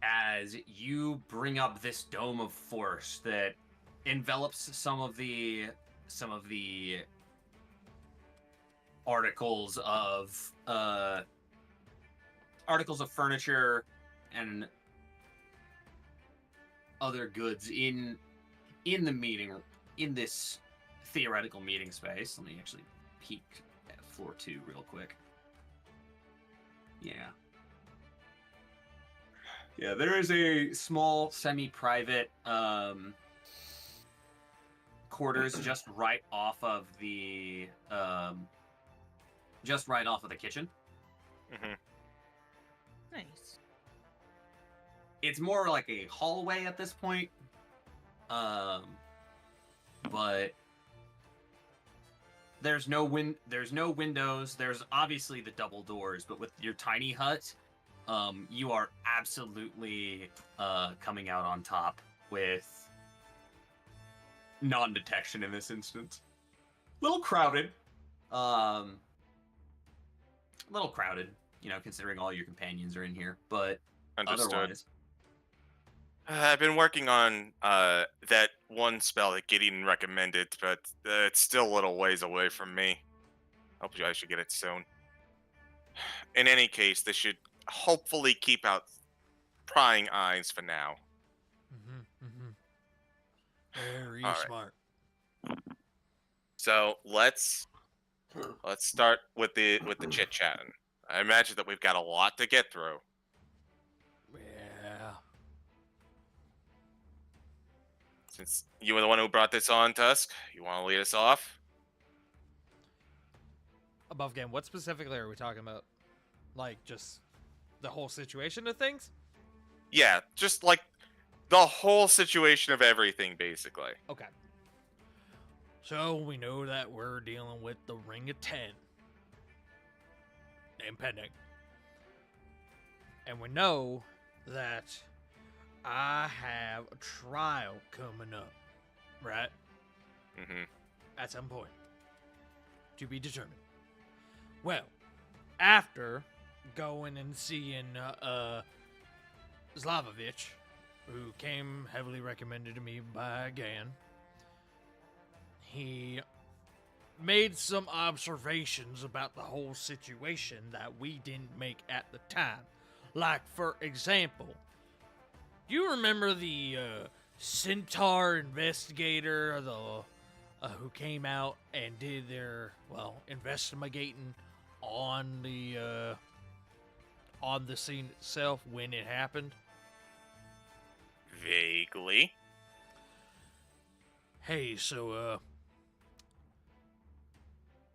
As you bring up this dome of force that envelops some of the articles of furniture and other goods in this theoretical meeting space. Let me actually peek at floor 2 real quick. Yeah, there is a small semi-private quarters just right off of the kitchen. Mm-hmm. Nice. It's more like a hallway at this point. But there's no windows. There's obviously the double doors, but with your tiny hut, you are absolutely coming out on top with non-detection in this instance. Little crowded, considering all your companions are in here, but Understood. otherwise, I've been working on that one spell that Gideon recommended, but it's still a little ways away from me. Hopefully I should get it soon. In any case, this should hopefully keep out prying eyes for now. Very All right. smart. So let's start with the chit chatting. I imagine that we've got a lot to get through. Yeah. Since you were the one who brought this on, Tusk, you want to lead us off? Above game, what specifically are we talking about? Like, just the whole situation of things? Yeah, just like the whole situation of everything, basically. Okay. So, we know that we're dealing with the Ring of 10. Impending. And we know that I have a trial coming up, right? Mm-hmm. At some point. To be determined. Well, after going and seeing Slavovich, who came heavily recommended to me by Gan, he made some observations about the whole situation that we didn't make at the time. Like, for example, do you remember the Centaur investigator, who came out and did their investigating on the scene itself when it happened. Vaguely. Hey, so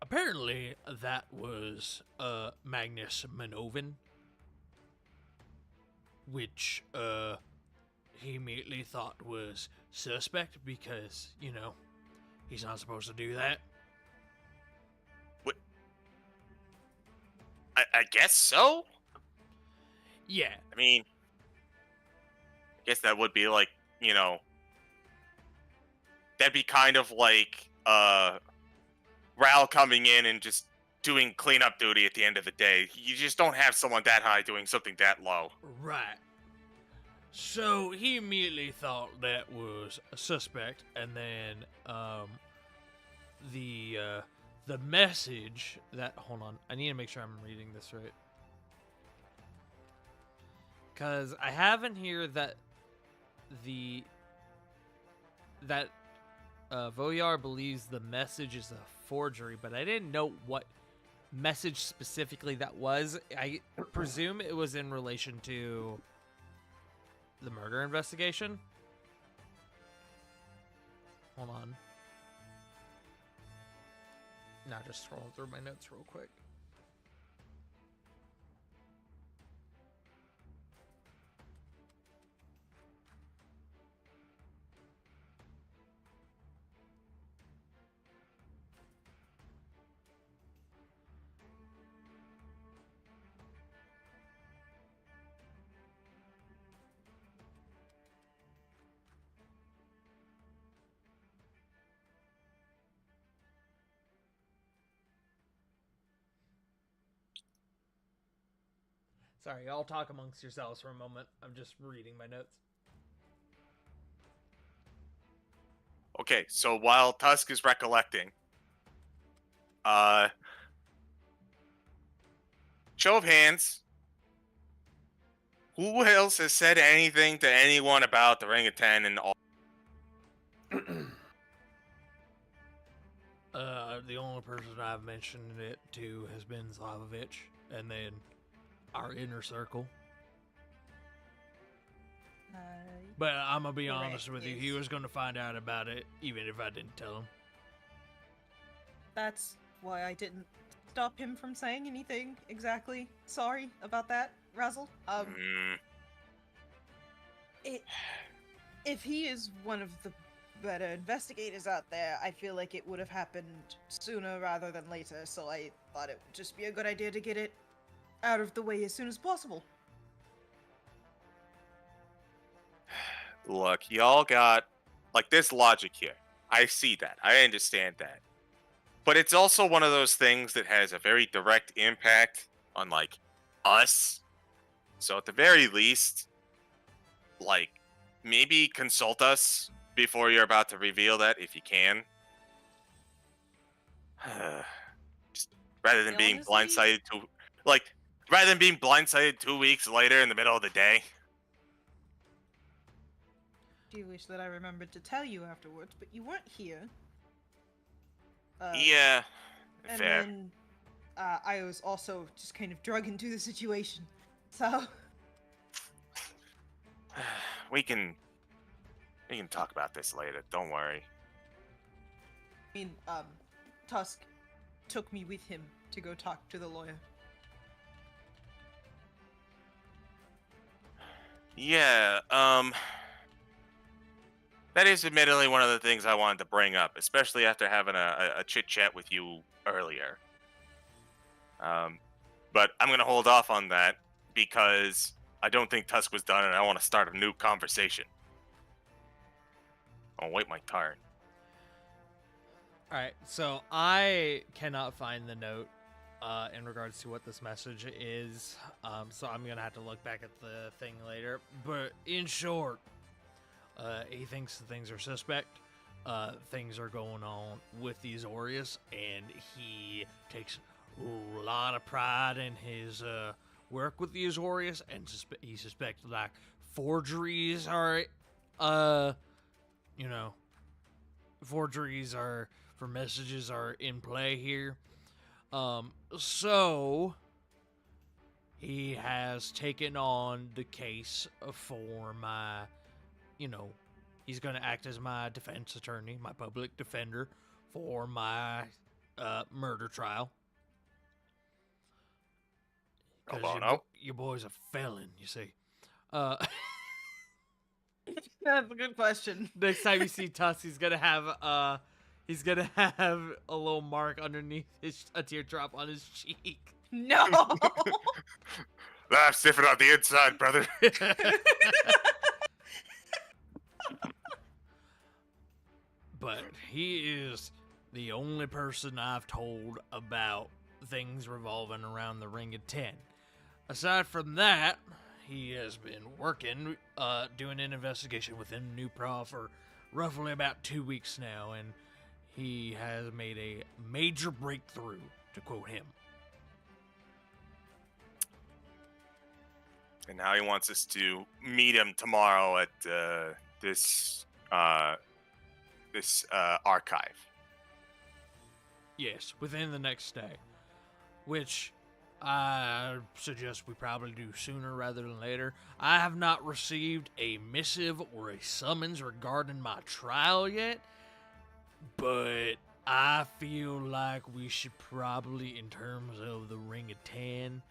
apparently that was Magnus Manoven, which he immediately thought was suspect because, he's not supposed to do that. What? I guess so? Yeah. I mean, I guess that would be like, that'd be kind of like Ral coming in and just doing cleanup duty at the end of the day. You just don't have someone that high doing something that low. Right. So he immediately thought that was a suspect, and then the message that, hold on, I need to make sure I'm reading this right, because I have in here that Voyar believes the message is a forgery, but I didn't know what message specifically that was. I presume it was in relation to the murder investigation. Hold on. Now just scrolling through my notes real quick. Sorry, y'all talk amongst yourselves for a moment. I'm just reading my notes. Okay, so while Tusk is recollecting, show of hands, who else has said anything to anyone about the Ring of Ten and all? The only person I've mentioned it to has been Slavovich, and then our inner circle. But I'm gonna be honest with you, he was gonna find out about it even if I didn't tell him. That's why I didn't stop him from saying anything exactly. Sorry about that, Razzle. If he is one of the better investigators out there, I feel like it would have happened sooner rather than later, so I thought it would just be a good idea to get it out of the way as soon as possible. Look, y'all got, like, there's logic here. I see that. I understand that. But it's also one of those things that has a very direct impact on, like, us. So at the very least, like, maybe consult us before you're about to reveal that, if you can. Just rather than being blindsided rather than being blindsided 2 weeks later in the middle of the day. Do wish that I remembered to tell you afterwards, but you weren't here. Yeah, and fair. Then, I was also just kind of drug into the situation, so... We can talk about this later, don't worry. I mean, Tusk took me with him to go talk to the lawyer. Yeah, that is admittedly one of the things I wanted to bring up, especially after having a chit-chat with you earlier. But I'm going to hold off on that because I don't think Tusk was done and I want to start a new conversation. I'll wait my turn. Alright, so I cannot find the note in regards to what this message is, so I'm gonna have to look back at the thing later. But in short, he thinks things are suspect. Things are going on with these Aureus, and he takes a lot of pride in his work with these Aureus, and he suspects like forgeries are you know, forgeries are for messages are in play here. So he has taken on the case for my, you know, he's going to act as my defense attorney, my public defender for my murder trial. Pro Because bono. your boy's a felon, you see. That's a good question. Next time you see Tusk, he's gonna have a little mark underneath a teardrop on his cheek. No. Life's different on the inside, brother. But he is the only person I've told about things revolving around the Ring of Ten. Aside from that, he has been working, doing an investigation within New Pro for roughly about 2 weeks now, and he has made a major breakthrough, to quote him. And now he wants us to meet him tomorrow at this archive. Yes, within the next day. Which I suggest we probably do sooner rather than later. I have not received a missive or a summons regarding my trial yet, but I feel like we should probably, in terms of the Ring of Ten,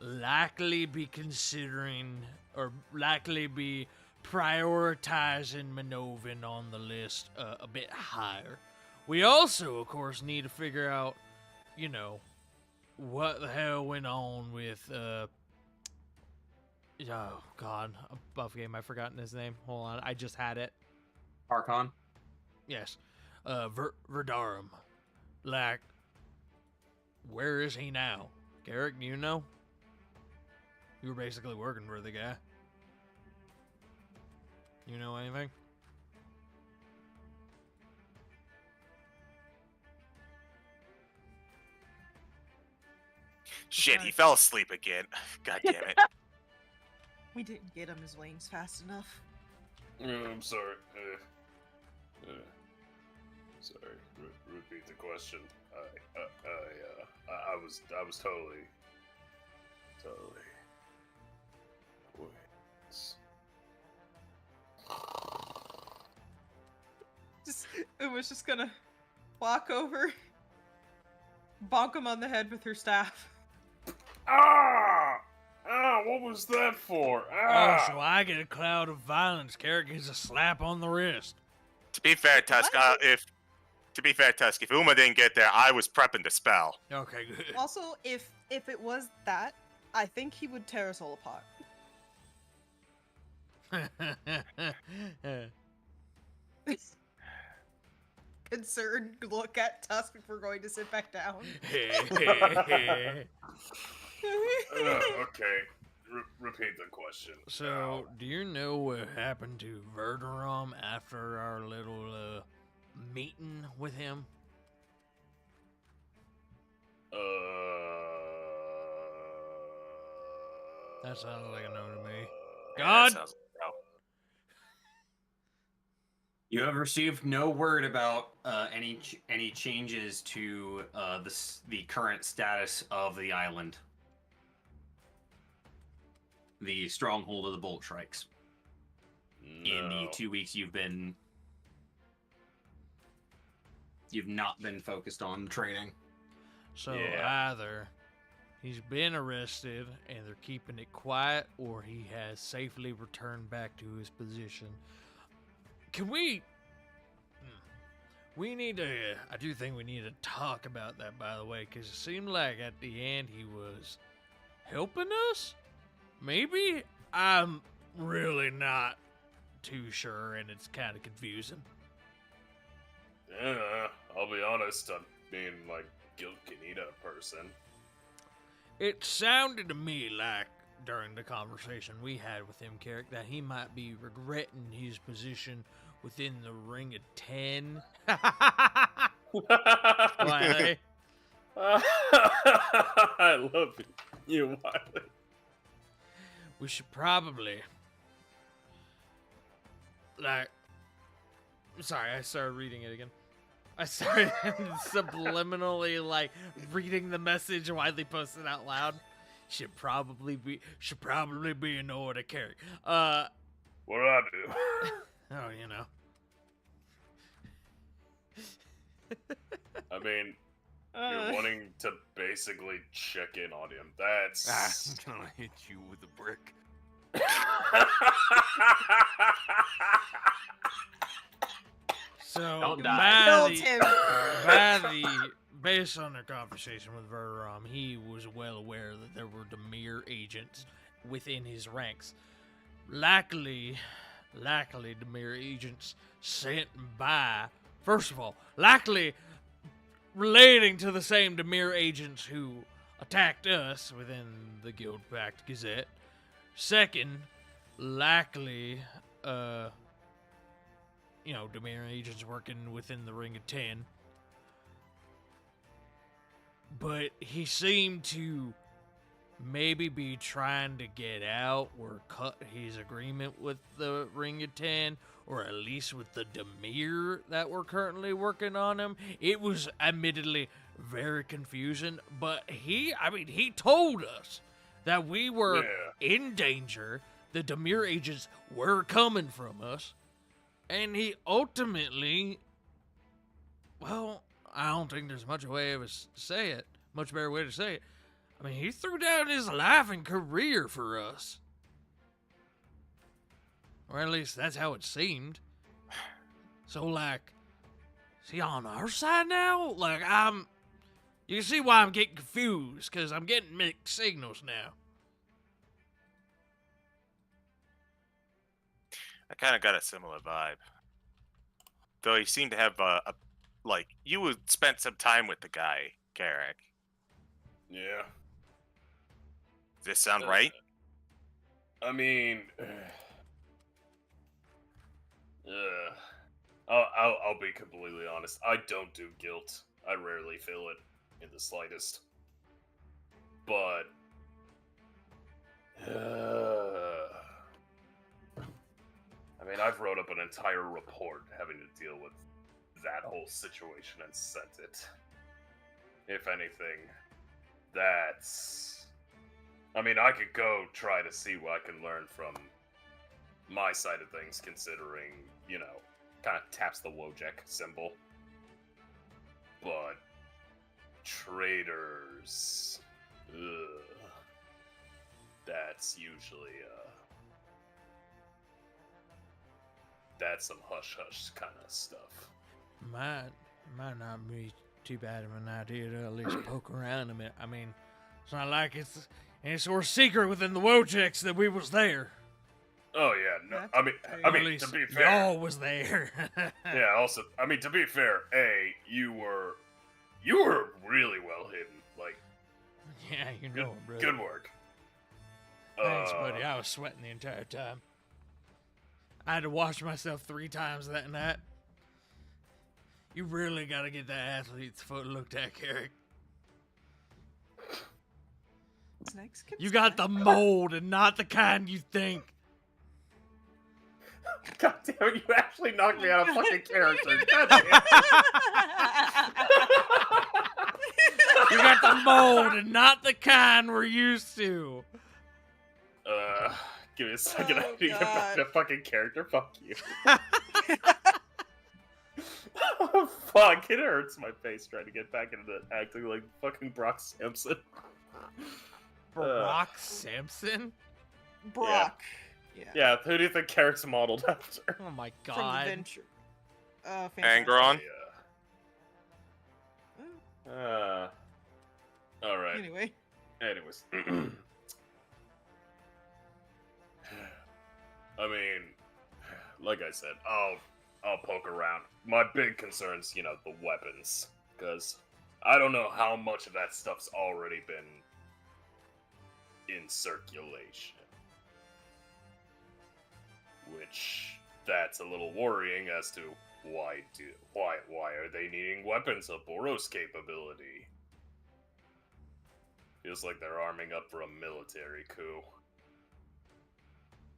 likely be considering or likely be prioritizing Manovin on the list a bit higher. We also, of course, need to figure out, you know, what the hell went on with, oh god, a buff game, I've forgotten his name. Hold on, I just had it. Archon. Yes. Verdarum. Like, where is he now? Garrick, do you know? You were basically working for the guy. You know anything? Shit, he fell asleep again. God damn it. We didn't get him his wings fast enough. I'm sorry. Sorry. Repeat the question. I was totally. Uma's just gonna walk over, bonk him on the head with her staff. Ah! What was that for? Oh, so I get a cloud of violence. Garrick gets a slap on the wrist. To be fair, Tusk, if Uma didn't get there, I was prepping to spell. Okay, good. Also, if it was that, I think he would tear us all apart. Concerned look at Tusk if we're going to sit back down. Okay. Repeat the question. So, do you know what happened to Verderam after our little meeting with him? That sounds like a no to me. God! Yeah, You have received no word about any changes to the current status of the island, the stronghold of the Bolt Shrikes. No. In the 2 weeks you've not been focused on training. So, Yeah. either he's been arrested and they're keeping it quiet, or he has safely returned back to his position. Can we... We need to... I do think we need to talk about that, by the way, because it seemed like at the end he was helping us? Maybe? I'm really not too sure, and it's kind of confusing. Yeah, I'll be honest, I'm being like guilt can eat a person. It sounded to me like, during the conversation we had with him, Carrick, that he might be regretting his position within the Ring of Ten. Why, I love you, Wiley. we should probably, like, Sorry, I started reading it again. I started subliminally like reading the message widely posted out loud. Should probably be annoyed at Carrick. What do I do? Oh, you know. I mean, you're wanting to basically check in on him. Ah, That's. I'm gonna hit you with a brick. So Don't die. Killed him. based on their conversation with Verderam, he was well aware that there were Demir agents within his ranks. Likely Demir agents sent by. First of all, likely relating to the same Demir agents who attacked us within the Guild Pact Gazette. Second, likely, Demir agents working within the Ring of Ten. But he seemed to maybe be trying to get out or cut his agreement with the Ring of Ten, or at least with the Demir that were currently working on him. It was admittedly very confusing, but he told us that we were in danger, the Demir agents were coming from us, and he ultimately, well, I don't think there's much better way to say it. I mean, he threw down his life and career for us. Or at least that's how it seemed. So, like, is he on our side now? Like, you can see why I'm getting confused, because I'm getting mixed signals now. I kind of got a similar vibe. Though he seemed to have you had spent some time with the guy, Carrick. Yeah. Does this sound right? I mean, I'll be completely honest. I don't do guilt. I rarely feel it in the slightest. But I mean, I've wrote up an entire report having to deal with that whole situation and sent it. If anything, that's... I mean, I could go try to see what I can learn from my side of things, considering, kind of taps the Wojek symbol. But traitors... Ugh. That's usually, that's some hush-hush kind of stuff. Might not be too bad of an idea to at least poke around a bit. I mean, it's not like it's any sort of secret within the Wojeks that we was there. Oh yeah, no. That's I mean, At to least be fair, y'all was there. yeah. Also, I mean, to be fair, you were really well hidden. Like, Yeah, you know it, bro. good work. Thanks, buddy. I was sweating the entire time. I had to wash myself 3 times that night. You really gotta get that athlete's foot looked at, Carrick. Snakes can You got the snap. mold and not the kind you think. God damn it! You actually knocked me out of fucking character. God damn it. You got the mold and not the kind we're used to. Give me a second. I Oh, need to get back to God. fucking character. Fuck you. Oh, fuck, it hurts my face trying to get back into acting like fucking Brock Simpson. Brock Simpson? Brock. Yeah, who do you think Carrick's modeled after? Oh my From god. Adventure. Angron? Alright. Anyway. Anyways. I mean, like I said, I'll poke around. My big concern's, the weapons. Because I don't know how much of that stuff's already been in circulation. Which, that's a little worrying as to why are they needing weapons of Boros capability? Feels like they're arming up for a military coup.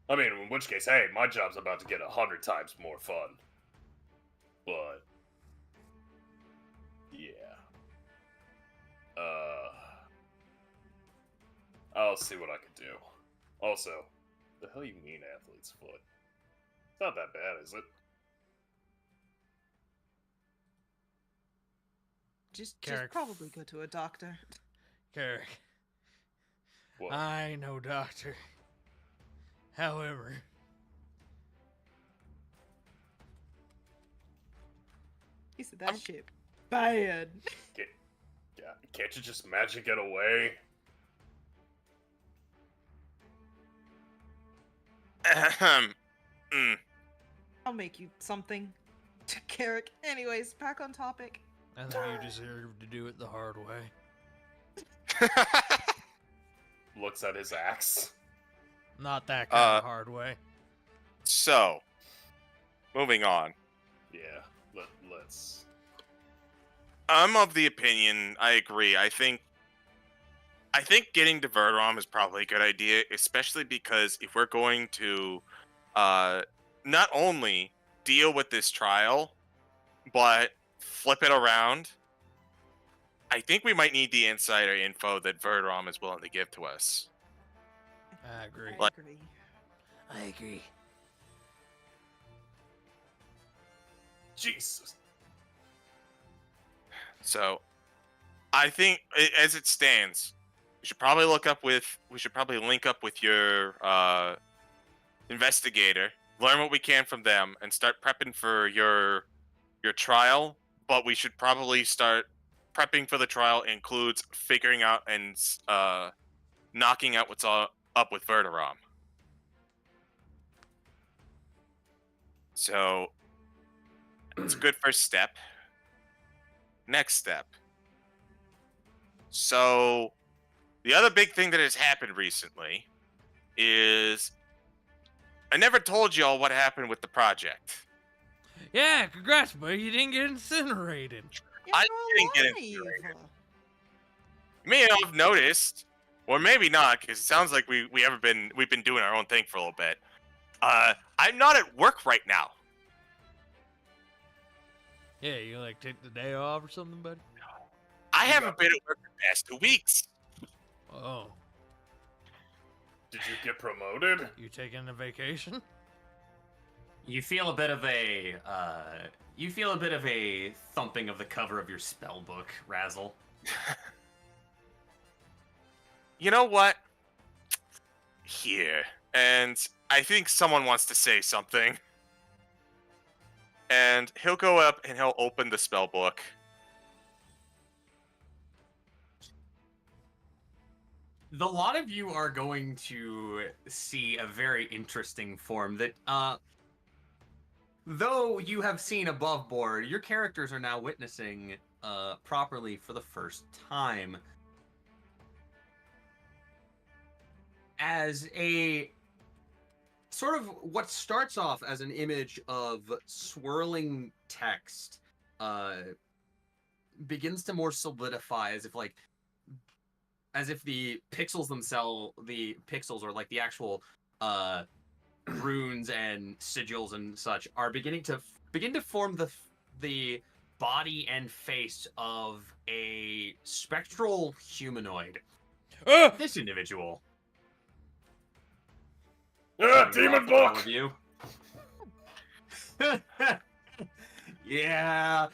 I mean, in which case, hey, my job's about to get 100 times more fun. But yeah. I'll see what I can do. Also, the hell you mean athlete's foot? It's not that bad, is it? Just Carrick. probably go to a doctor. Carrick, What? I know, Doctor. However, He said that shit bad. Yeah, can't you just magic it away? Ahem. I'll make you something. Carrick. Anyways, back on topic. I think you deserve to do it the hard way. Looks at his axe. Not that kind of Uh, hard way. So, moving on. Yeah, let's. I'm of the opinion, I agree. I think getting to Verderom is probably a good idea, especially because if we're going to not only deal with this trial, but flip it around, I think we might need the insider info that Verderom is willing to give to us. I agree. I agree. I agree. Jesus. So, I think as it stands, we should probably link up with your investigator, learn what we can from them, and start prepping for your trial. But we should probably start prepping for the trial includes figuring out and knocking out what's all up with Verderom. So it's a good first step. Next step. So the other big thing that has happened recently is I never told y'all what happened with the project. Yeah, congrats, buddy. You didn't get incinerated. You're I didn't get alive. incinerated. You may have noticed, or maybe not, because it sounds like we've been doing our own thing for a little bit. I'm not at work right now. Yeah, you like take the day off or something, buddy? I haven't been at work the past 2 weeks. Oh, Did you get promoted? you taking a vacation? You feel a bit of a thumping of the cover of your spell book, Razzle. You know what? Here. And I think someone wants to say something. And he'll go up and he'll open the spell book. The lot of you are going to see a very interesting form that, though you have seen above board, your characters are now witnessing properly for the first time. As a sort of what starts off as an image of swirling text begins to more solidify as if the pixels themselves, the pixels or like the actual runes and sigils and such are beginning to form the body and face of a spectral humanoid. This individual. Demon All book! of you. yeah,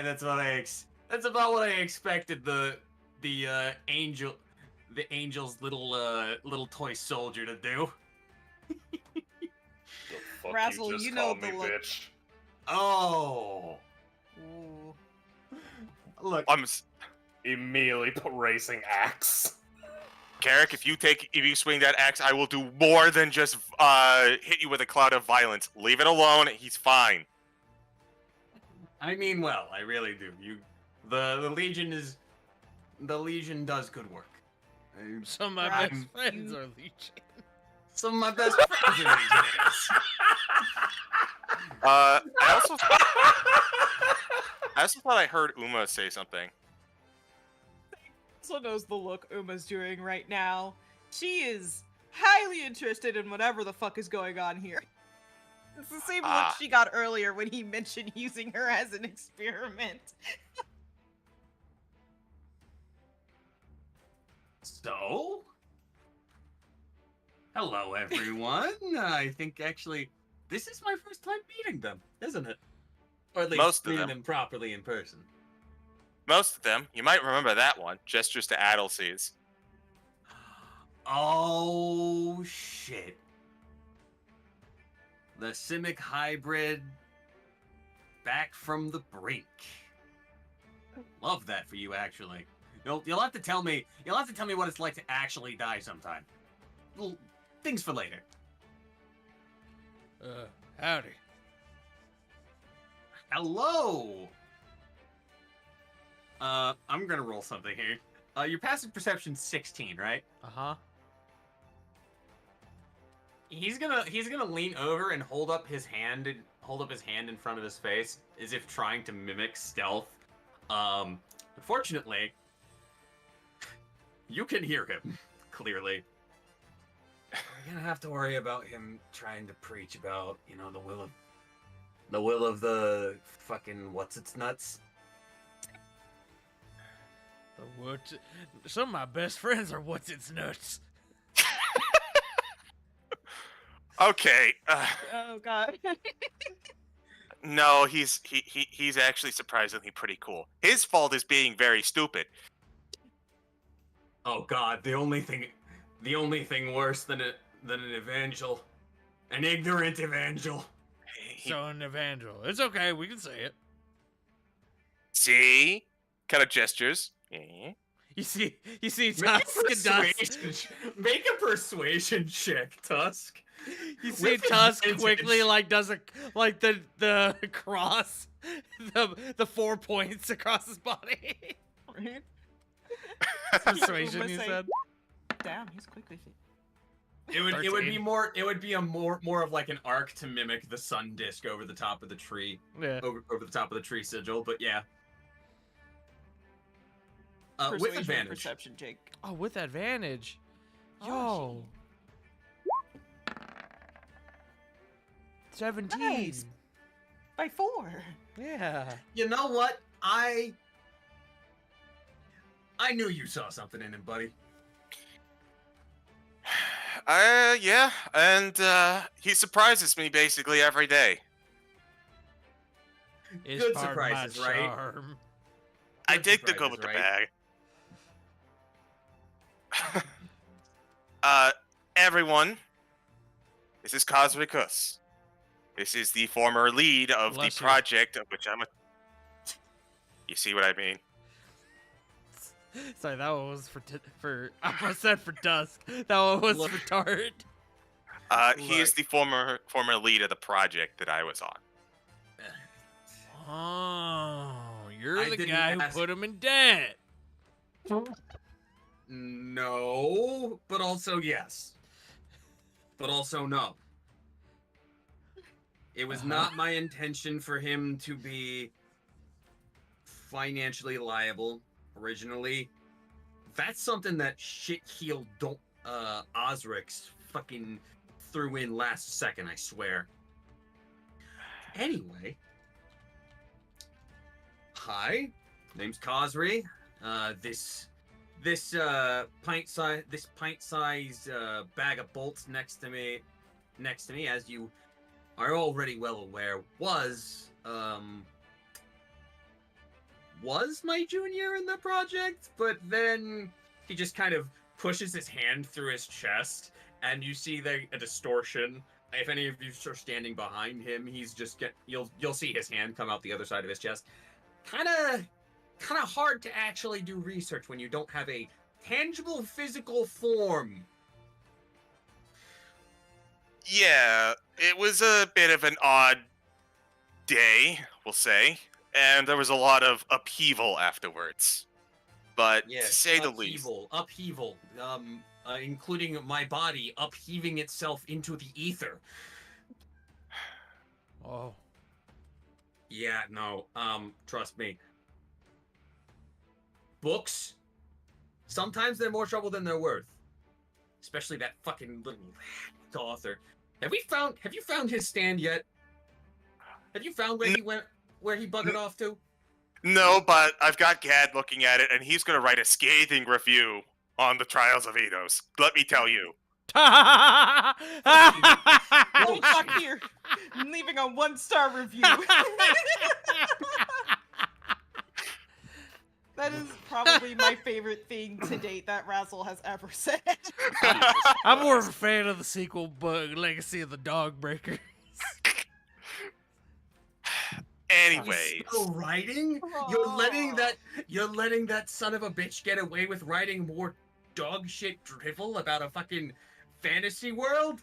that's about what I expected. The angel's little toy soldier to do. The fuck Razzle, you just you know called the me, look. bitch. Oh, Ooh. look. Immediately put racing axe. Carrick, if you swing that axe, I will do more than just hit you with a cloud of violence. Leave it alone. He's fine. I mean, well, I really do. The Legion does good work. Some of my Right. best friends are leeching. Some of my best friends are Legionnaires. I also thought I heard Uma say something. Also knows the look Uma's doing right now. She is highly interested in whatever the fuck is going on here. It's the same Ah. look she got earlier when he mentioned using her as an experiment. So, hello everyone. I think actually this is my first time meeting them, isn't it? Or at least Most of meeting them. them properly in person. Most of them. You might remember that one. Gestures to Adelseas. Oh shit. The Simic hybrid back from the brink. Love that for you, actually. You'll have to tell me. You'll have to tell me what it's like to actually die sometime. Well, things for later. Howdy. Hello. I'm gonna roll something here. Your passive perception's 16, right? Uh-huh. He's gonna lean over and hold up his hand in front of his face as if trying to mimic stealth. Unfortunately, you can hear him clearly. We're gonna have to worry about him trying to preach about, the will of the fucking what's its nuts. Some of my best friends are what's its nuts. Okay. Oh god. No, he's actually surprisingly pretty cool. His fault is being very stupid. Oh god, the only thing worse than an evangel, an ignorant evangel. So an evangel. It's okay, we can say it. See? Kind of gestures. Eh? You see Make Tusk a and Dust. make a persuasion check, Tusk. You see With Tusk advantage. quickly does the cross, the 4 points across his body. Right? Persuasion, Uma you say, said. Damn, he's quickly fit. It would be 13. more of like an arc to mimic the sun disk over the top of the tree, Yeah. over the top of the tree sigil. But yeah, with Persuasion or advantage. Perception, Jake. Oh, with advantage. Oh, Yo. 17. Nice. By 4. Yeah. You know what? I knew you saw something in him, buddy. Yeah, and he surprises me basically every day. It's Good part of my surprises, right? charm. I Good dig the go surprises, with the right? bag. Everyone, this is Cosmicus. This is the former lead of Bless the you. project of which I'm a... You see what I mean? Sorry, that one was for I almost said for Dusk. That one was Look. for Tart. He is the former lead of the project that I was on. Oh, you're I the didn't guy who ask- put him in debt. No, but also yes. But also no. It was not my intention for him to be financially liable originally. That's something that shit-heeled Osrix fucking threw in last second, I swear. Anyway. Hi, name's Cosry. This pint-sized bag of bolts next to me, as you are already well aware, was my junior in the project, but then he just kind of pushes his hand through his chest, and you see a distortion. If any of you are standing behind him, you'll see his hand come out the other side of his chest. Kind of hard to actually do research when you don't have a tangible physical form. Yeah, it was a bit of an odd day, we'll say, and there was a lot of upheaval afterwards. But to say the least, upheaval, including my body upheaving itself into the ether. Oh, Yeah, no, trust me. Books, sometimes they're more trouble than they're worth. Especially that fucking little author. Have you found his stand yet? Have you found where he went, where he buggered off to? No, but I've got Gad looking at it, and he's gonna write a scathing review on the Trials of Eidos. Let me tell you. Oh, Oh, fuck shit. here. I'm leaving a 1-star review. That is probably my favorite thing to date that Razzle has ever said. I'm more of a fan of the sequel, but Legacy of the Dogbreaker. Anyways, Still writing? You're letting that son of a bitch get away with writing more dog shit drivel about a fucking fantasy world?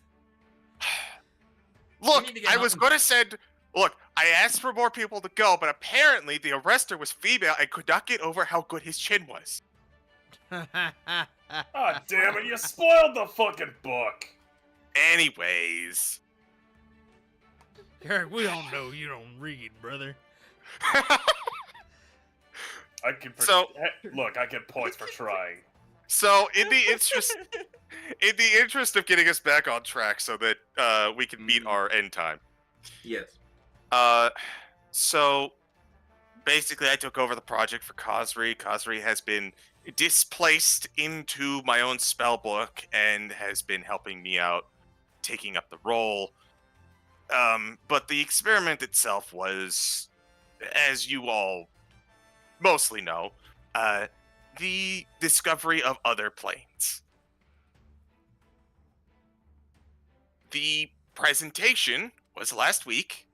look, need to get I help was in gonna that. said, look, I asked for more people to go, but apparently the arrestor was female and could not get over how good his chin was. Ah, damn it! You spoiled the fucking book. Anyways. Eric, we all know you don't read, brother. I can look. I get points for trying. So in the interest of getting us back on track so that we can meet our end time. Yes. So basically I took over the project for Khosri. Khosri has been displaced into my own spell book and has been helping me out taking up the role. But the experiment itself was, as you all mostly know, the discovery of other planes. The presentation was last week,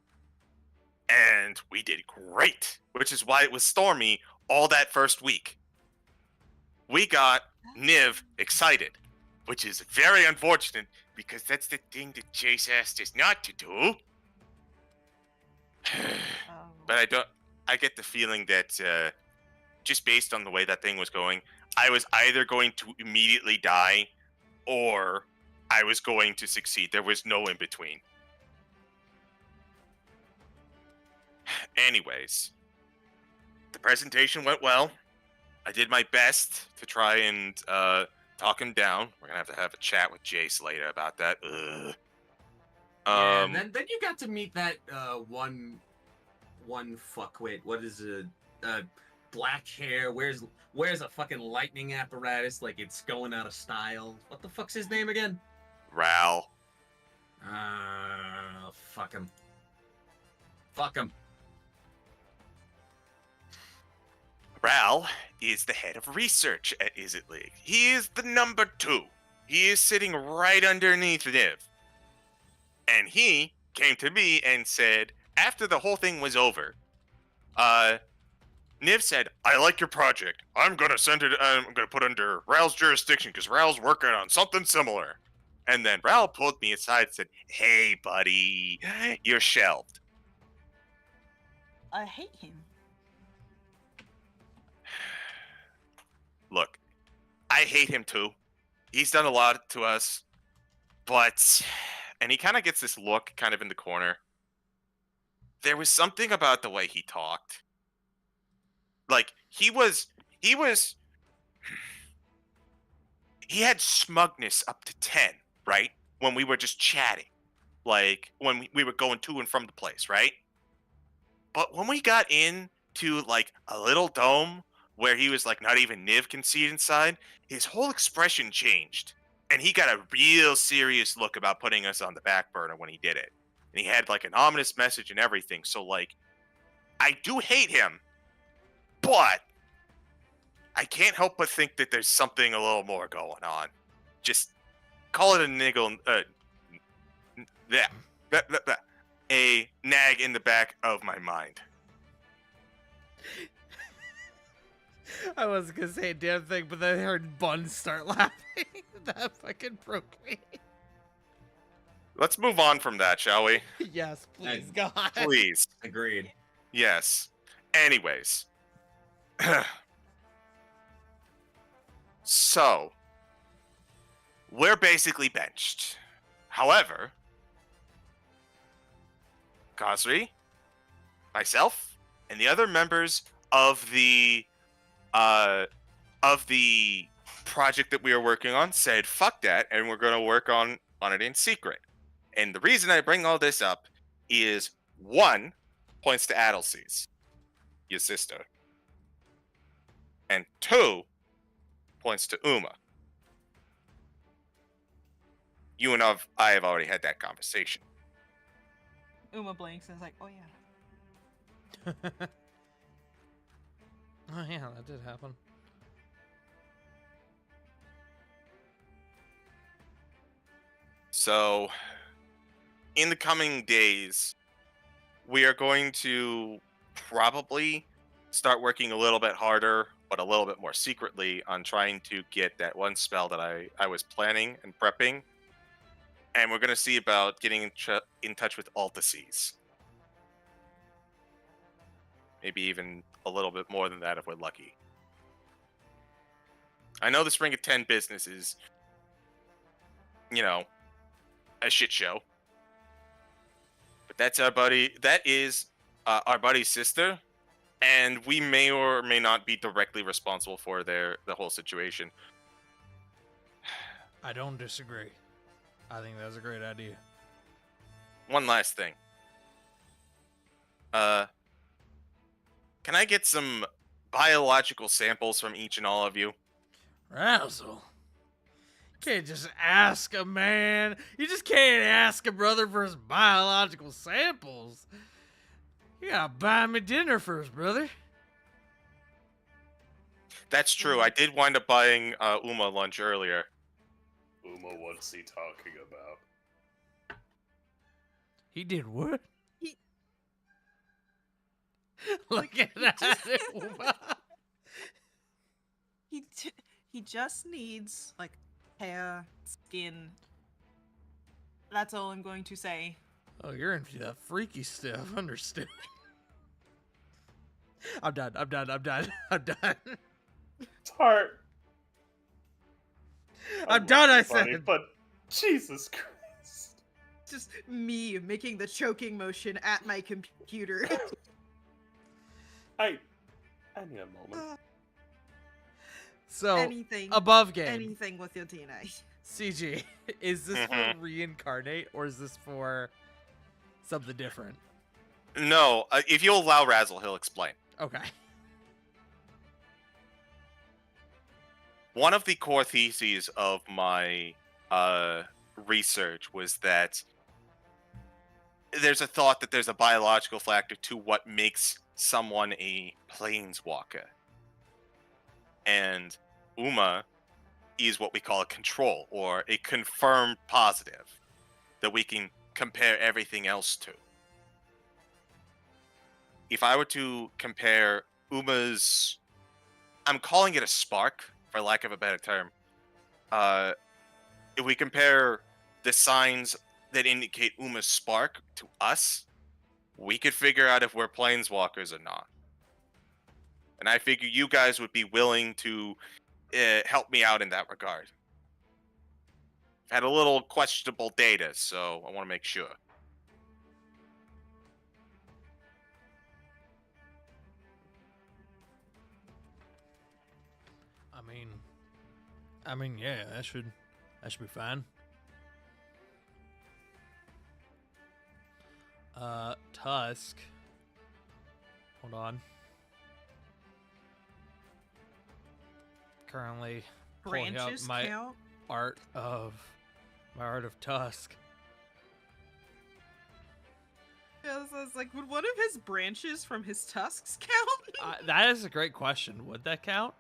and we did great, which is why it was stormy all that first week. We got Niv excited, which is very unfortunate because that's the thing that Jace asked us not to do. But I get the feeling that just based on the way that thing was going, I was either going to immediately die or I was going to succeed. There was no in between. Anyways, the presentation went well. I did my best to try and talk him down. We're gonna have a chat with Jace later about that. Yeah, and then you got to meet that one fuckwit. What is it? Black hair. Wears a fucking lightning apparatus like it's going out of style. What the fuck's his name again? Ral. Fuck him. Fuck him. Ral is the head of research at Izzet League. He is the number 2. He is sitting right underneath Niv. And he came to me and said, after the whole thing was over, Niv said, I like your project. I'm going to put under Ral's jurisdiction because Ral's working on something similar. And then Ral pulled me aside and said, hey, buddy, you're shelved. I hate him. Look, I hate him too. He's done a lot to us. But, and he kind of gets this look kind of in the corner. There was something about the way he talked. Like, he had smugness up to 10, right? When we were just chatting. Like, when we were going to and from the place, right? But when we got into, like, a little dome where he was, like, not even Niv can see inside, his whole expression changed. And he got a real serious look about putting us on the back burner when he did it. And he had, like, an ominous message and everything. So, like, I do hate him. But I can't help but think that there's something a little more going on. Just call it a niggle, a nag in the back of my mind. I wasn't gonna say a damn thing, but then I heard Bun start laughing. That fucking broke me. Let's move on from that, shall we? Yes, please, And- God. Please. Agreed. Yes. Anyways. So, we're basically benched. However, Khosri, myself, and the other members of the project that we are working on said, fuck that, and we're going to work on it in secret. And the reason I bring all this up is 1 points to Adelcies, your sister, and 2 points to Uma. You and I have already had that conversation. Uma blinks and is like, oh yeah. Oh yeah, that did happen. So, in the coming days, we are going to probably start working a little bit harder, but a little bit more secretly on trying to get that one spell that I was planning and prepping. And we're going to see about getting in touch with Altaces. Maybe even a little bit more than that if we're lucky. I know the Spring of 10 business is, you know, a shit show. But that's our buddy. That is our buddy's sister. And we may or may not be directly responsible for the whole situation. I don't disagree. I think that's a great idea. One last thing. Can I get some biological samples from each and all of you? Razzle. Can't just ask a man. You just can't ask a brother for his biological samples. You gotta buy me dinner first, brother. That's true. I did wind up buying Uma lunch earlier. Uma, what's he talking about? He did what? He- Look at that. Uma. He just needs like hair, skin. That's all I'm going to say. Oh, you're into that freaky stuff. Understood. I'm done. I'm done. I'm done. I'm done. Tart. I'm done, I love you, buddy, said. But Jesus Christ. Just me making the choking motion at my computer. I need a moment. So, anything. above game. Anything with your DNA. CG, is this for reincarnate or is this for something different? No, if you'll allow Razzle, he'll explain. Okay. One of the core theses of my research was that there's a thought that there's a biological factor to what makes someone a planeswalker. And Uma is what we call a control, or a confirmed positive, that we can compare everything else to. If I were to compare Uma's... I'm calling it a spark, for lack of a better term. If we compare the signs that indicate Uma's spark to us, we could figure out if we're planeswalkers or not. And I figure you guys would be willing to help me out in that regard. I've had a little questionable data, so I want to make sure. I mean, yeah, that should be fine. Tusk. Hold on. Currently pulling up Branches my count? art of Tusk. Yeah, so it's like, would one of his branches from his tusks count? That is a great question. Would that count?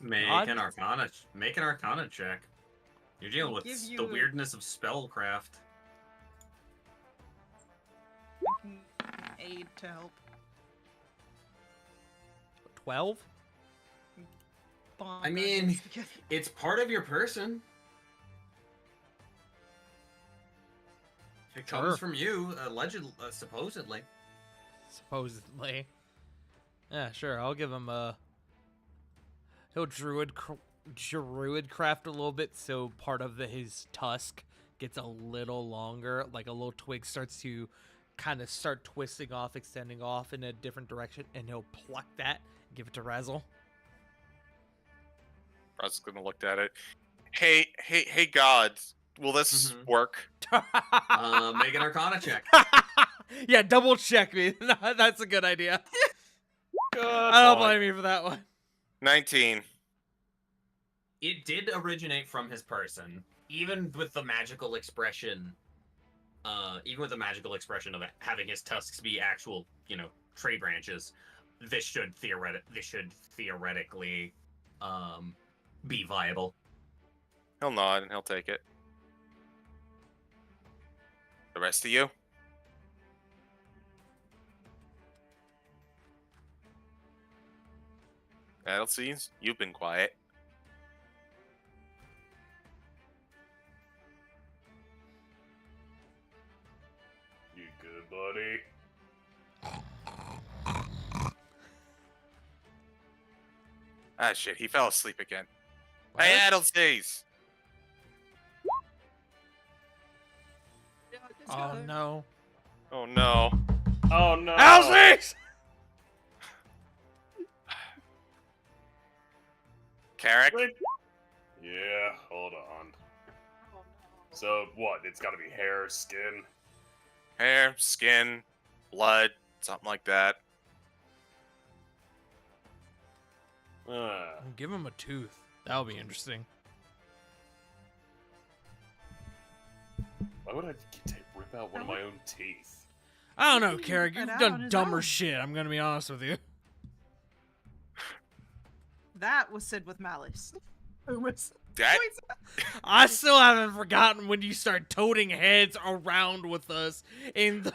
Make Odd. an Arcana check. You're dealing with Give the you- weirdness of spellcraft. I can aid to help. 12? Bond I mean, ideas together. it's part of your person. It Sure. comes from you, supposedly. Supposedly. Yeah, sure. I'll give him a. He'll druid craft a little bit, so part of his tusk gets a little longer. Like a little twig starts to kind of start twisting off, extending off in a different direction, and he'll pluck that, and give it to Razzle. Razzle's gonna look at it. Hey, gods, Will this Mhm. work? Make an Arcana check. Yeah, double check me. That's a good idea. Good I don't point. blame you for that one. 19. It did originate from his person, even with the magical expression. Even with the magical expression of having his tusks be actual, tree branches, this should theoretically, be viable. He'll nod and he'll take it. The rest of you? Elsies, you've been quiet. You good, buddy? Ah, shit, he fell asleep again. What? Hey, Adelsies! Oh no. Oh no. Oh no! Elsie! Carrick? Wait. Yeah, hold on. So what? It's gotta be hair, skin. Hair, skin, blood, something like that. Give him a tooth. That'll be interesting. Why would I rip out one of my own teeth? I don't know, He Carrick. cut You've out done on his dumber own. shit. I'm gonna be honest with you. That was said with malice. That? I still haven't forgotten when you start toting heads around with us in the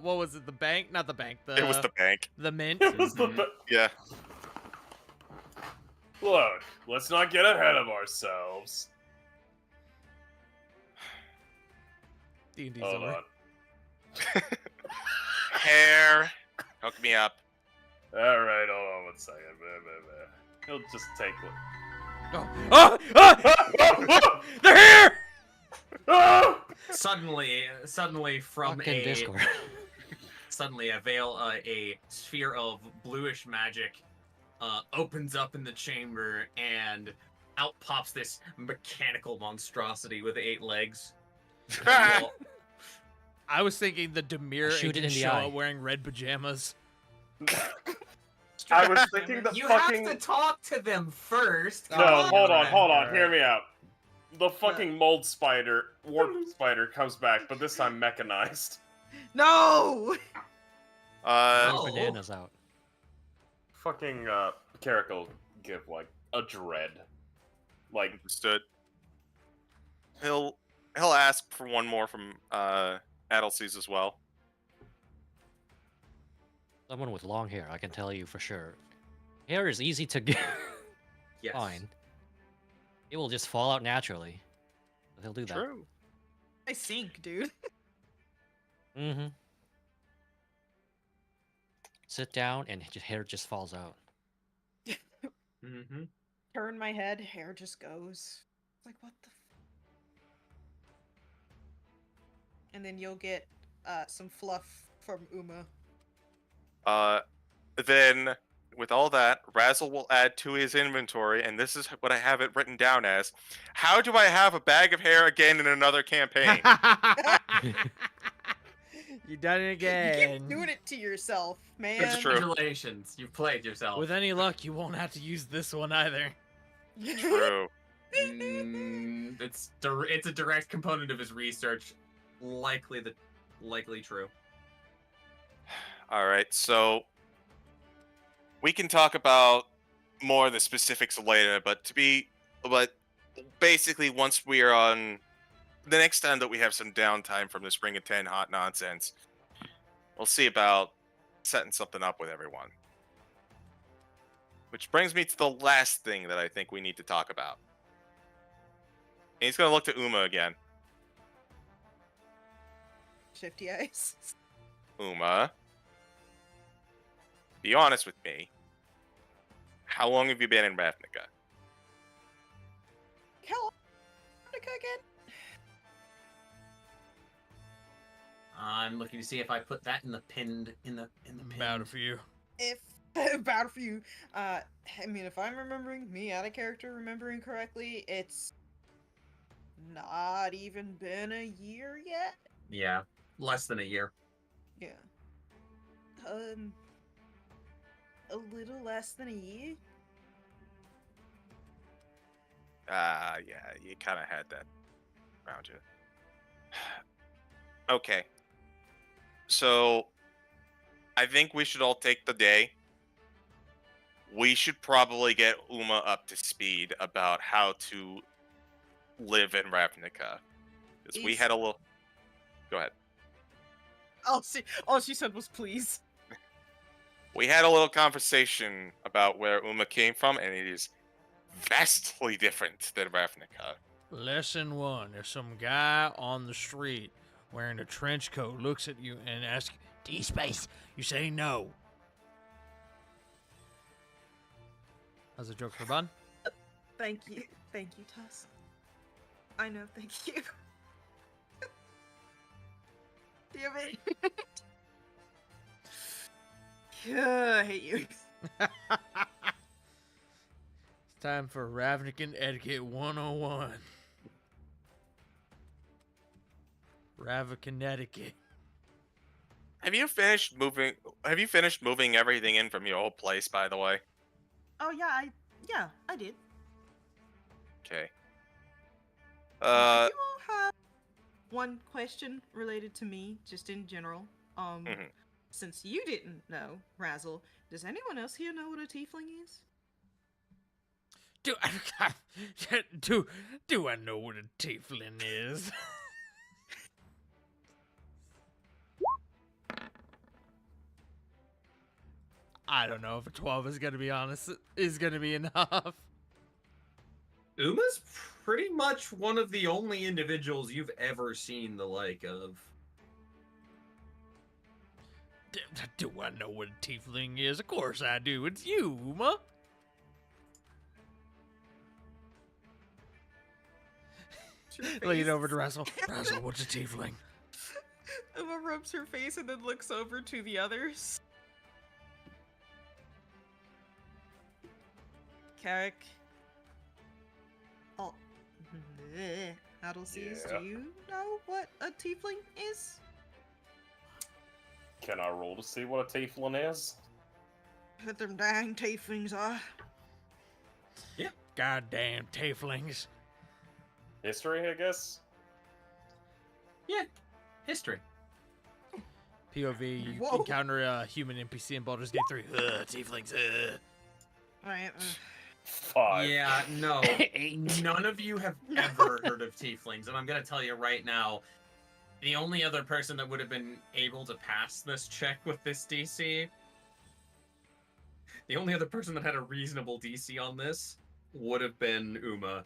what was it? The bank? Not the bank. It was the bank. the mint. It was the. Yeah. Look, let's not get ahead of ourselves. D&D's Hold over. on. Hair. Hook me up. All right, hold on 1 second. He'll just take one. Oh, oh, oh! They're here! Ah! Suddenly from Fucking Discord. suddenly a sphere of bluish magic opens up in the chamber, and out pops this mechanical monstrosity with 8 legs. Well, I was thinking the Demir Shoot it can in the show eye. up wearing red pajamas. I was thinking the you fucking. have to talk to them first. No, Oh, hold on, right. hear me out. The fucking mold spider, warp spider, comes back, but this time mechanized. No! Oh. Bananas out. Fucking Carrick will give like a dread. Like Understood. He'll ask for one more from Adelsies as well. Someone with long hair, I can tell you for sure. Hair is easy to get. Yes. Fine. It will just fall out naturally. But he'll do that. True. I sink, dude. Mm-hmm. Sit down and hair just falls out. Mm-hmm. Turn my head, hair just goes. It's like, what the and then you'll get some fluff from Uma. Then, with all that, Razzle will add to his inventory, and this is what I have it written down as. How do I have a bag of hair again in another campaign? You done it You again. keep doing it to yourself, man. It's true. Congratulations, you've played yourself. With any luck, you won't have to use this one either. True. It's a direct component of his research. Likely true. Alright, so we can talk about more of the specifics later, but basically once we are on the next time that we have some downtime from this Ring of 10 hot nonsense, we'll see about setting something up with everyone. Which brings me to the last thing that I think we need to talk about. And he's gonna look to Uma again. Shifty eyes. Uma, be honest with me. How long have you been in Ravnica? Hell, again. I'm looking to see if I put that in the pinned. About it for you. If bad for you. I mean, if I'm remembering me out of character, remembering correctly, it's not even been a year yet. Yeah, less than a year. Yeah. A little less than a year. Yeah, you kind of had that around you. Okay. So, I think we should all take the day. We should probably get Uma up to speed about how to live in Ravnica. Because we Is- had a little. Go ahead. All she said was please. We had a little conversation about where Uma came from, and it is vastly different than Ravnica. Lesson 1. If some guy on the street wearing a trench coat looks at you and asks, D-Space, you say no. How's a joke for Bun? Thank you, Tuss. I know, thank you. Damn it. I hate you. It's time for Ravnican Etiquette 101. Ravnican Etiquette. Have you finished moving everything in from your old place, by the way? Oh yeah, I did. Okay. I do have one question related to me, just in general. Mhm. Since you didn't know, Razzle, does anyone else here know what a tiefling is? Do I know what a tiefling is? I don't know if a 12 is gonna be honest is gonna be enough. Uma's pretty much one of the only individuals you've ever seen the like of. Do I know what a tiefling is? Of course I do. It's you, Uma. Lean over to Razzle. Razzle, what's a tiefling? Uma rubs her face and then looks over to the others. Carrick. Oh. Addleseas, Yeah. do you know what a tiefling is? Can I roll to see what a tiefling is? But them dang tieflings are. Goddamn tieflings. History, I guess? History. POV, you Whoa. encounter a human NPC in Baldur's Gate 3. Tieflings. Right. 5. Yeah, no. None of you have ever heard of tieflings, and I'm gonna tell you right now, the only other person that would have been able to pass this check with this DC, the only other person that had a reasonable DC on this would have been Uma.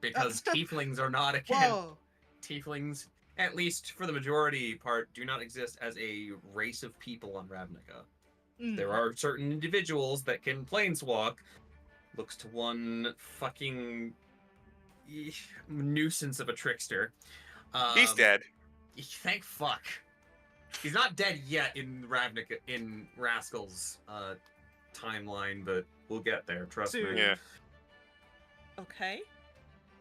Because tieflings are not, again, Whoa. tieflings, at least for the majority part, do not exist as a race of people on Ravnica. There are certain individuals that can planeswalk. Looks to one fucking nuisance of a trickster. He's dead. Thank fuck. He's not dead yet in Ravnica, in Rascals' timeline, but we'll get there. Trust me. Soon. Yeah. Okay.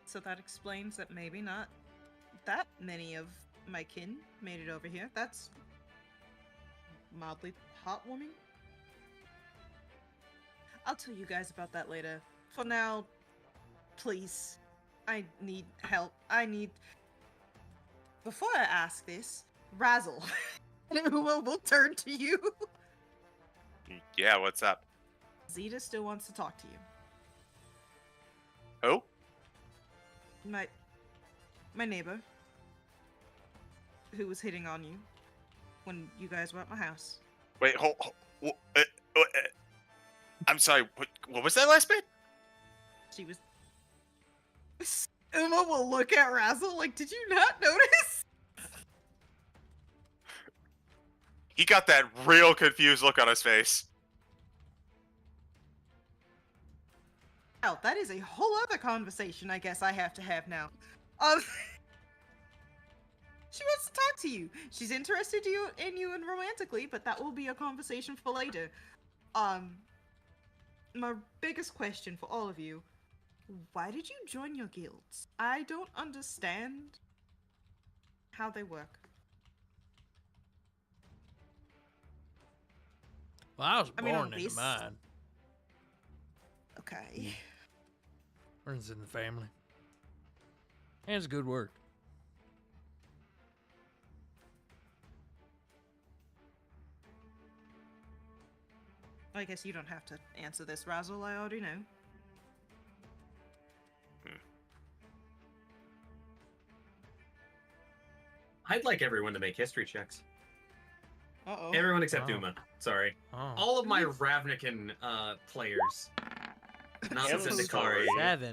So that explains that maybe not that many of my kin made it over here. That's mildly heartwarming. I'll tell you guys about that later. For now, please. I need help. Before I ask this, Razzle, we'll turn to you. Yeah, what's up? Zeta still wants to talk to you. Who? My neighbor, who was hitting on you when you guys were at my house. Wait, I'm sorry, what was that last bit? She was. Uma will look at Razzle like, did you not notice? He got that real confused look on his face. Oh, that is a whole other conversation I guess I have to have now. She wants to talk to you. She's interested in you and romantically, but that will be a conversation for later. My biggest question for all of you: why did you join your guilds? I don't understand how they work. Well, I was I mean, born at into least- mine. Okay. Runs in the family. And it's good work. I guess you don't have to answer this, Razzle. I already know. I'd like everyone to make history checks. Uh-oh. Everyone except Oh. Duma. Sorry. Oh. All of my Ravnican players. Not the Him Zendikari. 7.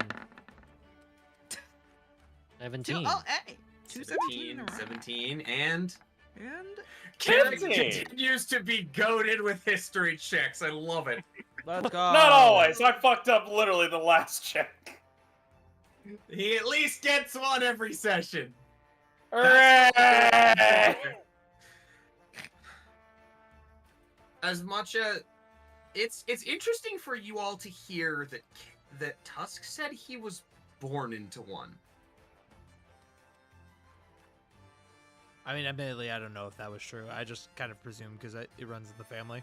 17. Oh, hey! 217 in a row. 17, and... And Kevin 15. continues to be goaded with history checks. I love it. Let's go. Not always. I fucked up literally the last check. He at least gets one every session. Hooray! As much as it's interesting for you all to hear that Tusk said he was born into one. I mean, admittedly, I don't know if that was true. I just kind of presumed because it runs in the family.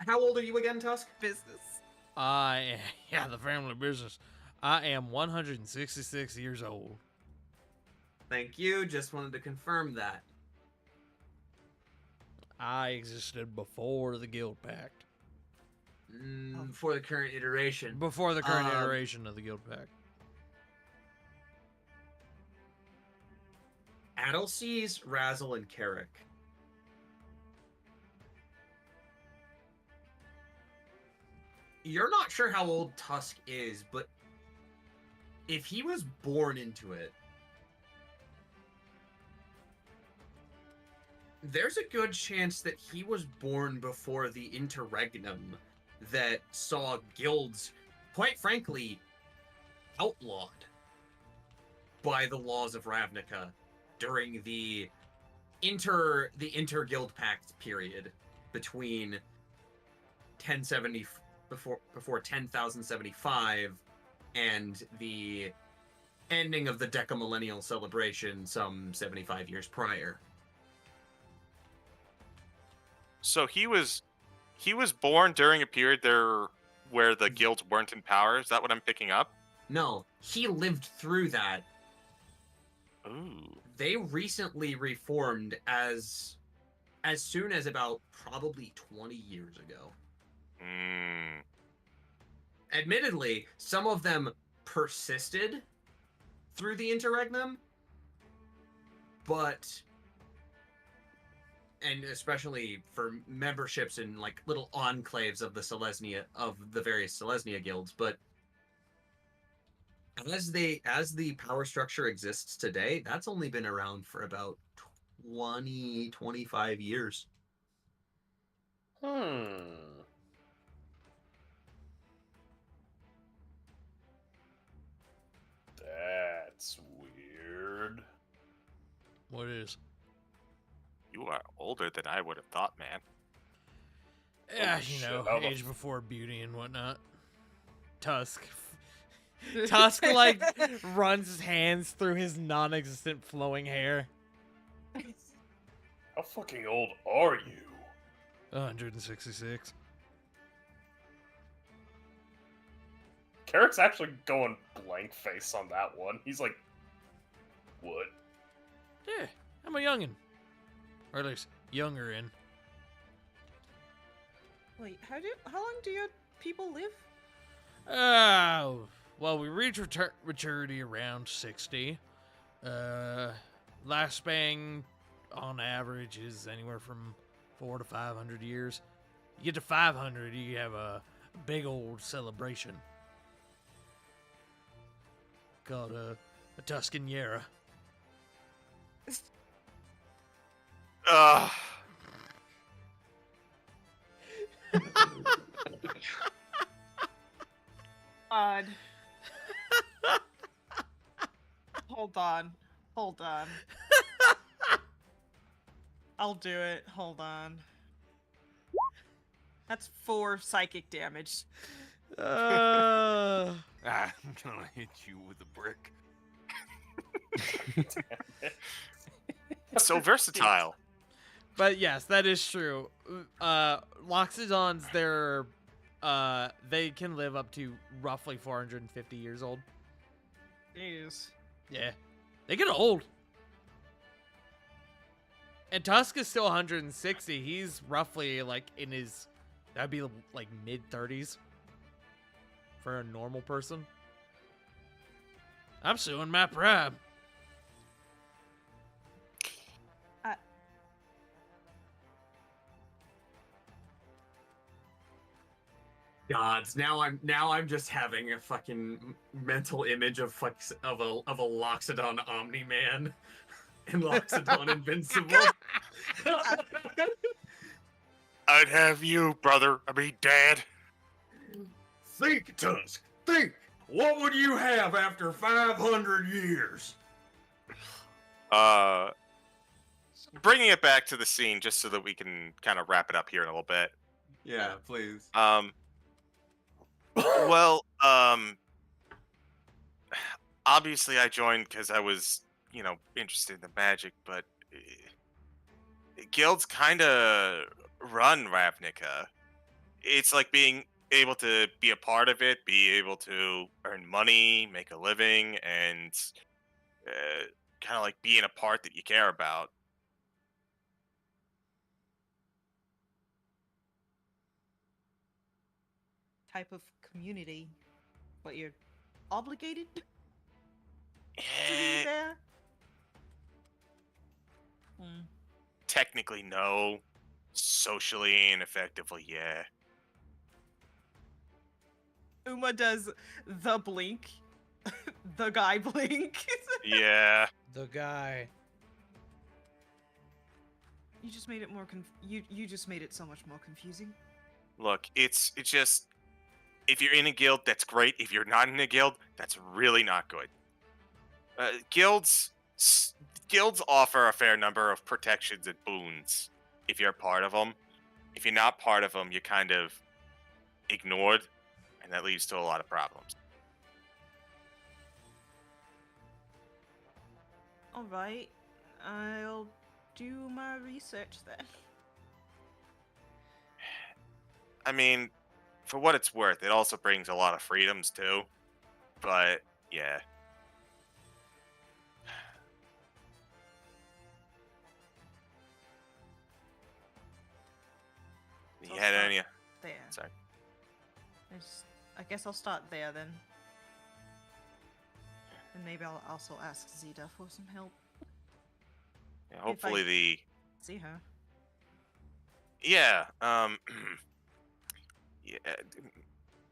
How old are you again, Tusk? business. Yeah, the family business. I am 166 years old. Thank you. Just wanted to confirm that. I existed before the Guild Pact. For the current iteration. Before the current Um, iteration of the Guild Pact. Adelsees, Razzle, and Carrick. You're not sure how old Tusk is, but if he was born into it, there's a good chance that he was born before the interregnum that saw guilds, quite frankly, outlawed by the laws of Ravnica during the inter-guild pact period between 1070 before 10,075 and the ending of the decamillennial celebration some 75 years prior. So he was born during a period there where the guilds weren't in power. Is that what I'm picking up? No, he lived through that. Ooh. They recently reformed as soon as about probably 20 years ago. Mm. Admittedly, some of them persisted through the interregnum, and especially for memberships in like little enclaves of the various Selesnya guilds, but as the power structure exists today, that's only been around for about 25 years. That's weird. What is? You are older than I would have thought, man. Yeah, shit, you know, how the age before beauty and whatnot. Tusk. Tusk, like, runs his hands through his non-existent flowing hair. How fucking old are you? 166. Carrick's actually going blank face on that one. He's like, what? Yeah, I'm a youngin'. Or at least, younger in. Wait, how long do your people live? Well, we reach maturity around 60. Lifespan, on average, is anywhere from 400 to 500 years. You get to 500, you have a big old celebration called a Tuscan Yera. Odd. Hold on. I'll do it. Hold on. That's 4 psychic damage. I'm gonna hit you with a brick. So versatile. But yes, that is true. Loxodons, they can live up to roughly 450 years old. Jeez. Yeah. They get old. And Tusk is still 160. He's roughly like in his, that'd be like mid 30s for a normal person. I'm suing Matt Prab. Gods, now I'm just having a fucking mental image of a Loxodon Omni-Man and Loxodon Invincible. I'd have you, brother. I mean, Dad. Think, Tusk. Think. What would you have after 500 years? Bringing it back to the scene just so that we can kind of wrap it up here in a little bit. Yeah, please. Well, obviously I joined because I was, interested in the magic, but guilds kind of run Ravnica. It's like being able to be a part of it, be able to earn money, make a living, and kind of like being a part that you care about. Type of community. But you're obligated to be Eh, there? technically, no. Socially and effectively, yeah. Uma does the blink. The guy blink. Yeah. The guy. You just made it more you just made it so much more confusing. Look, it's just, if you're in a guild, that's great. If you're not in a guild, that's really not good. Guilds offer a fair number of protections and boons if you're a part of them. If you're not part of them, you're kind of ignored, and that leads to a lot of problems. Alright. I'll do my research then. I mean, for what it's worth, it also brings a lot of freedoms too. But yeah. You So had start any? There. Sorry. I guess I'll start there then. And maybe I'll also ask Zeta for some help. Yeah, hopefully See her. Yeah. Yeah.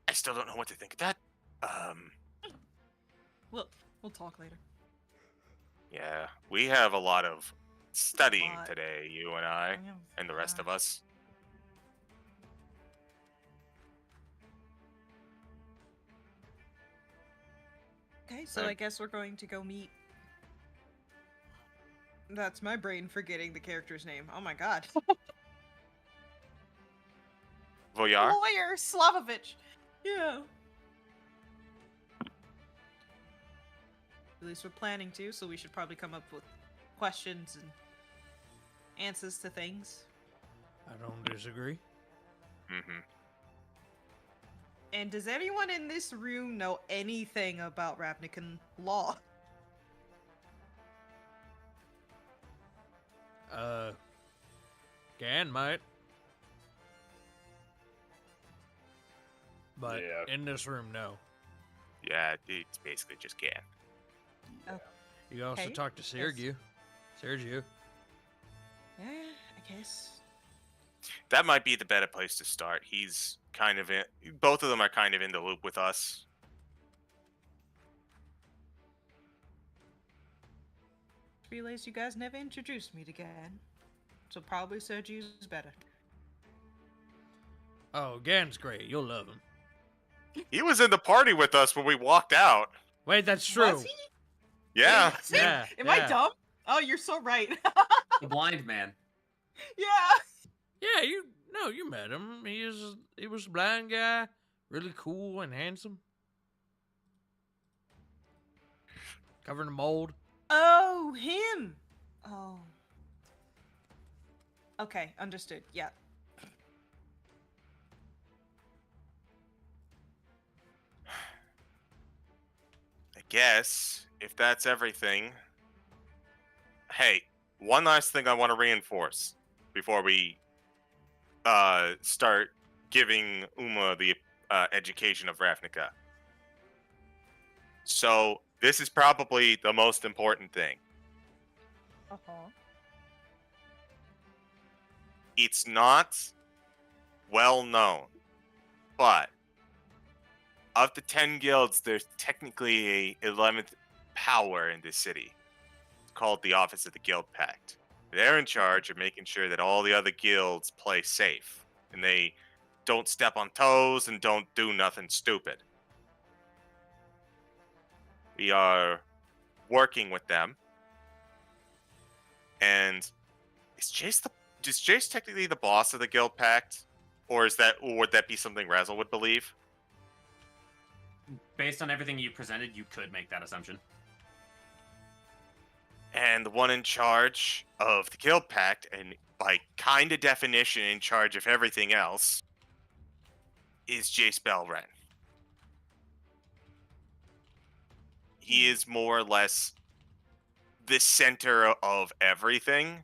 I still don't know what to think of that. We'll talk later. Yeah, we have a lot of studying lot. today, you and I, and the rest of us. Okay, so Okay. I guess we're going to go meet. That's my brain forgetting the character's name. Oh my god. Voyar? Lawyer Slavovich. Yeah. At least we're planning to, so we should probably come up with questions and answers to things. I don't disagree. Mm-hmm. And does anyone in this room know anything about Ravnican law? Gan might. But Yeah. in this room, no. Yeah, it's basically just Gan. You can also Okay, talk to Sergio. Sergio. Yeah, I guess. That might be the better place to start. He's kind of in. Both of them are kind of in the loop with us. Realize you guys never introduced me to Gan. So probably Sergio's better. Oh, Gan's great. You'll love him. He was in the party with us when we walked out. Wait, that's true. Was he? Yeah. Was he? Yeah, Am I yeah. dumb? Oh, you're so right. The blind man. Yeah. Yeah, No, you met him. He was a blind guy, really cool and handsome. Covered in mold. Oh, him. Oh. Okay, understood. Yeah. I guess if that's everything. Hey, one last thing I want to reinforce before we start giving Uma the education of Ravnica. So this is probably the most important thing. Uh-huh. It's not well known, but of the 10 guilds, there's technically a 11th power in this city. It's called the Office of the Guild Pact. They're in charge of making sure that all the other guilds play safe and they don't step on toes and don't do nothing stupid. We are working with them, and is Jace technically the boss of the Guild Pact, or would that be something Razzle would believe? Based on everything you presented, you could make that assumption. And the one in charge of the Guild Pact, and by kind of definition in charge of everything else, is Jace Belren. He is more or less the center of everything.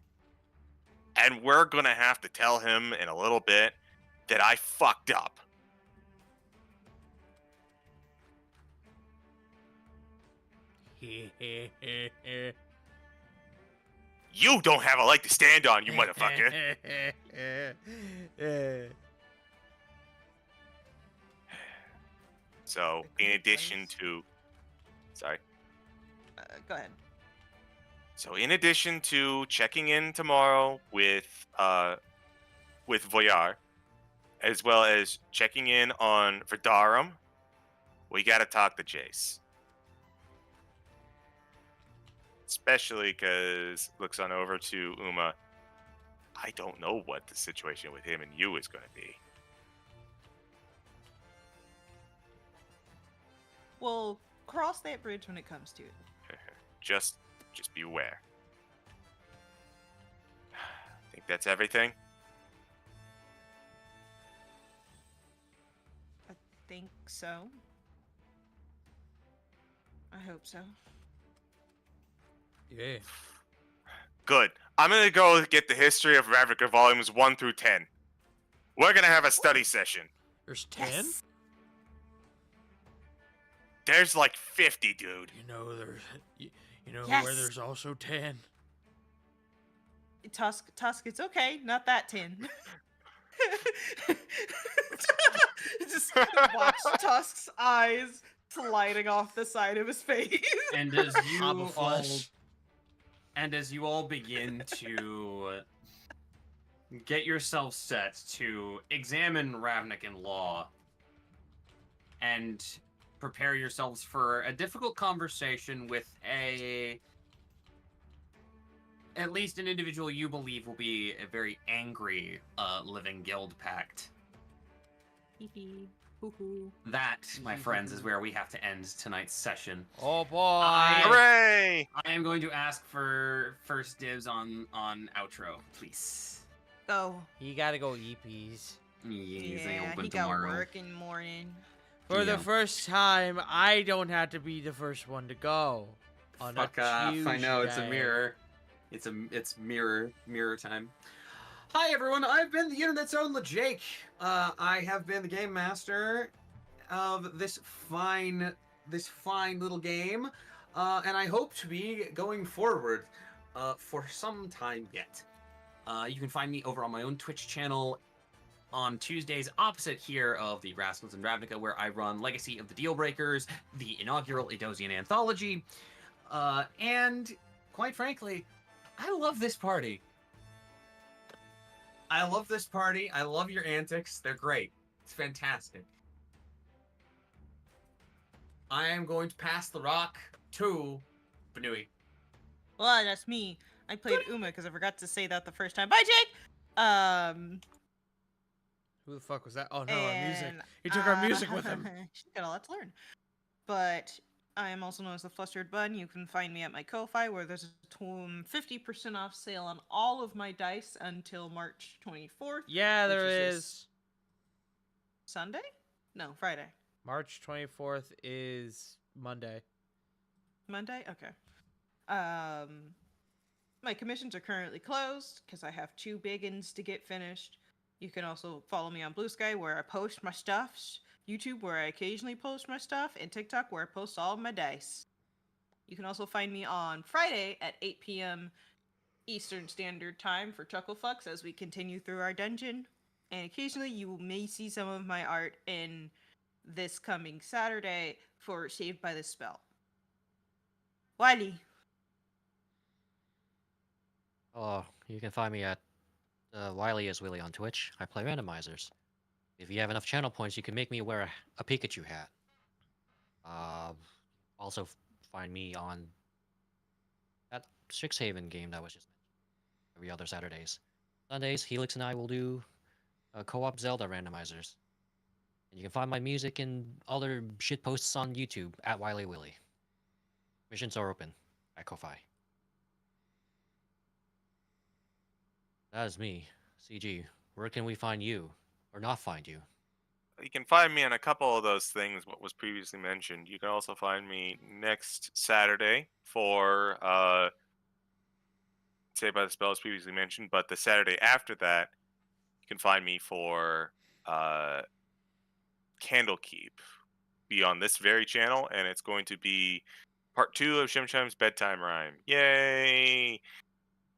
And we're going to have to tell him in a little bit that I fucked up. You don't have a leg to stand on, you motherfucker. So, in addition to... Sorry. Go ahead. So, in addition to checking in tomorrow with Voyar, as well as checking in on Vidarum, we gotta talk to Jace. Especially because, looks on over to Uma, I don't know what the situation with him and you is gonna be. We'll cross that bridge when it comes to it. Just beware. I think that's everything. I think so. I hope so. Yeah. Good. I'm gonna go get the history of Ravnica volumes 1 through 10. We're gonna have a study session. There's 10? Yes. There's like 50, dude. You know there's you know Yes. where there's also 10. Tusk, it's okay. Not that 10. Just watch Tusk's eyes sliding off the side of his face. And Haba flush. as you all begin to get yourself set to examine Ravnican law and prepare yourselves for a difficult conversation with at least an individual you believe will be a very angry living guild pact. That, my friends, is where we have to end tonight's session. Oh boy. Hooray! I am going to ask for first dibs on outro, please. Go. You gotta go EPs. They Yeah, open he got tomorrow. work in the morning. For the Yeah. first time, I don't have to be the first one to go. On Fuck a off! I know it's a Tuesday. mirror. It's mirror time. Hi everyone, I've been the internet's own LeJake. I have been the game master of this fine little game, and I hope to be going forward for some time yet. You can find me over on my own Twitch channel on Tuesdays, opposite here of the Rascals and Ravnica, where I run Legacy of the Dealbreakers, the inaugural Eidosian anthology, and quite frankly, I love this party. I love this party. I love your antics. They're great. It's fantastic. I am going to pass the rock to Banui. Well, that's me. I played Uma because I forgot to say that the first time. Bye, Jake. Who the fuck was that? Oh no, our music. And, He took our music with him. She's got a lot to learn. But I am also known as the Flustered Bun. You can find me at my Ko-Fi, where there's a 50% off sale on all of my dice until March 24th. Yeah, there which is. this Sunday? No, Friday. March 24th is Monday. Monday? Okay. My commissions are currently closed because I have 2 big ones to get finished. You can also follow me on Blue Sky where I post my stuffs, YouTube where I occasionally post my stuff, and TikTok where I post all of my dice. You can also find me on Friday at 8 p.m. Eastern Standard Time for Chuckle Fucks as we continue through our dungeon. And occasionally you may see some of my art in this coming Saturday for Saved by the Spell. Wiley. Oh, you can find me at Wiley is Willy on Twitch. I play randomizers. If you have enough channel points, you can make me wear a Pikachu hat. Also find me on that Strixhaven game that was just mentioned every other Saturdays. Sundays, Helix and I will do co-op Zelda randomizers. And you can find my music and other shit posts on YouTube at Wiley Willy. Missions are open at Ko-Fi. That is me, CG. Where can we find you, or not find you? You can find me on a couple of those things, what was previously mentioned. You can also find me next Saturday for Saved by the Spell, as previously mentioned, but the Saturday after that, you can find me for Candlekeep. Be on this very channel, and it's going to be part 2 of Shimsham's bedtime rhyme. Yay!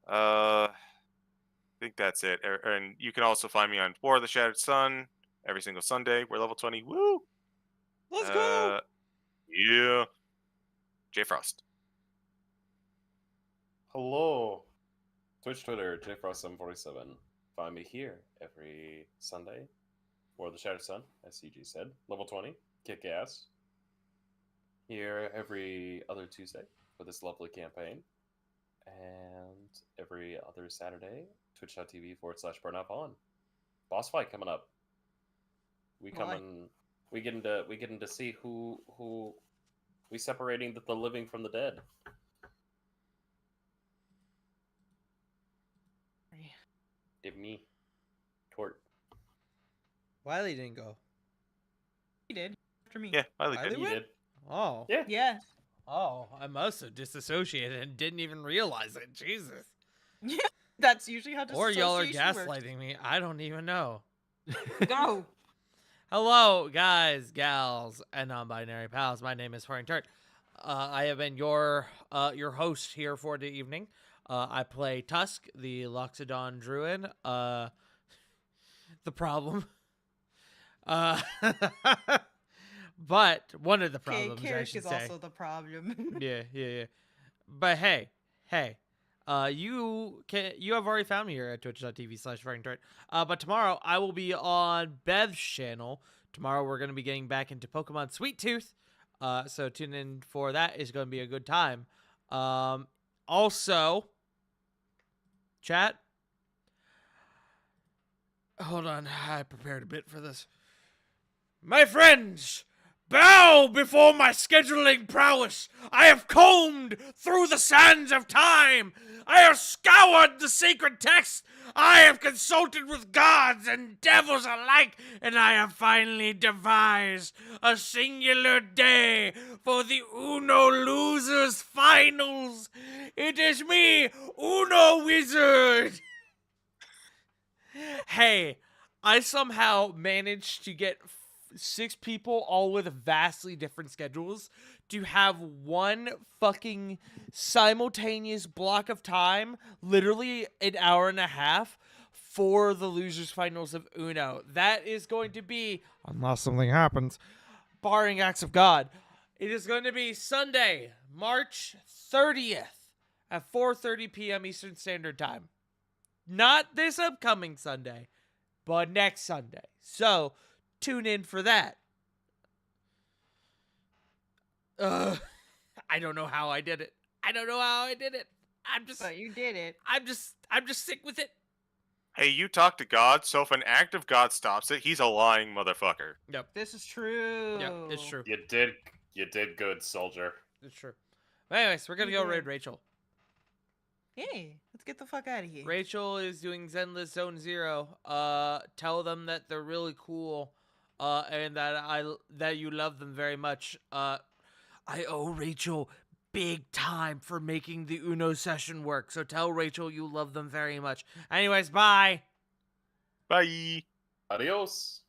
I think that's it. And you can also find me on War of the Shattered Sun every single Sunday. We're level 20. Woo! Let's go! Yeah. J Frost. Hello. Twitch, Twitter, JFrost747. Find me here every Sunday. Or the Shattered Sun, as CG said. Level 20. Kick ass. Here every other Tuesday for this lovely campaign. And every other Saturday, twitch.tv/burnoutpon. Boss fight coming up. We get into see who we separating the living from the dead. Give me tort. Wiley didn't go. He did. After me. Yeah, I Wiley did. You went? did. Oh. Yeah. Yes. Oh, I must have disassociated and didn't even realize it. Jesus. That's usually how Or y'all are disassociation gaslighting me. I don't even know. works. Go. Hello, guys, gals, and non-binary pals. My name is Flying Tart. I have been your host here for the evening. I play Tusk, the Loxodon Druid. The problem. But one of the problems, I Carrick should is say. also the problem. Yeah. But hey. You have already found me here at twitch.tv/FragmentArt. But tomorrow I will be on Bev's channel. Tomorrow we're going to be getting back into Pokemon Sweet Tooth. So tune in for that. It's going to be a good time. Also, chat. Hold on, I prepared a bit for this. My friends, bow before my scheduling prowess. I have combed through the sands of time. I have scoured the sacred texts. I have consulted with gods and devils alike, and I have finally devised a singular day for the Uno Losers Finals. It is me, Uno Wizard. Hey, I somehow managed to get 6 people, all with vastly different schedules, to have one fucking simultaneous block of time, literally an hour and a half, for the losers finals of Uno. That is going to be, unless something happens, barring acts of God, it is going to be Sunday, March 30th at 4:30 p.m. Eastern Standard Time. Not this upcoming Sunday, but next Sunday. So, tune in for that. I don't know how I did it. I'm just But you did it. I'm just sick with it. Hey, you talk to God, so if an act of God stops it, he's a lying motherfucker. Yep. This is true. Yep. It's true. You did good, soldier. It's true. But anyways, we're gonna You go did. raid Rachel. Hey, let's get the fuck out of here. Rachel is doing Zenless Zone 0. Tell them that they're really cool. And that you love them very much. I owe Rachel big time for making the Uno session work. So tell Rachel you love them very much. Anyways, bye. Bye. Adios.